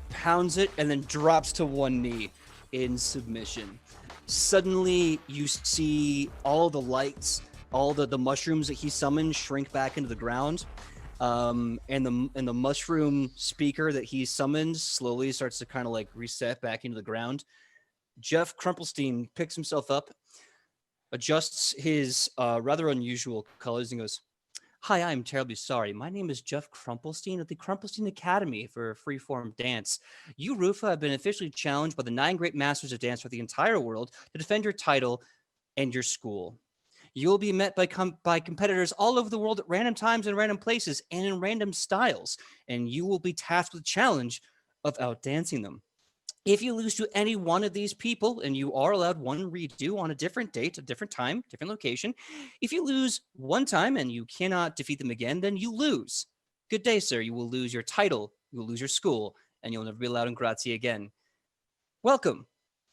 S1: pounds it and then drops to one knee in submission. Suddenly, you see all the lights, all the mushrooms that he summoned shrink back into the ground, and the mushroom speaker that he summoned slowly starts to kind of like reset back into the ground. Jeff Crumplestein picks himself up, adjusts his rather unusual colors, and goes, Hi, I'm terribly sorry. My name is Jeff Crumplestein of the Crumplestein Academy for Freeform Dance. You, Rufa, have been officially challenged by the 9 great masters of dance for the entire world to defend your title and your school. You will be met by competitors all over the world at random times and random places and in random styles, and you will be tasked with the challenge of outdancing them. If you lose to any one of these people, and you are allowed one redo on a different date, a different time, different location, if you lose one time and you cannot defeat them again, then you lose. Good day, sir. You will lose your title, you will lose your school, and you'll never be allowed in Grazie again. Welcome.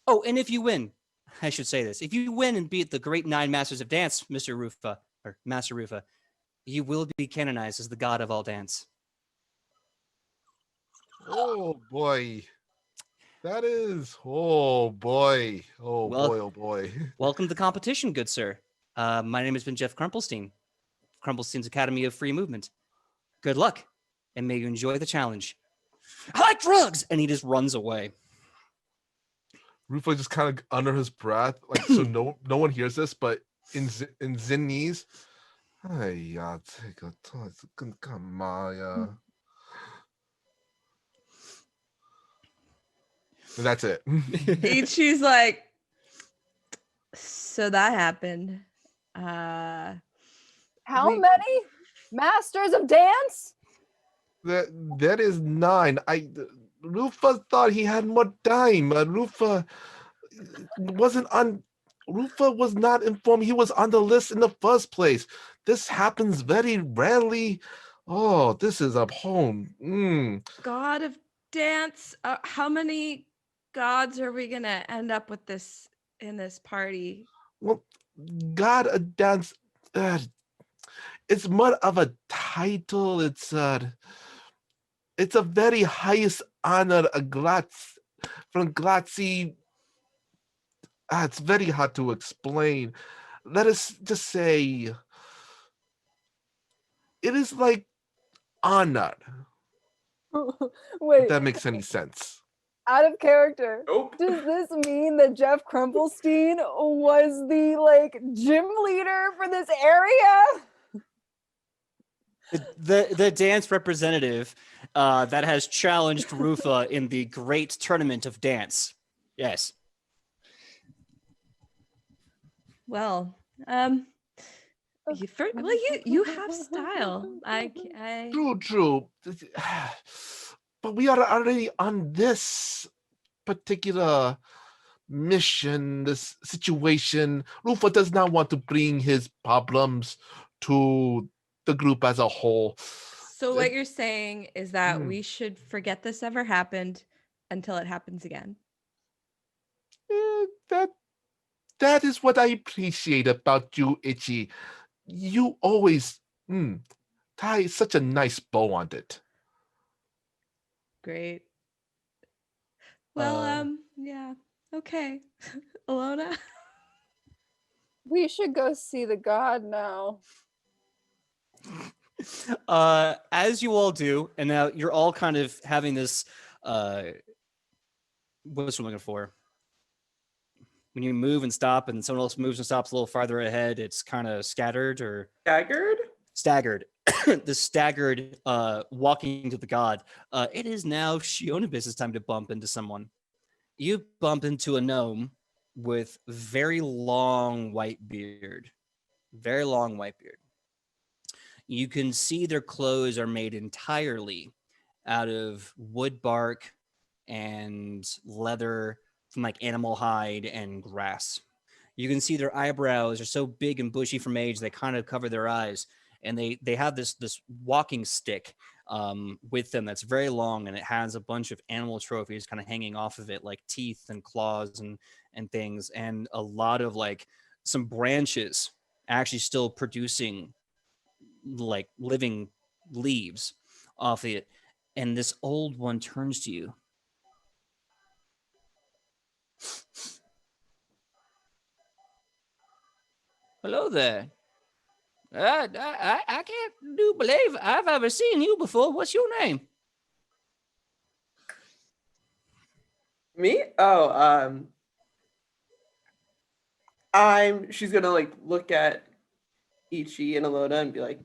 S1: Oh, and if you win, I should say this, if you win and beat the great 9 masters of dance, Mr. Rufa, or Master Rufa, you will be canonized as the god of all dance.
S3: Oh, boy. That is, oh boy,
S1: Well,
S3: oh boy.
S1: Welcome to the competition, good sir. My name has been Jeff Crumplestein, Crumplestein's Academy of Free Movement. Good luck, and may you enjoy the challenge. I like drugs, and he just runs away.
S3: Rufa just kind of under his breath, like so no one hears this, but in Zinese, and that's it.
S4: Ichi's like, so that happened.
S2: How
S4: We-
S2: many masters of dance?
S3: That is 9. Rufa thought he had more time. Rufa was not informed he was on the list in the first place. This happens very rarely. Oh, this is a home.
S4: God of dance. How many gods are we gonna end up with this in this party?
S3: Well, God of dance. It's more of a title. It's a very highest honor. From Grazie. It's very hard to explain. Let us just say it is like honor. If
S2: Wait,
S3: that makes any sense.
S2: out of character.
S5: Nope.
S2: Does this mean that Jeff Crumplestein was the like gym leader for this area?
S1: The dance representative that has challenged Rufa in the great tournament of dance. Yes.
S4: Well, you have style. I
S3: True. But we are already on this particular mission, this situation. Rufa does not want to bring his problems to the group as a whole.
S4: So what you're saying is that
S3: Hmm.
S4: we should forget this ever happened until it happens again.
S3: That is what I appreciate about you, Itchy. You always tie such a nice bow on it.
S4: Great. Well,
S1: Uh,
S4: yeah. Okay. Alona?
S2: We should go see the god now.
S1: As you all do, and now you're all kind of having this what's I'm looking for? When you move and stop and someone else moves and stops a little farther ahead, it's kind of scattered or
S5: Staggered?
S1: staggered. The staggered walking to the god. It is now Shionabis's time to bump into someone. You bump into a gnome with very long white beard. Very long white beard. You can see their clothes are made entirely out of wood bark and leather from like animal hide and grass. You can see their eyebrows are so big and bushy from age they kind of cover their eyes, and they have this walking stick with them that's very long, and it has a bunch of animal trophies kind of hanging off of it, like teeth and claws and things, and a lot of like some branches actually still producing like living leaves off it. And this old one turns to you. Hello there. I can't do believe I've ever seen you before. What's your name?
S5: Me? She's gonna like look at Ichi and Alona and be like,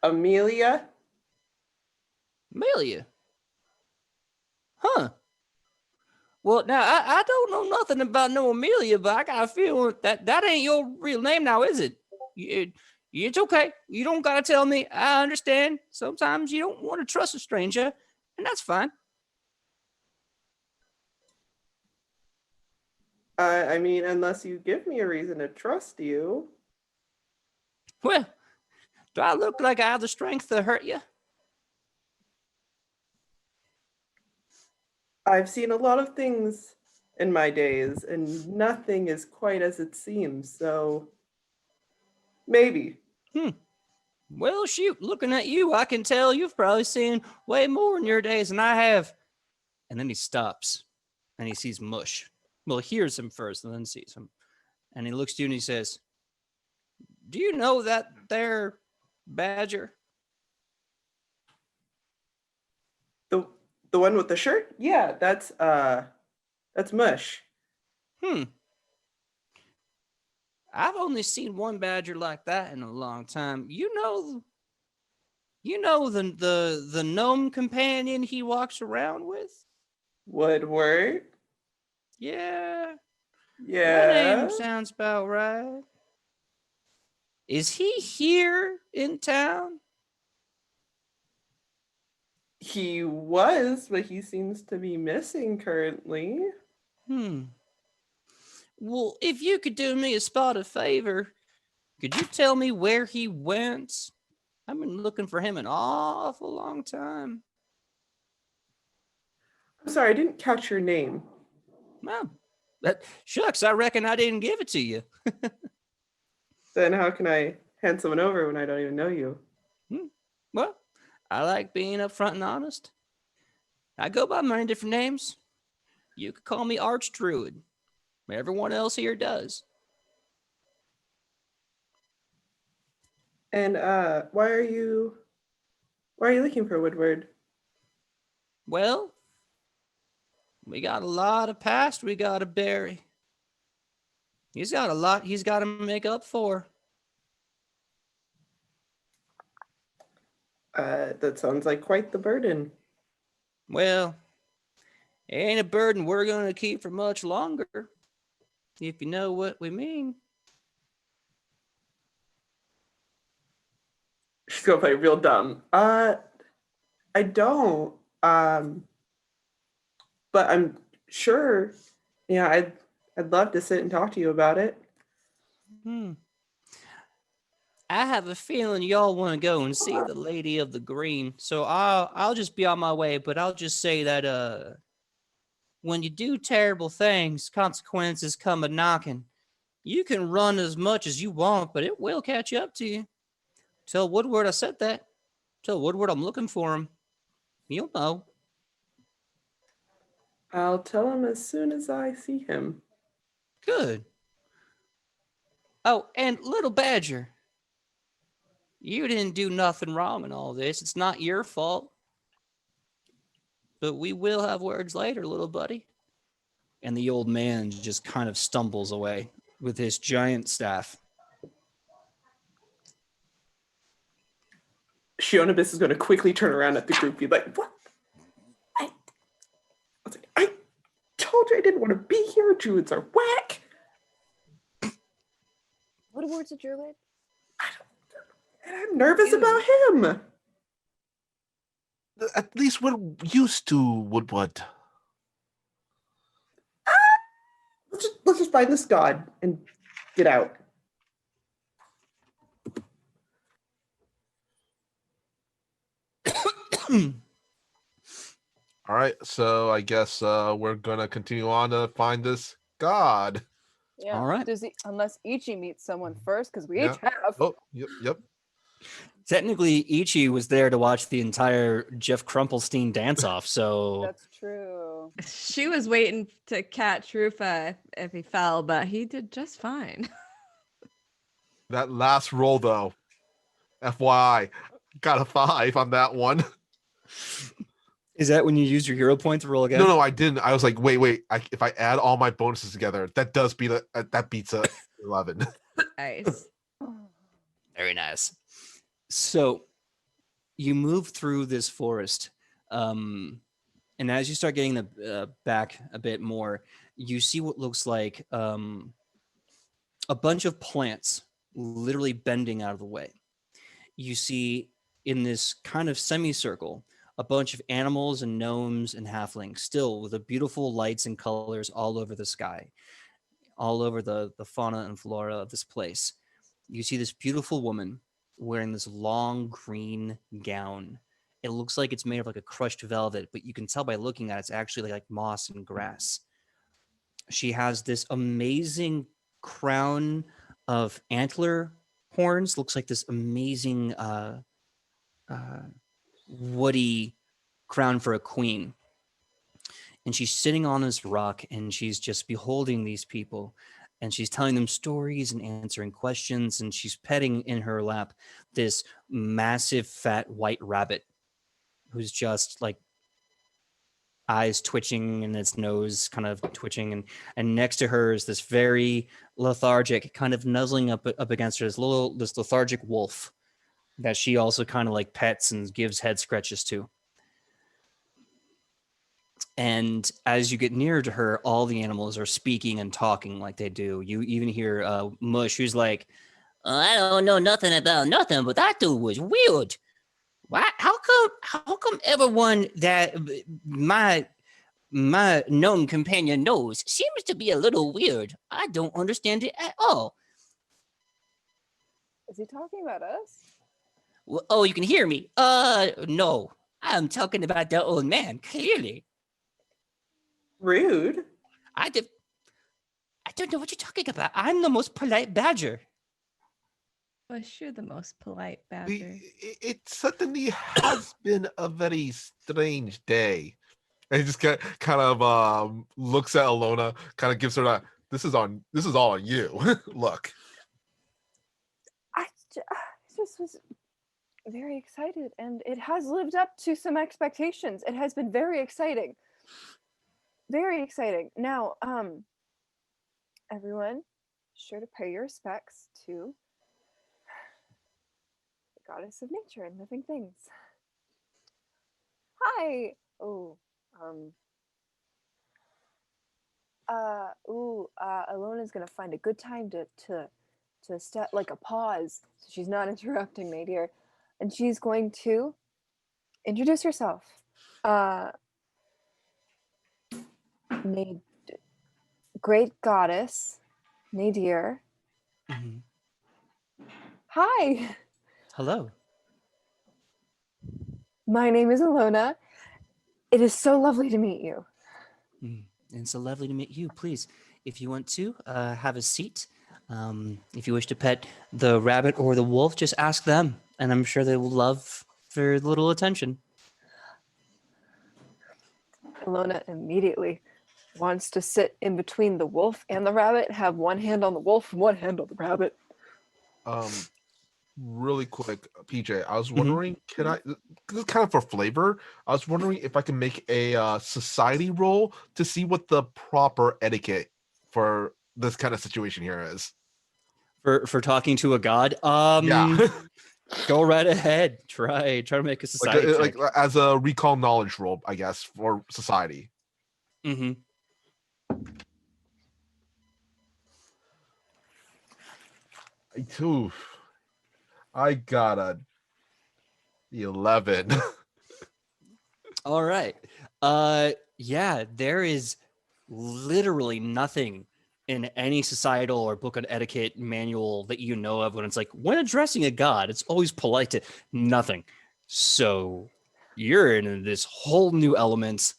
S5: Amelia?
S1: Amelia. Huh. Well, now I don't know nothing about no Amelia, but I got a feeling that ain't your real name now, is it? It's okay. You don't gotta tell me. I understand. Sometimes you don't want to trust a stranger, and that's fine.
S5: I mean, unless you give me a reason to trust you.
S1: Well, do I look like I have the strength to hurt you?
S5: I've seen a lot of things in my days, and nothing is quite as it seems, so maybe.
S1: Well, shoot, looking at you, I can tell you've probably seen way more in your days than I have. And then he stops and he sees Mush. Well, he hears him first and then sees him. And he looks to you and he says, do you know that there badger?
S5: The one with the shirt? Yeah, that's Mush.
S1: I've only seen one badger like that in a long time. You know the gnome companion he walks around with?
S5: Woodward?
S1: Yeah. That
S5: Yeah.
S1: name sounds about right. Is he here in town?
S5: He was, but he seems to be missing currently.
S1: Well, if you could do me a spot of favor, could you tell me where he went? I've been looking for him an awful long time.
S5: I'm sorry, I didn't catch your name.
S1: Well, shucks, I reckon I didn't give it to you.
S5: Then how can I hand someone over when I don't even know you?
S1: Well, I like being upfront and honest. I go by many different names. You could call me Arch Druid. Everyone else here does.
S5: And why are you Why are you looking for Woodward?
S1: Well, we got a lot of past we got to bury. He's got a lot he's got to make up for.
S5: That sounds like quite the burden.
S1: Well, it ain't a burden we're going to keep for much longer, if you know what we mean.
S5: She's gonna play real dumb. I don't. But I'm sure. Yeah, I'd love to sit and talk to you about it.
S1: I have a feeling y'all want to go and see the Lady of the Green, so I'll just be on my way. But I'll just say that when you do terrible things, consequences come a knocking. You can run as much as you want, but it will catch up to you. Tell Woodward I said that. Tell Woodward I'm looking for him. He'll know.
S5: I'll tell him as soon as I see him.
S1: Good. Oh, and little Badger, you didn't do nothing wrong in all this. It's not your fault. But we will have words later, little buddy. And the old man just kind of stumbles away with his giant staff.
S5: Shionibus is going to quickly turn around at the group, be like, "What? I told you I didn't want to be here. Druids are whack."
S2: Woodward's a druid.
S5: And I'm nervous about him.
S3: At least we're used to Woodward.
S5: Let's just find this god and get out.
S3: All right, so I guess we're gonna continue on to find this god.
S2: Yeah.
S1: All right.
S2: Does he, unless Ichi meets someone first, because we
S3: Yeah.
S2: each have.
S3: Oh, yep.
S1: Technically, Ichi was there to watch the entire Jeff Crumplestein dance-off, so...
S2: That's true.
S4: She was waiting to catch Rufa if he fell, but he did just fine.
S3: That last roll, though, FYI, got a 5 on that one.
S1: Is that when you use your hero point to roll again?
S3: No, I didn't. I was like, wait. If I add all my bonuses together, that does beat that beats a 11.
S4: Nice.
S1: Very nice. So you move through this forest, and as you start getting back a bit more, you see what looks like a bunch of plants literally bending out of the way. You see in this kind of semicircle a bunch of animals and gnomes and halflings, still with the beautiful lights and colors all over the sky, all over the fauna and flora of this place. You see this beautiful woman wearing this long green gown. It looks like it's made of like a crushed velvet, but you can tell by looking at it, it's actually like moss and grass. She has this amazing crown of antler horns. Looks like this amazing woody crown for a queen. And she's sitting on this rock and she's just beholding these people. And she's telling them stories and answering questions. And she's petting in her lap this massive fat white rabbit who's just like eyes twitching and its nose kind of twitching. And next to her is this very lethargic, kind of nuzzling up against her, this lethargic wolf that she also kind of like pets and gives head scratches to. And as you get nearer to her, all the animals are speaking and talking like they do. You even hear Mush, who's like,
S6: I don't know nothing about nothing, but that dude was weird. Why? How come everyone that my known companion knows seems to be a little weird? I don't understand it at all.
S2: Is he talking about us?
S6: Well, oh, you can hear me? No. I'm talking about the old man, clearly.
S5: Rude.
S6: I don't know what you're talking about. I'm the most polite badger.
S4: Well, you're the most polite badger.
S3: It certainly has been a very strange day. And he just kind of looks at Alona, kind of gives her that, this is all on you. Look.
S2: I just was very excited, and it has lived up to some expectations. It has been very exciting. Very exciting. Now, everyone, sure to pay your respects to the goddess of nature and living things. Hi. Oh, Alona's gonna find a good time to step like a pause, so she's not interrupting me, dear, and she's going to introduce herself. Nad- Great goddess, Nadir.
S1: Mhm.
S2: Hi,
S1: Hello.
S2: my name is Alona. It is so lovely to meet you.
S1: It's so lovely to meet you. Please, if you want to, have a seat. If you wish to pet the rabbit or the wolf, just ask them, and I'm sure they will love for a little attention.
S2: Alona immediately wants to sit in between the wolf and the rabbit, have one hand on the wolf and one hand on the rabbit.
S3: Really quick, PJ, I was
S1: Mhm.
S3: wondering, can I, this is kind of for flavor, I was wondering if I can make a society roll to see what the proper etiquette for this kind of situation here is.
S1: For talking to a god,
S3: Yeah.
S1: go right ahead. Try to make a society check.
S3: like as a recall knowledge roll, I guess, for society.
S1: Mm-hmm.
S3: I got a 11.
S1: All right. Yeah, there is literally nothing in any societal or book on etiquette manual that you know of when it's like when addressing a god, it's always polite to nothing. So you're in this whole new element,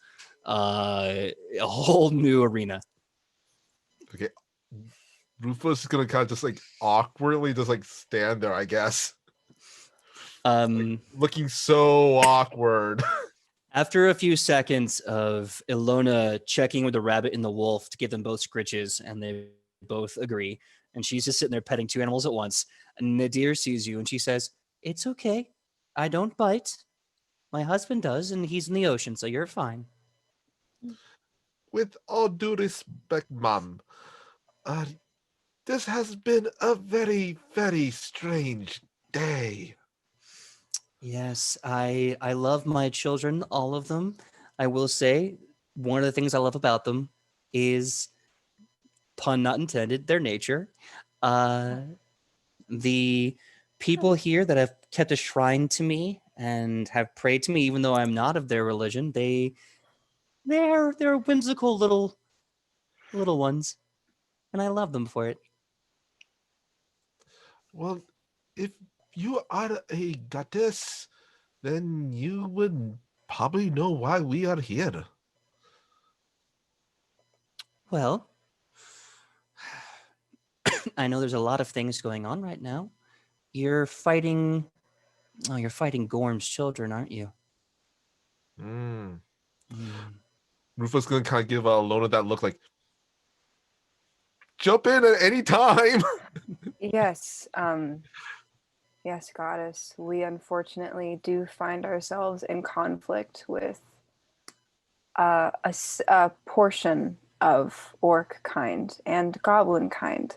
S1: a whole new arena.
S3: Okay. Rufus is gonna kind of just like awkwardly just like stand there, I guess. Looking so awkward.
S1: After a few seconds of Ilona checking with the rabbit and the wolf to give them both scritches, and they both agree, and she's just sitting there petting two animals at once, Nadir sees you and she says, "It's okay. I don't bite. My husband does, and he's in the ocean, so you're fine."
S3: With all due respect, Mom, this has been a very, very strange day.
S1: Yes, I love my children, all of them. I will say one of the things I love about them is, pun not intended, their nature. The people here that have kept a shrine to me and have prayed to me, even though I'm not of their religion, they're whimsical little ones, and I love them for it.
S3: Well, if you are a goddess, then you would probably know why we are here.
S1: Well, I know there's a lot of things going on right now. You're fighting. Oh, you're fighting Gorm's children, aren't you?
S3: Mm.
S1: Mm.
S3: Rufus gonna kind of give Lona that look like, jump in at any time.
S2: Yes, yes, goddess. We unfortunately do find ourselves in conflict with a portion of orc kind and goblin kind.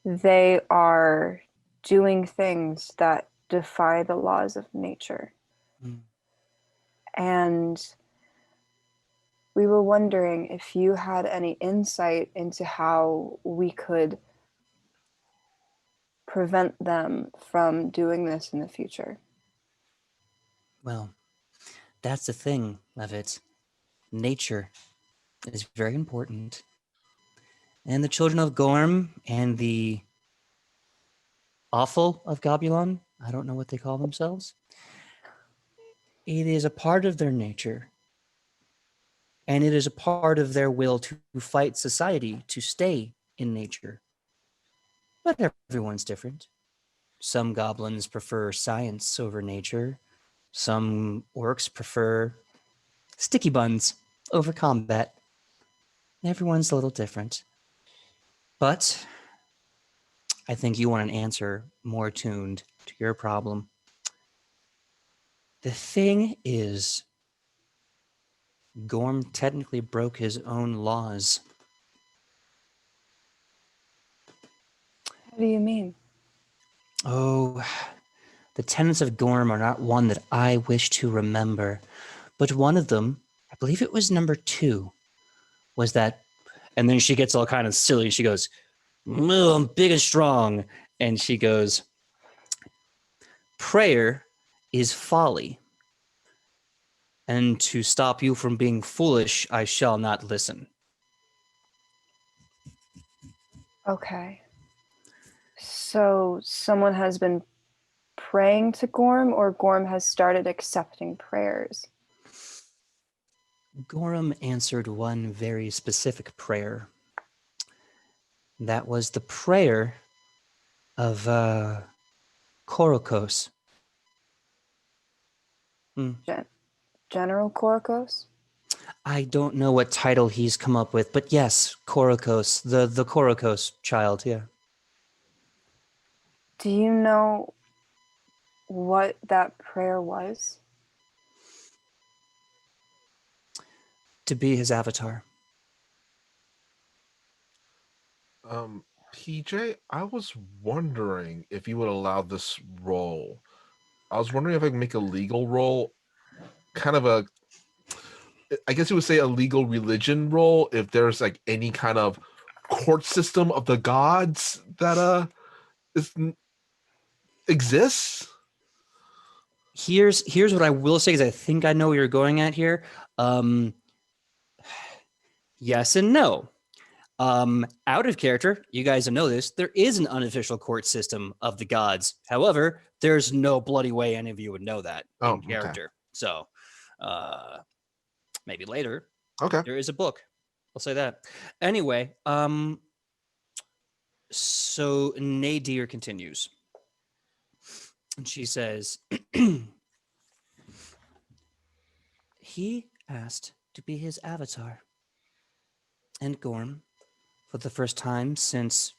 S2: They are doing things that defy the laws of nature.
S1: Mm.
S2: And we were wondering if you had any insight into how we could prevent them from doing this in the future.
S1: Well, that's the thing of it. Nature is very important. And the children of Gorm and the awful of Gobulon, I don't know what they call themselves, it is a part of their nature. And it is a part of their will to fight society to stay in nature. But everyone's different. Some goblins prefer science over nature. Some orcs prefer sticky buns over combat. Everyone's a little different. But I think you want an answer more tuned to your problem. The thing is, Gorm technically broke his own laws.
S2: What do you mean?
S1: Oh, the tenets of Gorm are not one that I wish to remember, but one of them, I believe it was number 2, was that. And then she gets all kind of silly. She goes, "Oh, I'm big and strong." And she goes, "Prayer is folly. And to stop you from being foolish, I shall not listen."
S2: Okay. So someone has been praying to Gorm, or Gorm has started accepting prayers?
S1: Gorham answered one very specific prayer. That was the prayer of Korokos.
S2: General Korokos?
S1: I don't know what title he's come up with, but yes, Korokos, the Korokos child, yeah.
S2: Do you know what that prayer was?
S1: To be his avatar.
S3: PJ, I was wondering if you would allow this role. I was wondering if I can make a legal role, kind of a, I guess you would say a legal religion role, if there's like any kind of court system of the gods that is, exists.
S1: Here's what I will say, is I think I know where you're going at here. Yes and no. Out of character, you guys know this, there is an unofficial court system of the gods. However, there's no bloody way any of you would know that in
S3: Okay.
S1: character. So maybe later.
S3: Okay.
S1: There is a book. I'll say that. Anyway, so Nadir continues. And she says, he asked to be his avatar. And Gorm, for the first time since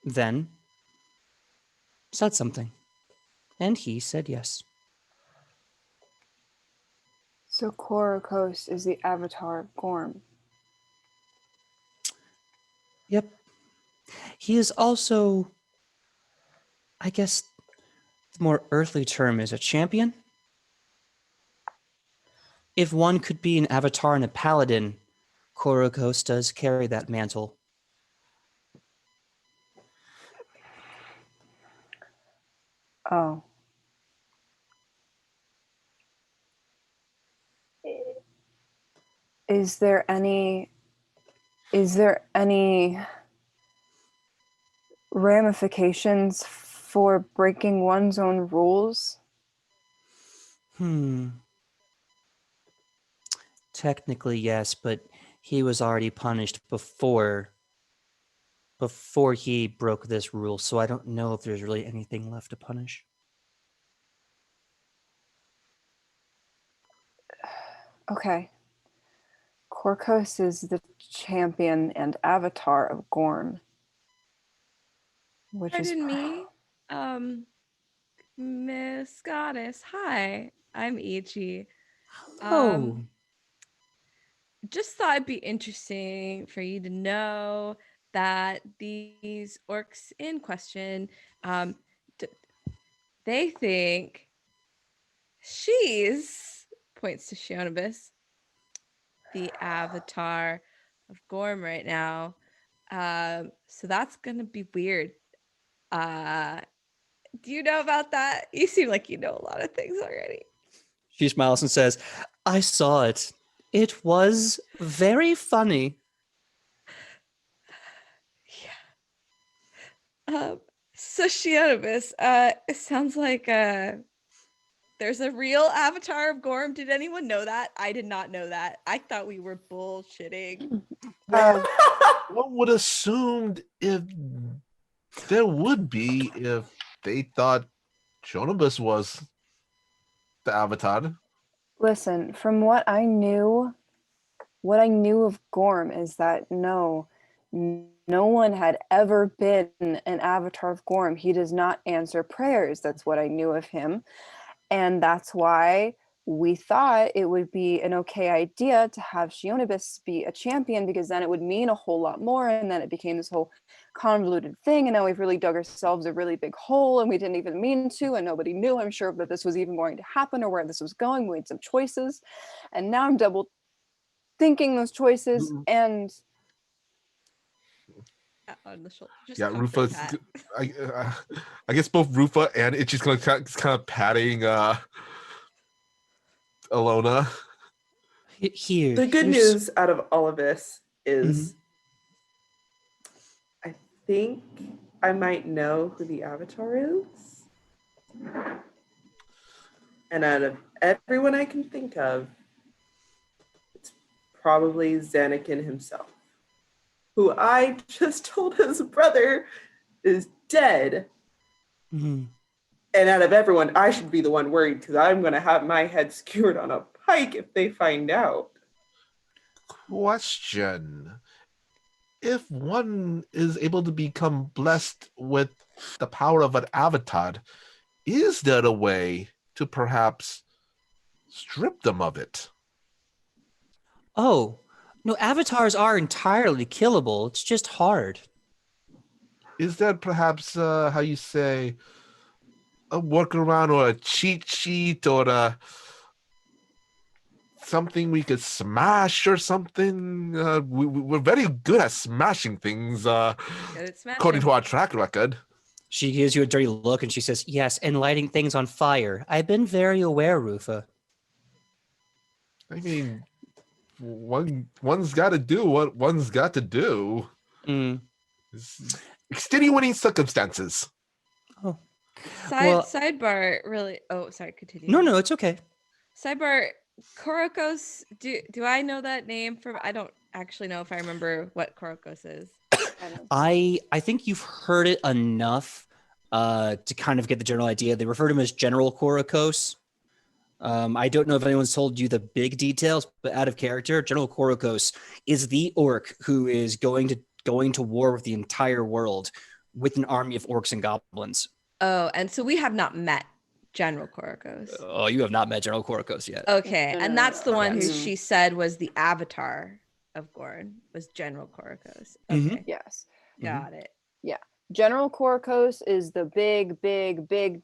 S1: then, said something. And he said yes.
S2: So Korokos is the avatar of Gorm.
S1: Yep. He is also, I guess, the more earthly term is a champion. If one could be an avatar and a paladin, Korokos does carry that mantle.
S2: Oh. Is there any ramifications for breaking one's own rules?
S1: Technically, yes, but he was already punished before he broke this rule, so I don't know if there's really anything left to punish.
S2: Okay. Korokos is the champion and avatar of Gorm. Which is
S4: Pardon me, Miss Goddess. Hi, I'm Ichi.
S1: Oh,
S4: Just thought it'd be interesting for you to know that these orcs in question, they think she's, points to Shionibus, the avatar of Gorm right now. So that's gonna be weird. Do you know about that? You seem like you know a lot of things already.
S1: she smiles and says, I saw it. It was very funny.
S4: Yeah. So Shionibus, it sounds like there's a real avatar of Gorm. Did anyone know that? I did not know that. I thought we were bullshitting.
S3: One would assumed if there would be if they thought Shonibus was the avatar.
S2: Listen, from what I knew of Gorm is that no one had ever been an avatar of Gorm. He does not answer prayers. That's what I knew of him. And that's why we thought it would be an okay idea to have Shionibus be a champion, because then it would mean a whole lot more. And then it became this whole convoluted thing. And now we've really dug ourselves a really big hole, and we didn't even mean to. And nobody knew, I'm sure, that this was even going to happen or where this was going. We made some choices. And now I'm double thinking those choices. And
S4: On the shoulder. Just
S3: Yeah,
S4: comfort
S3: Rufa's.
S4: pat.
S3: I guess both Rufa and Itchy's kind of patting Alona.
S1: Here.
S5: The good
S1: here's-
S5: news out of all of this is I think I might know who the avatar is. And out of everyone I can think of, it's probably Xanakin himself, who I just told his brother is dead.
S1: Mhm.
S5: And out of everyone, I should be the one worried, because I'm going to have my head skewered on a pike if they find out.
S3: Question: if one is able to become blessed with the power of an avatar, is there a way to perhaps strip them of it?
S1: Oh, no, avatars are entirely killable. It's just hard.
S3: Is there perhaps how you say a workaround or a cheat sheet or something we could smash or something? We're very good at smashing things,
S4: Good at smashing.
S3: according to our track record.
S1: She gives you a dirty look and she says, yes, and lighting things on fire. I've been very aware, Rufa.
S3: I mean, one's got to do what one's got to do.
S1: Mm.
S3: It's extenuating circumstances.
S1: Oh. Well-
S4: Sidebar, really. Oh, sorry. Continue.
S1: No, it's okay.
S4: Sidebar, Korokos. Do I know that name from? I don't actually know if I remember what Korokos is.
S1: I think you've heard it enough to kind of get the general idea. They refer to him as General Korokos. I don't know if anyone's told you the big details, but out of character, General Korokos is the orc who is going to war with the entire world with an army of orcs and goblins.
S4: Oh, and so we have not met General Korokos.
S1: Oh, you have not met General Korokos yet.
S4: Okay, and that's the one who
S1: Yes.
S4: she said was the avatar of Gorn, was General Korokos. Okay,
S1: Mhm.
S2: yes,
S4: got it.
S2: General Korokos is the big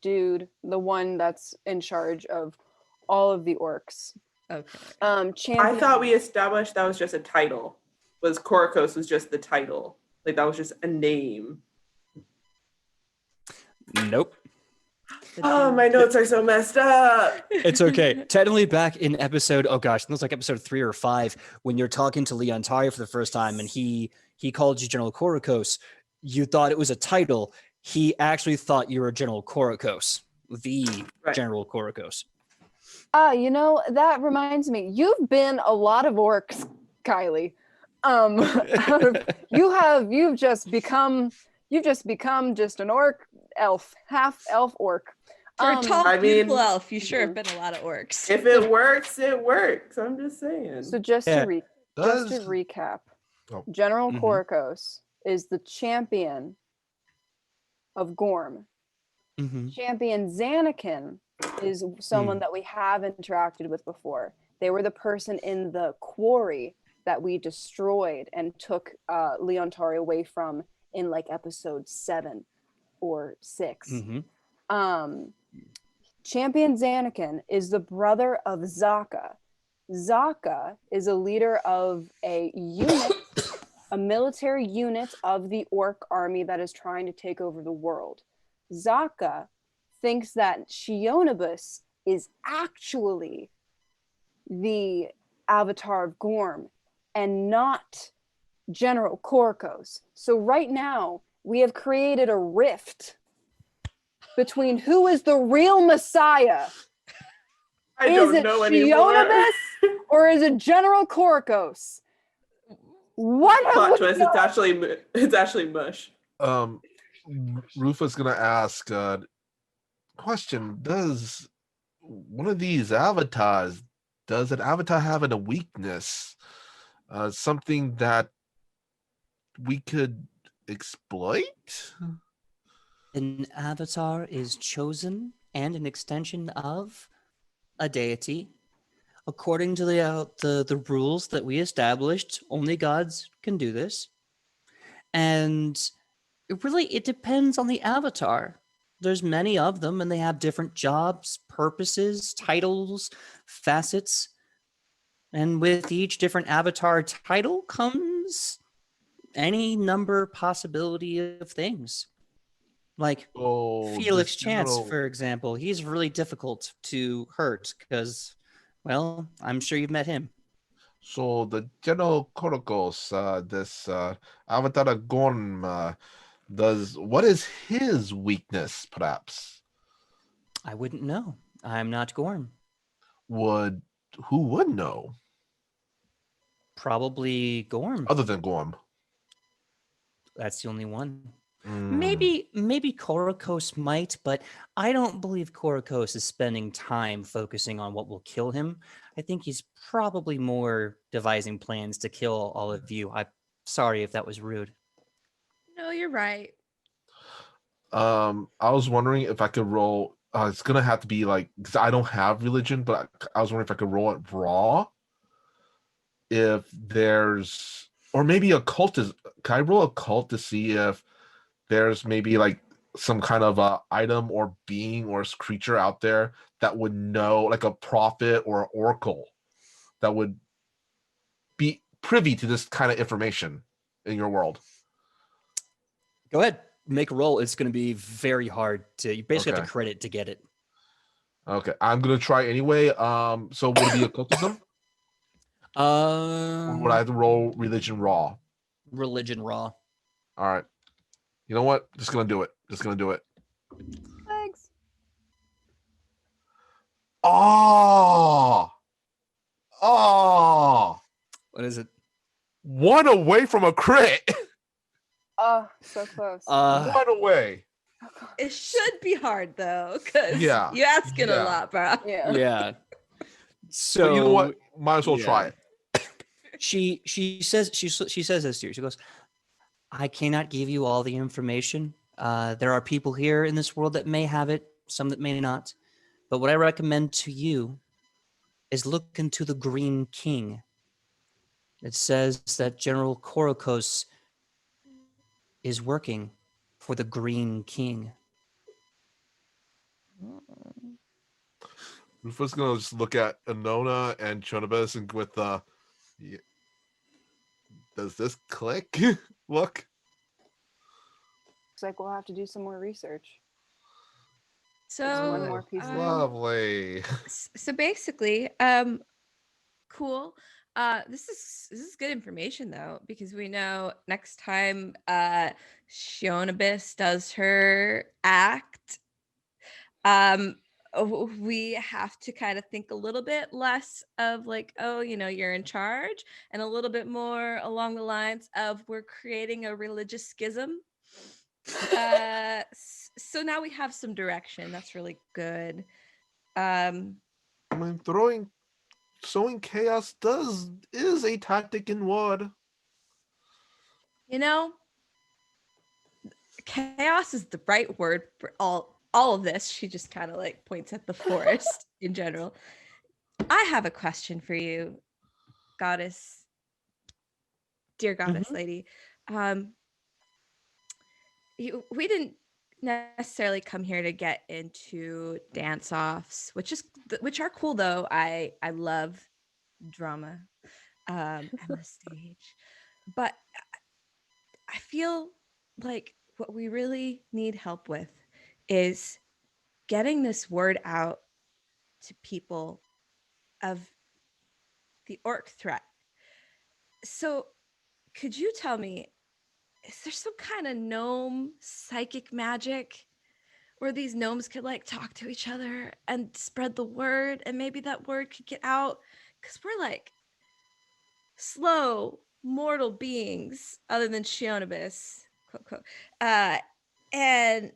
S2: dude, the one that's in charge of all of the orcs.
S4: Okay.
S2: Champion.
S5: I thought we established that was just a title. Was Korokos was just the title. Like that was just a name.
S1: Nope.
S5: Oh, my notes are so messed up.
S1: It's okay. Technically, back in episode, oh gosh, it was like episode 3 or 5, when you're talking to Leon Tari for the first time, and he called you General Korokos. You thought it was a title. He actually thought you were General Korokos, the
S5: Right.
S1: General Korokos.
S2: That reminds me. You've been a lot of orcs, Kylie. You've just become just an orc elf, half elf orc.
S4: For a tall,
S5: I
S4: beautiful
S5: mean-
S4: elf, you sure have been a lot of orcs.
S5: If it works, it works. I'm just saying.
S2: So just
S1: Yeah.
S2: to
S3: Does
S2: recap,
S3: Oh.
S2: General
S1: Mhm.
S2: Korokos is the champion of Gorm.
S1: Mm-hmm.
S2: Champion Xanakin is someone that we have interacted with before. They were the person in the quarry that we destroyed and took Leon Tari away from in like episode 7 or 6.
S1: Mm-hmm.
S2: Champion Xanakin is the brother of Zaka. Zaka is a leader of a unit, a military unit of the orc army that is trying to take over the world. Zaka thinks that Shionibus is actually the avatar of Gorm and not General Korokos. So right now, we have created a rift between who is the real Messiah.
S5: I
S2: Is
S5: don't
S2: it
S5: know anymore.
S2: Shionibus or is it General Korokos? What have
S5: Plot
S2: we
S5: twist.
S2: done?
S5: It's actually mush.
S3: Rufa's gonna ask question: does one of these avatars, does an avatar have a weakness? Something that we could exploit?
S1: An avatar is chosen and an extension of a deity. According to the rules that we established, only gods can do this. And it depends on the avatar. There's many of them, and they have different jobs, purposes, titles, facets. And with each different avatar title comes any number possibility of things. Like
S3: Oh,
S1: Felix
S3: this
S1: Chance,
S3: general.
S1: for example, he's really difficult to hurt because, well, I'm sure you've met him.
S3: So the General Korokos, this Avatar Gorm, what is his weakness, perhaps?
S1: I wouldn't know. I'm not Gorm.
S3: Who would know
S1: Probably Gorm.
S3: other than Gorm?
S1: That's the only one.
S3: Mm,
S1: Maybe Korokos might, but I don't believe Korokos is spending time focusing on what will kill him. I think he's probably more devising plans to kill all of you. I'm sorry if that was rude.
S4: No, you're right.
S3: I was wondering if I could roll. It's gonna have to be like, because I don't have religion, but I was wondering if I could roll it raw. If there's, or maybe a cult is. Can I roll a cult to see if there's maybe like some kind of item or being or creature out there that would know, like a prophet or an oracle, that would be privy to this kind of information in your world?
S1: Go ahead, make a roll. It's going to be very hard to. You basically have
S3: Okay.
S1: to credit to get it.
S3: Okay, I'm gonna try anyway. So would it be occultism? Or would I have to roll religion raw?
S1: Religion raw.
S3: All right. You know what? Just gonna do it. Just gonna do it.
S2: Thanks.
S3: Oh,
S1: What is it?
S3: one away from a crit.
S2: Oh, so close.
S3: One away.
S4: It should be hard though, because
S3: Yeah,
S4: you're asking
S3: yeah.
S4: a lot, bro.
S2: Yeah.
S1: Yeah. So
S3: So you know what? Might as well try it.
S1: She says this to you. She goes, I cannot give you all the information. There are people here in this world that may have it, some that may not. But what I recommend to you is look into the Green King. It says that General Korokos is working for the Green King.
S3: Rufus gonna just look at Anona and Chonabes and with does this click? Look.
S2: Looks like we'll have to do some more research.
S4: So
S2: one more piece of
S3: Lovely.
S4: so basically, cool. This is good information though, because we know next time Shionabis does her act, we have to kind of think a little bit less of like, oh, you're in charge, and a little bit more along the lines of we're creating a religious schism. So now we have some direction. That's really good.
S3: I mean, sowing chaos is a tactic in war.
S4: Chaos is the right word for all of this. She just kind of like points at the forest in general. I have a question for you, goddess, dear goddess lady. We didn't necessarily come here to get into dance-offs, which are cool though. I love drama and the stage, but I feel like what we really need help with is getting this word out to people of the orc threat. So could you tell me, is there some kind of gnome psychic magic where these gnomes could like talk to each other and spread the word, and maybe that word could get out? Because we're like slow mortal beings other than Shionabis, quote, quote. And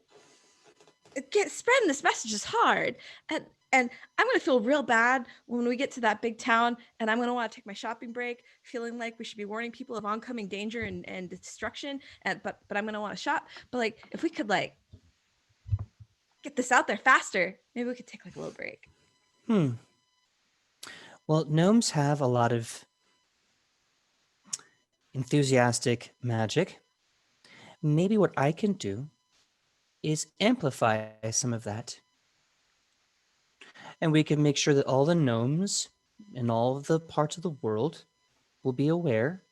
S4: spreading this message is hard, and I'm gonna feel real bad when we get to that big town, and I'm gonna want to take my shopping break feeling like we should be warning people of oncoming danger and destruction, but I'm gonna want to shop. But like if we could like get this out there faster. Maybe we could take like a little break.
S1: Well, gnomes have a lot of enthusiastic magic. Maybe what I can do is amplify some of that. And we can make sure that all the gnomes in all of the parts of the world will be aware.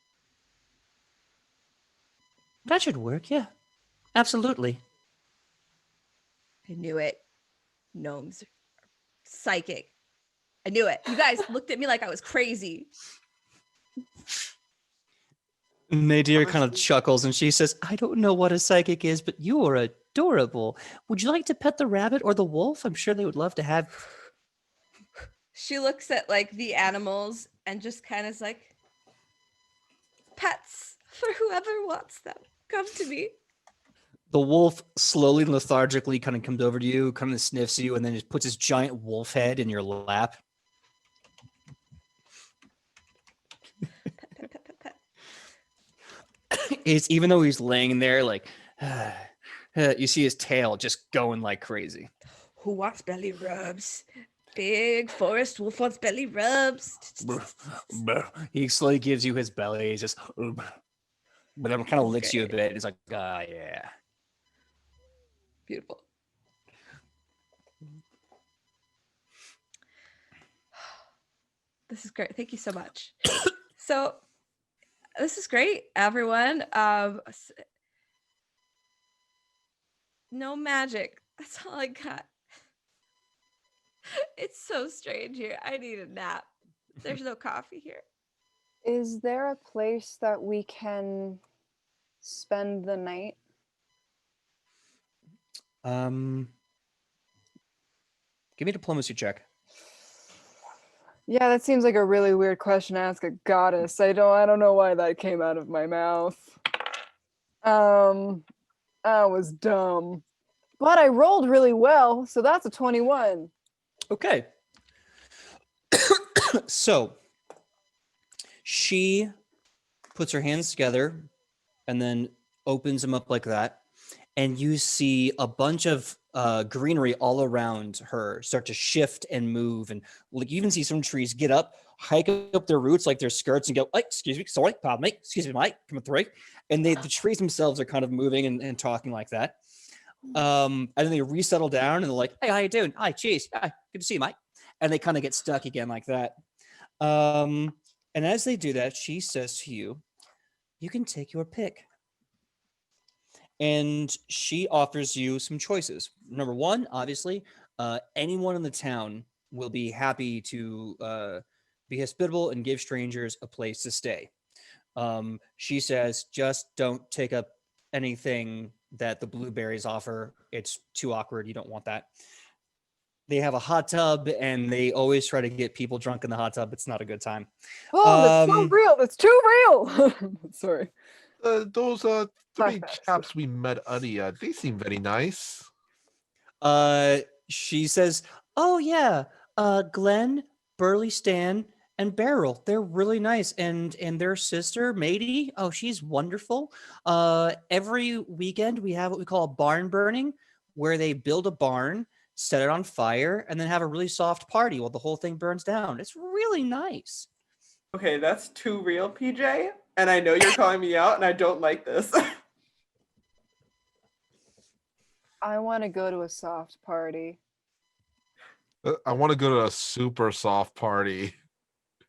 S1: That should work, yeah. Absolutely.
S4: I knew it. Gnomes are psychic. I knew it. You guys looked at me like I was crazy.
S1: Nadir kind of chuckles and she says, I don't know what a psychic is, but you are adorable. Would you like to pet the rabbit or the wolf? I'm sure they would love to have.
S4: She looks at like the animals and just kind of is like, pets for whoever wants them. Come to me.
S1: The wolf slowly and lethargically kind of comes over to you, kind of sniffs you, and then just puts his giant wolf head in your lap.
S4: Pet, pet, pet, pet.
S1: It's even though he's laying there, like you see his tail just going like crazy.
S4: Who wants belly rubs? Big forest wolf wants belly rubs.
S1: He slowly gives you his belly. He's just, but then kind of licks you a bit. He's like, yeah.
S4: Beautiful. This is great. Thank you so much. So this is great, everyone. No magic. That's all I got. It's so strange here. I need a nap. There's no coffee here.
S2: Is there a place that we can spend the night?
S1: Give me a diplomacy check.
S2: Yeah, that seems like a really weird question to ask a goddess. I don't know why that came out of my mouth. I was dumb. But I rolled really well, so that's a 21.
S1: Okay. So she puts her hands together and then opens them up like that. And you see a bunch of greenery all around her start to shift and move. And like you even see some trees get up, hike up their roots like their skirts and go, excuse me, sorry, pardon me, excuse me, mate, come through. And the trees themselves are kind of moving and talking like that. And then they resettle down and they're like, hey, how you doing? Hi, cheers. Hi, good to see you, mate. And they kind of get stuck again like that. And as they do that, she says to you, you can take your pick. And she offers you some choices. Number one, obviously, anyone in the town will be happy to be hospitable and give strangers a place to stay. She says, just don't take up anything that the blueberries offer. It's too awkward. You don't want that. They have a hot tub and they always try to get people drunk in the hot tub. It's not a good time.
S2: Oh, that's so real. That's too real. Sorry.
S3: Those three
S2: Flashbacks.
S3: chaps we met earlier, they seem very nice.
S1: She says, oh yeah, Glenn, Burley Stan, and Beryl. They're really nice. And their sister, Matey, oh, she's wonderful. Every weekend we have what we call a barn burning, where they build a barn, set it on fire, and then have a really soft party while the whole thing burns down. It's really nice.
S5: Okay, that's too real, PJ. And I know you're calling me out, and I don't like this.
S2: I want to go to a soft party.
S3: I want to go to a super soft party.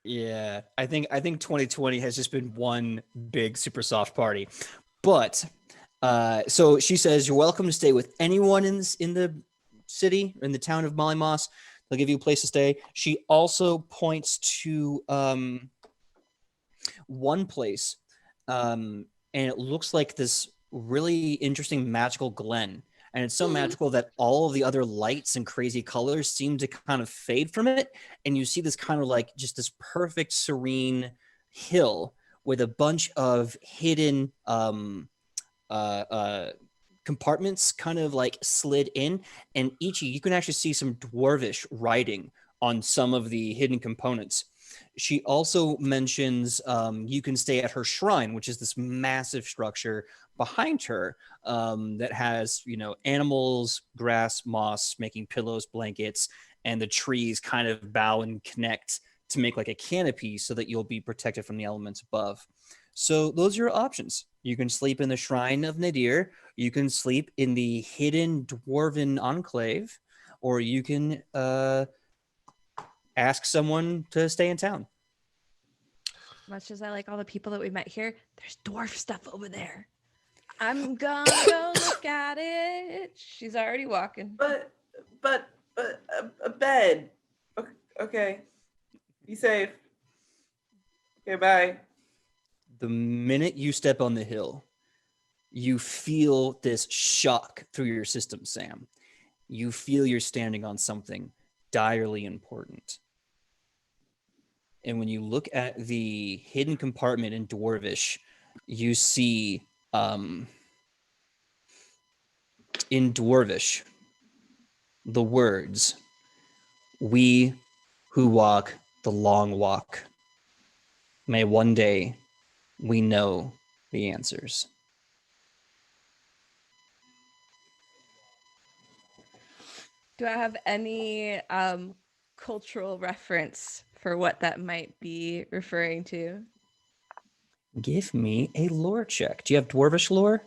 S1: Yeah, I think 2020 has just been one big super soft party. But so she says you're welcome to stay with anyone in the city, in the town of Mollymoss. They'll give you a place to stay. She also points to one place, and it looks like this really interesting magical glen. And it's so magical that all of the other lights and crazy colors seem to kind of fade from it. And you see this kind of like just this perfect serene hill with a bunch of hidden compartments kind of like slid in. And each you can actually see some dwarvish writing on some of the hidden components. she also mentions you can stay at her shrine, which is this massive structure behind her that has, animals, grass, moss, making pillows, blankets, and the trees kind of bow and connect to make like a canopy so that you'll be protected from the elements above. So those are your options. You can sleep in the Shrine of Nadir, you can sleep in the hidden Dwarven Enclave, or you can ask someone to stay in town.
S4: Much as I like all the people that we met here, there's dwarf stuff over there. I'm gonna go look at it. She's already walking.
S5: But a bed. Okay. Be safe. Okay, bye.
S1: The minute you step on the hill, you feel this shock through your system, Sam. You feel you're standing on something direly important. And when you look at the hidden compartment in Dwarvish, you see in Dwarvish the words, "We who walk the long walk, may one day we know the answers."
S4: Do I have any cultural reference for what that might be referring to?
S1: Give me a lore check. Do you have Dwarvish lore?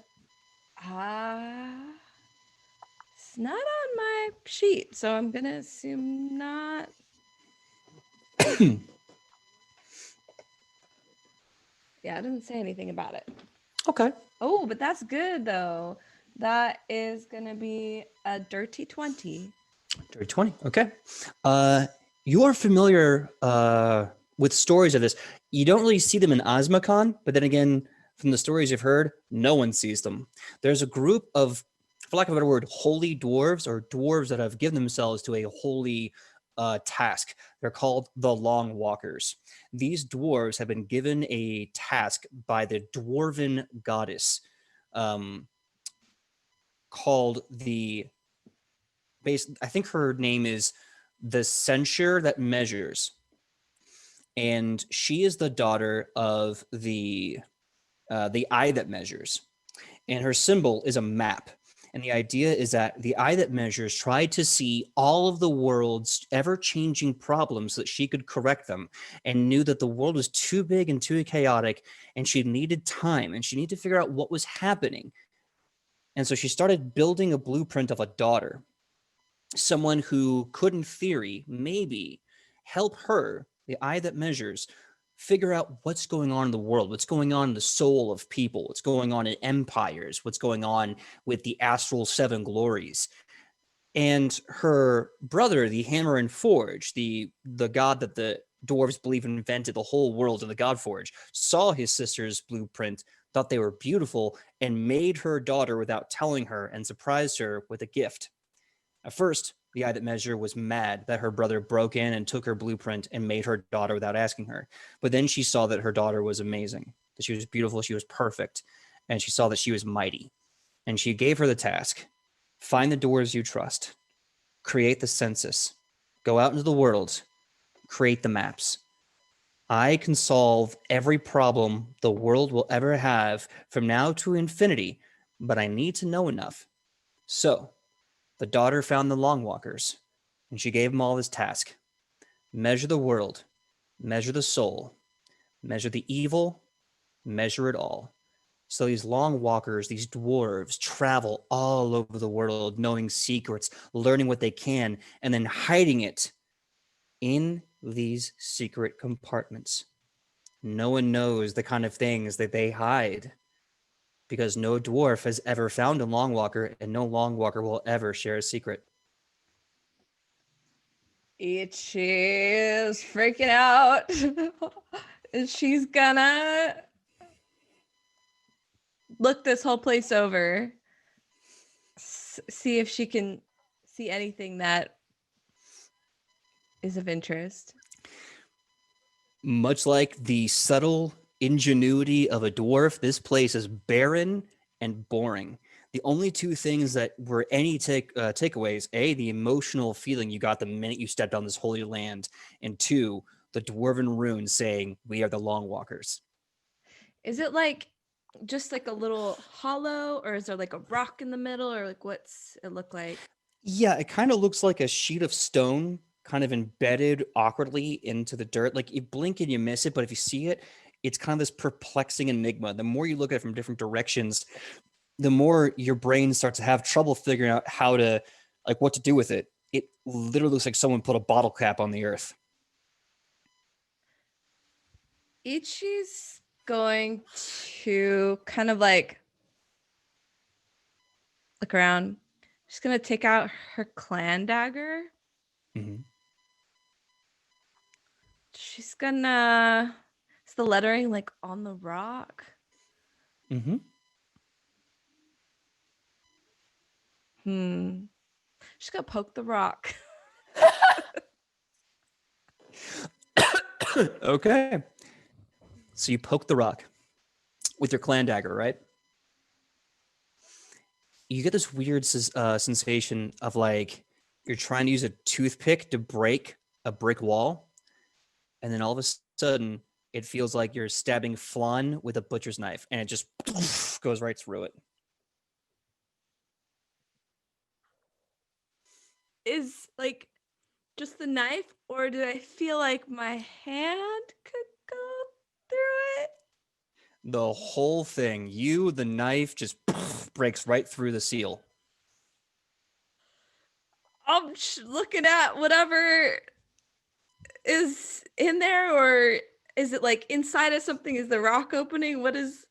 S4: It's not on my sheet, so I'm gonna assume not. Yeah, it doesn't say anything about it.
S1: Okay.
S4: Oh, but that's good though. That is gonna be a dirty 20.
S1: Dirty 20. Okay. You are familiar with stories of this. You don't really see them in Osmocon, but then again, from the stories you've heard, no one sees them. There's a group of, for lack of a better word, holy dwarves, or dwarves that have given themselves to a holy task. They're called the Long Walkers. These dwarves have been given a task by the dwarven goddess called I think her name is the Censure That Measures. And she is the daughter of the Eye That Measures. And her symbol is a map. And the idea is that the Eye That Measures tried to see all of the world's ever-changing problems so that she could correct them, and knew that the world was too big and too chaotic, and she needed time, and she needed to figure out what was happening. And so she started building a blueprint of a daughter, someone who could, in theory, maybe help her, the Eye That Measures, figure out what's going on in the world, what's going on in the soul of people, what's going on in empires, what's going on with the astral seven glories. And her brother, the Hammer and Forge, the god that the dwarves believe invented the whole world in the God Forge, saw his sister's blueprint, thought they were beautiful, and made her daughter without telling her, and surprised her with a gift. At first, the Eye That Measure was mad that her brother broke in and took her blueprint and made her daughter without asking her. But then she saw that her daughter was amazing, that she was beautiful, she was perfect, and she saw that she was mighty. And she gave her the task: find the dwarves you trust, create the census, go out into the world, create the maps. I can solve every problem the world will ever have from now to infinity, but I need to know enough. So the daughter found the Long Walkers, and she gave them all this task: measure the world, measure the soul, measure the evil, measure it all. So these Long Walkers, these dwarves, travel all over the world, knowing secrets, learning what they can, and then hiding it in these secret compartments. No one knows the kind of things that they hide, because no dwarf has ever found a Long Walker, and no Long Walker will ever share a secret.
S4: She's freaking out. She's gonna look this whole place over, see if she can see anything that is of interest.
S1: Much like the subtle ingenuity of a dwarf, this place is barren and boring. The only two things that were any takeaways: A, the emotional feeling you got the minute you stepped on this holy land, and two, the dwarven runes saying, "We are the Long Walkers."
S4: Is it like just like a little hollow, or is there like a rock in the middle, or like what's it look like?
S1: Yeah, it kind of looks like a sheet of stone kind of embedded awkwardly into the dirt. Like you blink and you miss it, but if you see it, it's kind of this perplexing enigma. The more you look at it from different directions, the more your brain starts to have trouble figuring out how to, like, what to do with it. It literally looks like someone put a bottle cap on the earth.
S4: Ichi's going to kind of like look around. She's gonna take out her clan dagger.
S1: Mm-hmm.
S4: She's gonna. Is the lettering like on the rock?
S1: Mm-hmm.
S4: She's gonna poke the rock.
S1: Okay. So you poke the rock with your clan dagger, right? You get this weird sensation of like you're trying to use a toothpick to break a brick wall, and then all of a sudden it feels like you're stabbing flan with a butcher's knife, and it just goes right through it.
S4: Is like just the knife, or do I feel like my hand could go through it?
S1: The whole thing, the knife just breaks right through the seal.
S4: I'm looking at whatever is in there, or is it like inside of something? Is the rock opening? What is?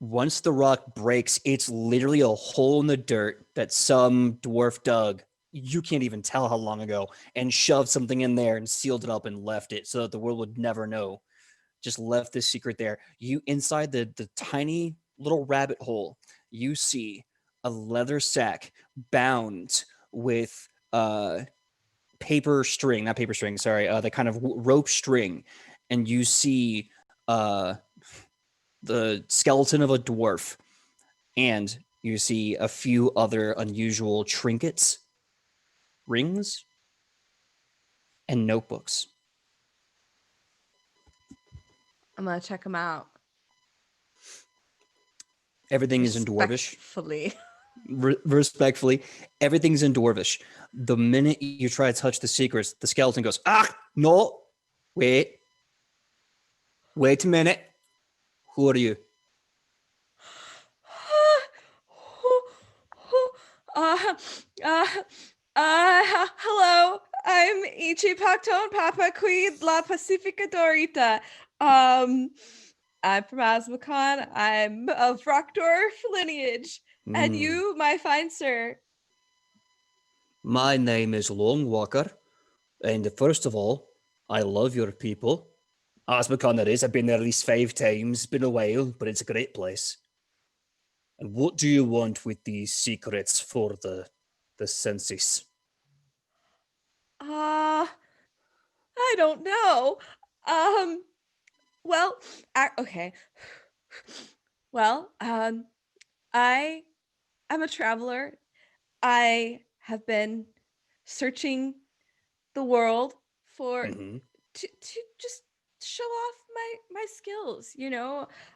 S1: Once the rock breaks, it's literally a hole in the dirt that some dwarf dug. You can't even tell how long ago, and shoved something in there and sealed it up and left it so that the world would never know. Just left this secret there. You inside the tiny little rabbit hole, you see a leather sack bound with paper string, not paper string, sorry, the kind of rope string, and you see the skeleton of a dwarf, and you see a few other unusual trinkets, rings, and notebooks.
S4: I'm gonna check them out.
S1: Everything is in dwarvish.
S4: Respectfully.
S1: Respectfully, everything's in dwarvish. The minute you try to touch the secrets, the skeleton goes, no, wait a minute. Who are you?
S4: Hello, I'm Ichi Pacton Papa Queen La Pacifica Dorita. I'm from Asmacon. I'm of Rockdorf lineage. And you, my fine sir?
S1: My name is Longwalker, and first of all, I love your people. Asmacon there is. I've been there at least 5 times. It's been a while, but it's a great place. And what do you want with these secrets for the census?
S4: I don't know. Well, okay. Well, I'm a traveler. I have been searching the world for to just show off my skills,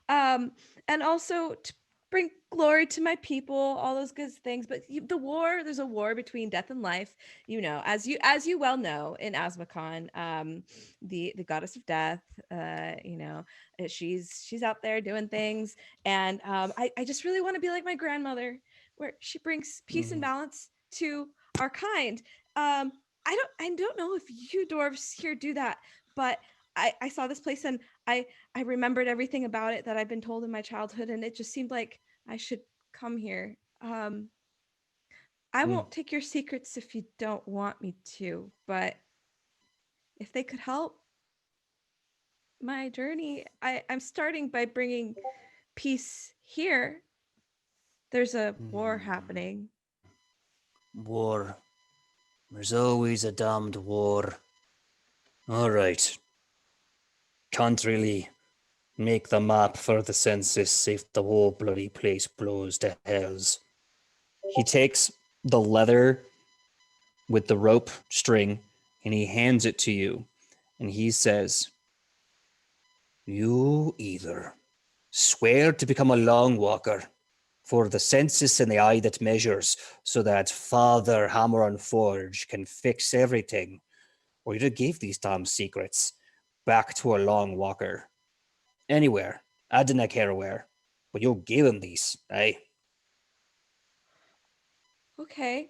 S4: and also to bring glory to my people, all those good things. But there's a war between death and life, as you well know, in Asmacon, the goddess of death, she's out there doing things, and I just really want to be like my grandmother, where she brings peace and balance to our kind. I don't know if you dwarves here do that, but I saw this place and I remembered everything about it that I've been told in my childhood, and it just seemed like I should come here. I won't take your secrets if you don't want me to, but if they could help my journey, I'm starting by bringing peace here. There's a war happening.
S6: War. There's always a damned war. All right. Can't really make the map for the census if the whole bloody place blows to hells.
S1: He takes the leather with the rope string and he hands it to you. And he says, "You either swear to become a long walker for the census and the eye that measures so that Father Hammer and Forge can fix everything, or you give these damn secrets back to a long walker. Anywhere. I do not care where. But you'll give him these, eh?"
S4: Okay.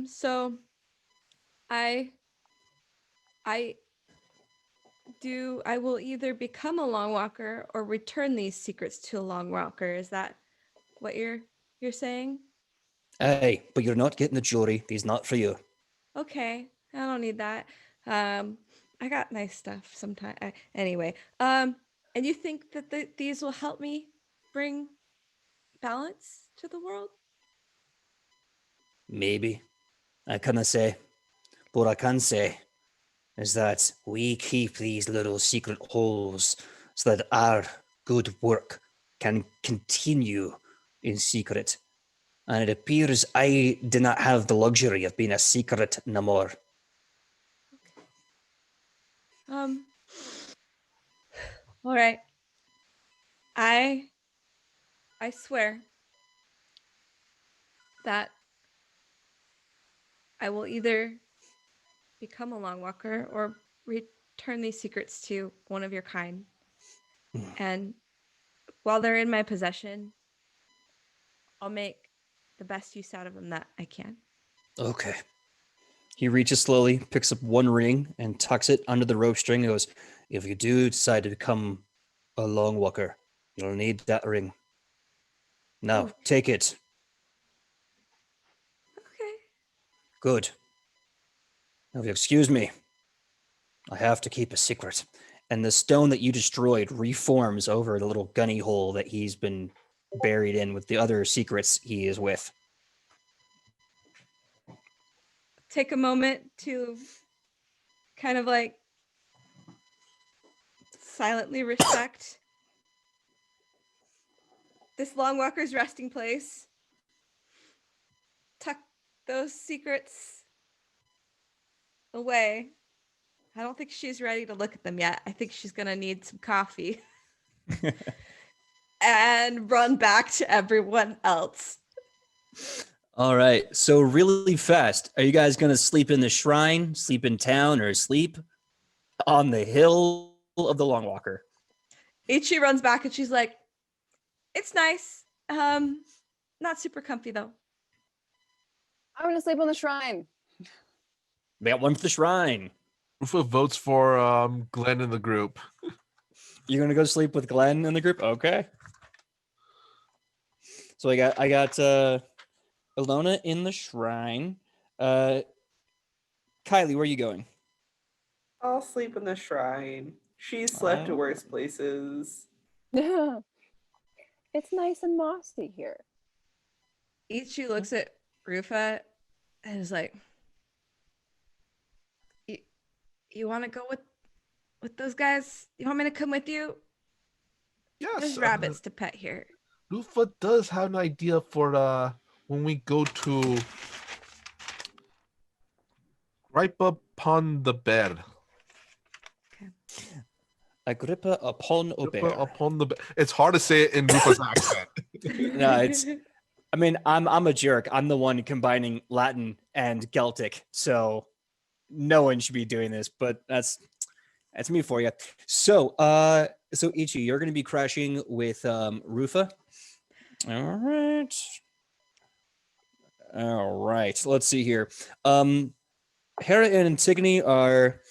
S4: So I I I will either become a long walker or return these secrets to a long walker. Is that what you're saying?
S1: Aye, but you're not getting the jewelry. These not for you.
S4: Okay. I don't need that. I got nice stuff sometimes. Anyway, and you think that these will help me bring balance to the world?
S1: Maybe. I cannot say. But what I can say is that we keep these little secret holes so that our good work can continue in secret. And it appears I do not have the luxury of being a secret no more.
S4: All right. I swear that I will either become a long walker or return these secrets to one of your kind. And while they're in my possession, I'll make the best use out of them that I can.
S1: Okay. He reaches slowly, picks up one ring, and tucks it under the rope string and goes, "If you do decide to become a long walker, you'll need that ring. Now,
S4: Oh.
S1: take it.
S4: Okay.
S1: Good. Now, if you excuse me, I have to keep a secret." And the stone that you destroyed reforms over the little gunny hole that he's been buried in with the other secrets he is with.
S4: Take a moment to kind of like silently respect this long walker's resting place. Tuck those secrets away. I don't think she's ready to look at them yet. I think she's gonna need some coffee. And run back to everyone else.
S1: All right. So really fast, are you guys going to sleep in the shrine, sleep in town, or sleep on the hill of the Long Walker?
S4: Ichi runs back and she's like, "It's nice. Not super comfy though."
S2: I'm gonna sleep on the shrine.
S1: We got one for the shrine.
S3: Rufa votes for Glenn in the group.
S1: You're going to go sleep with Glenn in the group? Okay. So I got Ilona in the shrine. Kylie, where are you going?
S5: I'll sleep in the shrine. She's slept at
S1: Oh.
S5: worse places.
S2: It's nice and mossy here.
S4: Ichi looks at Rufa and is like, You want to go with those guys? You want me to come with you?
S3: Yes.
S4: There's rabbits to pet here.
S3: Rufa does have an idea for when we go to right upon the bed.
S1: Agrippa upon
S3: Rufa
S1: Ober.
S3: upon the bed. It's hard to say it in Rufa's accent.
S1: No, it's. I mean, I'm a jerk. I'm the one combining Latin and Celtic, so no one should be doing this. But that's me for you. So, so Ichi, you're going to be crashing with Rufa. All right. Let's see here. Hera and Antigone are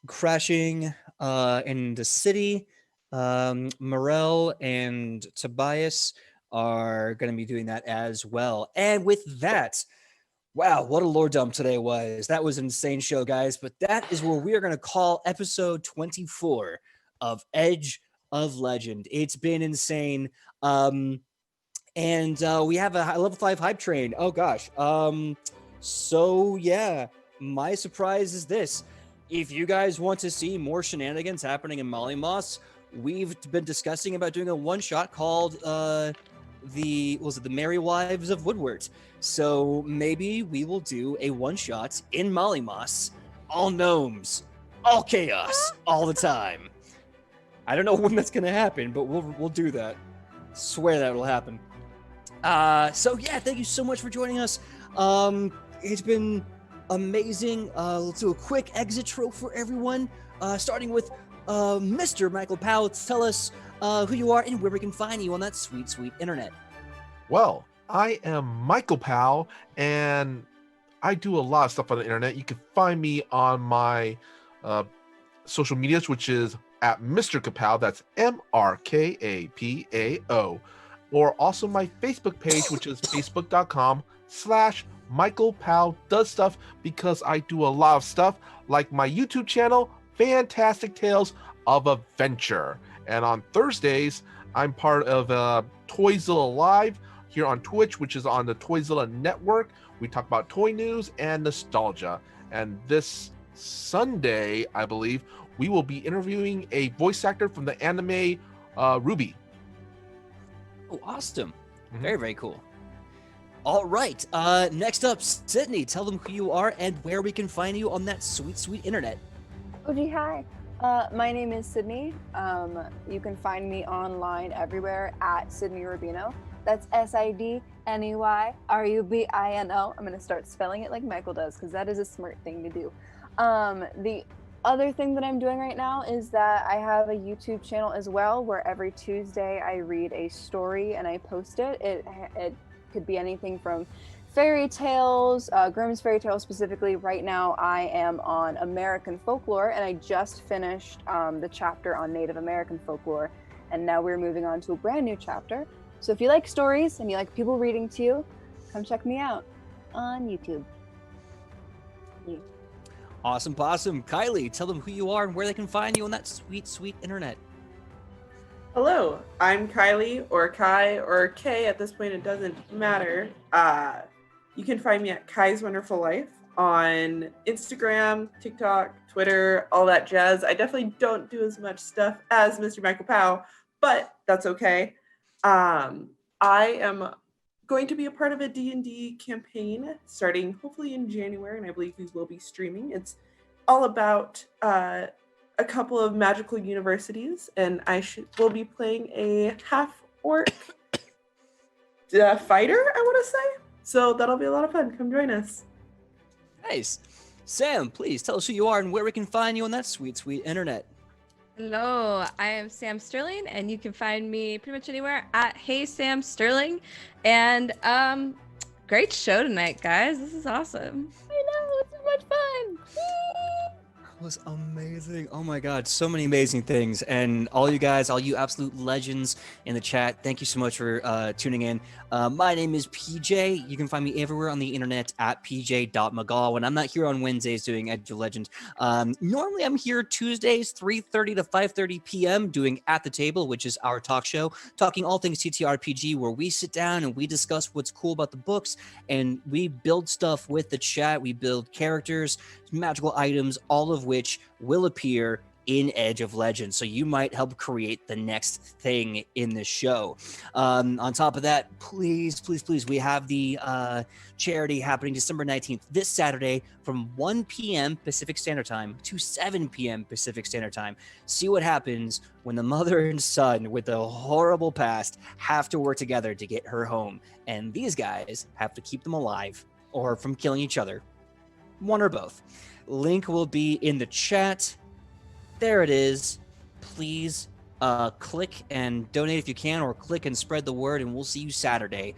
S1: crashing in the city. Morel and Tobias are going to be doing that as well. And with that, wow, what a lore dump today was. That was an insane show, guys. But that is where we are going to call episode 24 of Edge of Legend. It's been insane. And we have a level 5 hype train. Oh, gosh. So, yeah, my surprise is this. If you guys want to see more shenanigans happening in Mollymoss, we've been discussing about doing a one-shot called the Merry Wives of Woodward. So maybe we will do a one-shot in Mollymoss, all gnomes, all chaos, all the time. I don't know when that's gonna happen, but we'll do that. Swear that will happen. So yeah, thank you so much for joining us. It's been amazing. Let's do a quick exit trope for everyone. Starting with Mr. Michael Powell. Tell us who you are and where we can find you on that sweet, sweet internet.
S3: Well, I am Michael Powell, and I do a lot of stuff on the internet. You can find me on my social medias, which is at Mr. Kapow. That's MRKAPAO. Or also my Facebook page, which is facebook.com/Michael Powell Does Stuff, because I do a lot of stuff like my YouTube channel, Fantastic Tales of Adventure. And on Thursdays, I'm part of Toyzilla Live here on Twitch, which is on the Toyzilla Network. We talk about toy news and nostalgia. And this Sunday, I believe, we will be interviewing a voice actor from the anime Ruby.
S1: Oh, awesome.
S3: Mhm.
S1: Very, very cool. All right. Next up, Sidney. Tell them who you are and where we can find you on that sweet, sweet internet.
S2: Oh, gee, hi. My name is Sidney. You can find me online everywhere at Sidney Rubino. That's SIDNEYRUBINO. I'm going to start spelling it like Michael does, because that is a smart thing to do. The other thing that I'm doing right now is that I have a YouTube channel as well, where every Tuesday I read a story and I post it. It could be anything from fairy tales, Grimm's fairy tales specifically. Right now I am on American folklore, and I just finished the chapter on Native American folklore, and now we're moving on to a brand new chapter. So if you like stories and you like people reading to you, come check me out on YouTube.
S1: Awesome, possum. Kylie, tell them who you are and where they can find you on that sweet, sweet internet.
S5: Hello, I'm Kylie, or Kai, or Kay. At this point, it doesn't matter. You can find me at Kai's Wonderful Life on Instagram, TikTok, Twitter, all that jazz. I definitely don't do as much stuff as Mr. Michael Powell, but that's okay. I am going to be a part of a D&D campaign starting hopefully in January, and I believe we will be streaming. It's all about a couple of magical universities, and will be playing a half-orc fighter, I want to say. So that'll be a lot of fun. Come join us.
S1: Nice. Sam, please tell us who you are and where we can find you on that sweet, sweet internet.
S4: Hello, I am Sam Sterling, and you can find me pretty much anywhere at Hey Sam Sterling. And great show tonight, guys. This is awesome.
S2: I know, it's so much fun.
S1: It was amazing. Oh my God, so many amazing things. And all you guys, all you absolute legends in the chat, thank you so much for tuning in. My name is PJ. You can find me everywhere on the internet at pj.megaw. When I'm not here on Wednesdays doing Edge of Legend, normally I'm here Tuesdays, 3:30 to 5:30 p.m. doing At the Table, which is our talk show, talking all things TTRPG, where we sit down and we discuss what's cool about the books, and we build stuff with the chat. We build characters, magical items, all of which will appear in Edge of Legend. So you might help create the next thing in the show. On top of that, please, please, please, we have the charity happening December 19th, this Saturday from 1 p.m. Pacific Standard Time to 7 p.m. Pacific Standard Time. See what happens when the mother and son with a horrible past have to work together to get her home. And these guys have to keep them alive or from killing each other. One or both. Link will be in the chat. There it is. Please click and donate if you can, or click and spread the word, and we'll see you Saturday,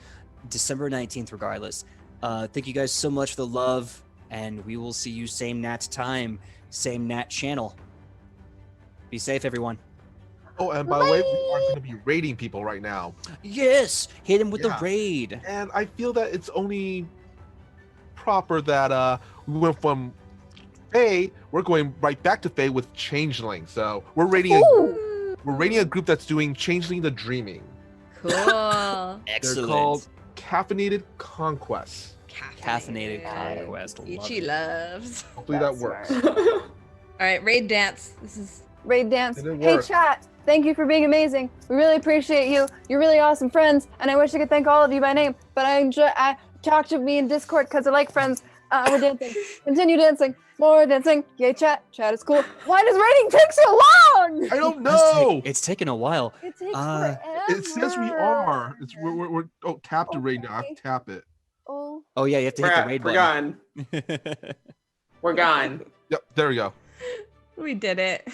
S1: December 19th, regardless. Thank you guys so much for the love, and we will see you same Nat time, same Nat channel. Be safe, everyone.
S3: Oh, and by the way, we are going to be raiding people right now.
S1: Yes! Hit him with the
S3: Yeah.
S1: raid.
S3: And I feel that it's only proper that we went from Fae, we're going right back to Fae with Changeling. So we're raiding a group that's doing Changeling the Dreaming.
S4: Cool.
S1: Excellent.
S3: They're called Caffeinated Conquests.
S1: Caffeinated Conquest. Love
S4: Ichi
S1: it.
S4: loves.
S3: Hopefully that works.
S4: All right, raid dance. This is
S2: Raid dance.
S3: It didn't
S2: Hey
S3: work.
S2: chat, thank you for being amazing. We really appreciate you. You're really awesome friends, and I wish I could thank all of you by name, but I talk to me in Discord because I like friends. We're dancing. Continue dancing. More dancing. Yay, chat. Chat is cool. Why does rating take so long?
S3: I don't know.
S1: It's taken a while.
S2: It takes
S1: Uh,
S2: forever.
S3: It says we are. It's we're oh, tap the raid now. I have to
S2: Okay.
S3: tap it.
S2: Oh,
S1: Oh yeah, you have to hit the raid
S5: We're
S1: button.
S5: gone. We're gone.
S3: Yep, there we go.
S4: We did it.